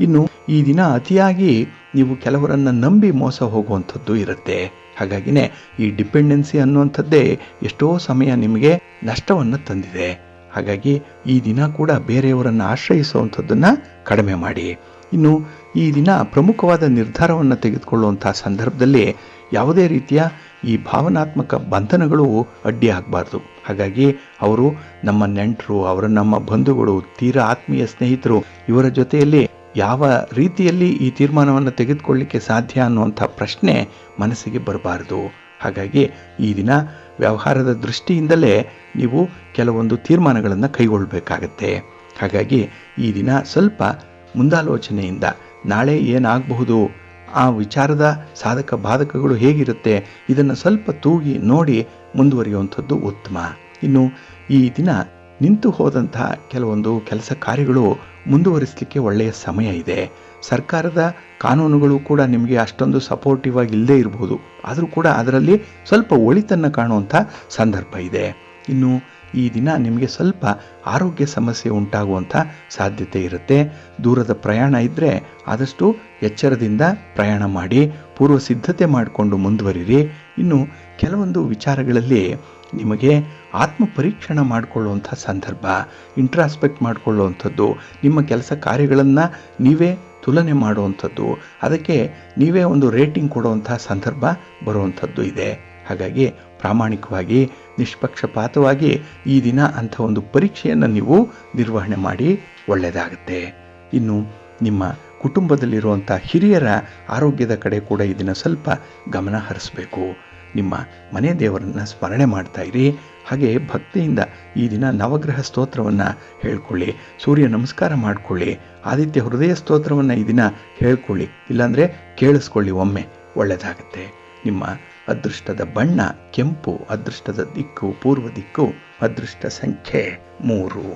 ಇನ್ನು ಈ ದಿನ ಅತಿಯಾಗಿ ನೀವು ಕೆಲವರನ್ನು ನಂಬಿ ಮೋಸ ಹೋಗುವಂಥದ್ದು ಇರುತ್ತೆ. ಹಾಗಾಗಿನೇ ಈ ಡಿಪೆಂಡೆನ್ಸಿ ಅನ್ನುವಂಥದ್ದೇ ಎಷ್ಟೋ ಸಮಯ ನಿಮಗೆ ನಷ್ಟವನ್ನು ತಂದಿದೆ. ಹಾಗಾಗಿ ಈ ದಿನ ಕೂಡ ಬೇರೆಯವರನ್ನು ಆಶ್ರಯಿಸುವಂಥದ್ದನ್ನು ಕಡಿಮೆ ಮಾಡಿ. ಇನ್ನು ಈ ದಿನ ಪ್ರಮುಖವಾದ ನಿರ್ಧಾರವನ್ನು ತೆಗೆದುಕೊಳ್ಳುವಂಥ ಸಂದರ್ಭದಲ್ಲಿ ಯಾವುದೇ ರೀತಿಯ ಈ ಭಾವನಾತ್ಮಕ ಬಂಧನಗಳು ಅಡ್ಡಿ ಆಗಬಾರ್ದು. ಹಾಗಾಗಿ ಅವರು ನಮ್ಮ ನೆಂಟರು, ಅವರು ನಮ್ಮ ಬಂಧುಗಳು, ತೀರಾ ಆತ್ಮೀಯ ಸ್ನೇಹಿತರು, ಇವರ ಜೊತೆಯಲ್ಲಿ ಯಾವ ರೀತಿಯಲ್ಲಿ ಈ ತೀರ್ಮಾನವನ್ನು ತೆಗೆದುಕೊಳ್ಳಲಿಕ್ಕೆ ಸಾಧ್ಯ ಅನ್ನುವಂಥ ಪ್ರಶ್ನೆ ಮನಸ್ಸಿಗೆ ಬರಬಾರ್ದು. ಹಾಗಾಗಿ ಈ ದಿನ ವ್ಯವಹಾರದ ದೃಷ್ಟಿಯಿಂದಲೇ ನೀವು ಕೆಲವೊಂದು ತೀರ್ಮಾನಗಳನ್ನು ಕೈಗೊಳ್ಳಬೇಕಾಗತ್ತೆ. ಹಾಗಾಗಿ ಈ ದಿನ ಸ್ವಲ್ಪ ಮುಂದಾಲೋಚನೆಯಿಂದ ನಾಳೆ ಏನಾಗಬಹುದು, ಆ ವಿಚಾರದ ಸಾಧಕ ಬಾಧಕಗಳು ಹೇಗಿರುತ್ತೆ, ಇದನ್ನು ಸ್ವಲ್ಪ ತೂಗಿ ನೋಡಿ ಮುಂದುವರಿಯುವಂಥದ್ದು ಉತ್ತಮ. ಇನ್ನು ಈ ದಿನ ನಿಂತು ಹೋದಂತಹ ಕೆಲವೊಂದು ಕೆಲಸ ಕಾರ್ಯಗಳು ಮುಂದುವರಿಸಲಿಕ್ಕೆ ಒಳ್ಳೆಯ ಸಮಯ ಇದೆ. ಸರ್ಕಾರದ ಕಾನೂನುಗಳು ಕೂಡ ನಿಮಗೆ ಅಷ್ಟೊಂದು ಸಪೋರ್ಟಿವ್ ಆಗಿ ಇಲ್ಲದೇ ಇರಬಹುದು, ಆದರೂ ಕೂಡ ಅದರಲ್ಲಿ ಸ್ವಲ್ಪ ಒಳಿತನ್ನು ಕಾಣುವಂಥ ಸಂದರ್ಭ ಇದೆ. ಇನ್ನು ಈ ದಿನ ನಿಮಗೆ ಸ್ವಲ್ಪ ಆರೋಗ್ಯ ಸಮಸ್ಯೆ ಉಂಟಾಗುವಂಥ ಸಾಧ್ಯತೆ ಇರುತ್ತೆ. ದೂರದ ಪ್ರಯಾಣ ಇದ್ದರೆ ಆದಷ್ಟು ಎಚ್ಚರದಿಂದ ಪ್ರಯಾಣ ಮಾಡಿ, ಪೂರ್ವ ಸಿದ್ಧತೆ ಮಾಡಿಕೊಂಡು ಮುಂದುವರಿರಿ. ಇನ್ನು ಕೆಲವೊಂದು ವಿಚಾರಗಳಲ್ಲಿ ನಿಮಗೆ ಆತ್ಮ ಪರೀಕ್ಷಣ ಮಾಡಿಕೊಳ್ಳುವಂಥ ಸಂದರ್ಭ, ಇಂಟ್ರಾಸ್ಪೆಕ್ಟ್ ಮಾಡಿಕೊಳ್ಳುವಂಥದ್ದು, ನಿಮ್ಮ ಕೆಲಸ ಕಾರ್ಯಗಳನ್ನು ನೀವೇ ತುಲನೆ ಮಾಡುವಂಥದ್ದು, ಅದಕ್ಕೆ ನೀವೇ ಒಂದು ರೇಟಿಂಗ್ ಕೊಡುವಂಥ ಸಂದರ್ಭ ಬರುವಂಥದ್ದು ಇದೆ. ಹಾಗಾಗಿ ಪ್ರಾಮಾಣಿಕವಾಗಿ, ನಿಷ್ಪಕ್ಷಪಾತವಾಗಿ ಈ ದಿನ ಅಂಥ ಒಂದು ಪರೀಕ್ಷೆಯನ್ನು ನೀವು ನಿರ್ವಹಣೆ ಮಾಡಿ, ಒಳ್ಳೆಯದಾಗುತ್ತೆ. ಇನ್ನು ನಿಮ್ಮ ಕುಟುಂಬದಲ್ಲಿರುವಂಥ ಹಿರಿಯರ ಆರೋಗ್ಯದ ಕಡೆ ಕೂಡ ಈ ದಿನ ಸ್ವಲ್ಪ ಗಮನ ಹರಿಸಬೇಕು. ನಿಮ್ಮ ಮನೆ ದೇವರನ್ನು ಸ್ಮರಣೆ ಮಾಡ್ತಾ ಇರಿ. ಹಾಗೆ ಭಕ್ತಿಯಿಂದ ಈ ದಿನ ನವಗ್ರಹ ಸ್ತೋತ್ರವನ್ನು ಹೇಳ್ಕೊಳ್ಳಿ, ಸೂರ್ಯ ನಮಸ್ಕಾರ ಮಾಡಿಕೊಳ್ಳಿ, ಆದಿತ್ಯ ಹೃದಯ ಸ್ತೋತ್ರವನ್ನು ಈ ದಿನ ಹೇಳ್ಕೊಳ್ಳಿ, ಇಲ್ಲಾಂದರೆ ಕೇಳಿಸ್ಕೊಳ್ಳಿ, ಒಮ್ಮೆ ಒಳ್ಳೆಯದಾಗುತ್ತೆ. ನಿಮ್ಮ ಅದೃಷ್ಟದ ಬಣ್ಣ ಕೆಂಪು, ಅದೃಷ್ಟದ ದಿಕ್ಕು ಪೂರ್ವ ದಿಕ್ಕು, ಅದೃಷ್ಟ ಸಂಖ್ಯೆ 3.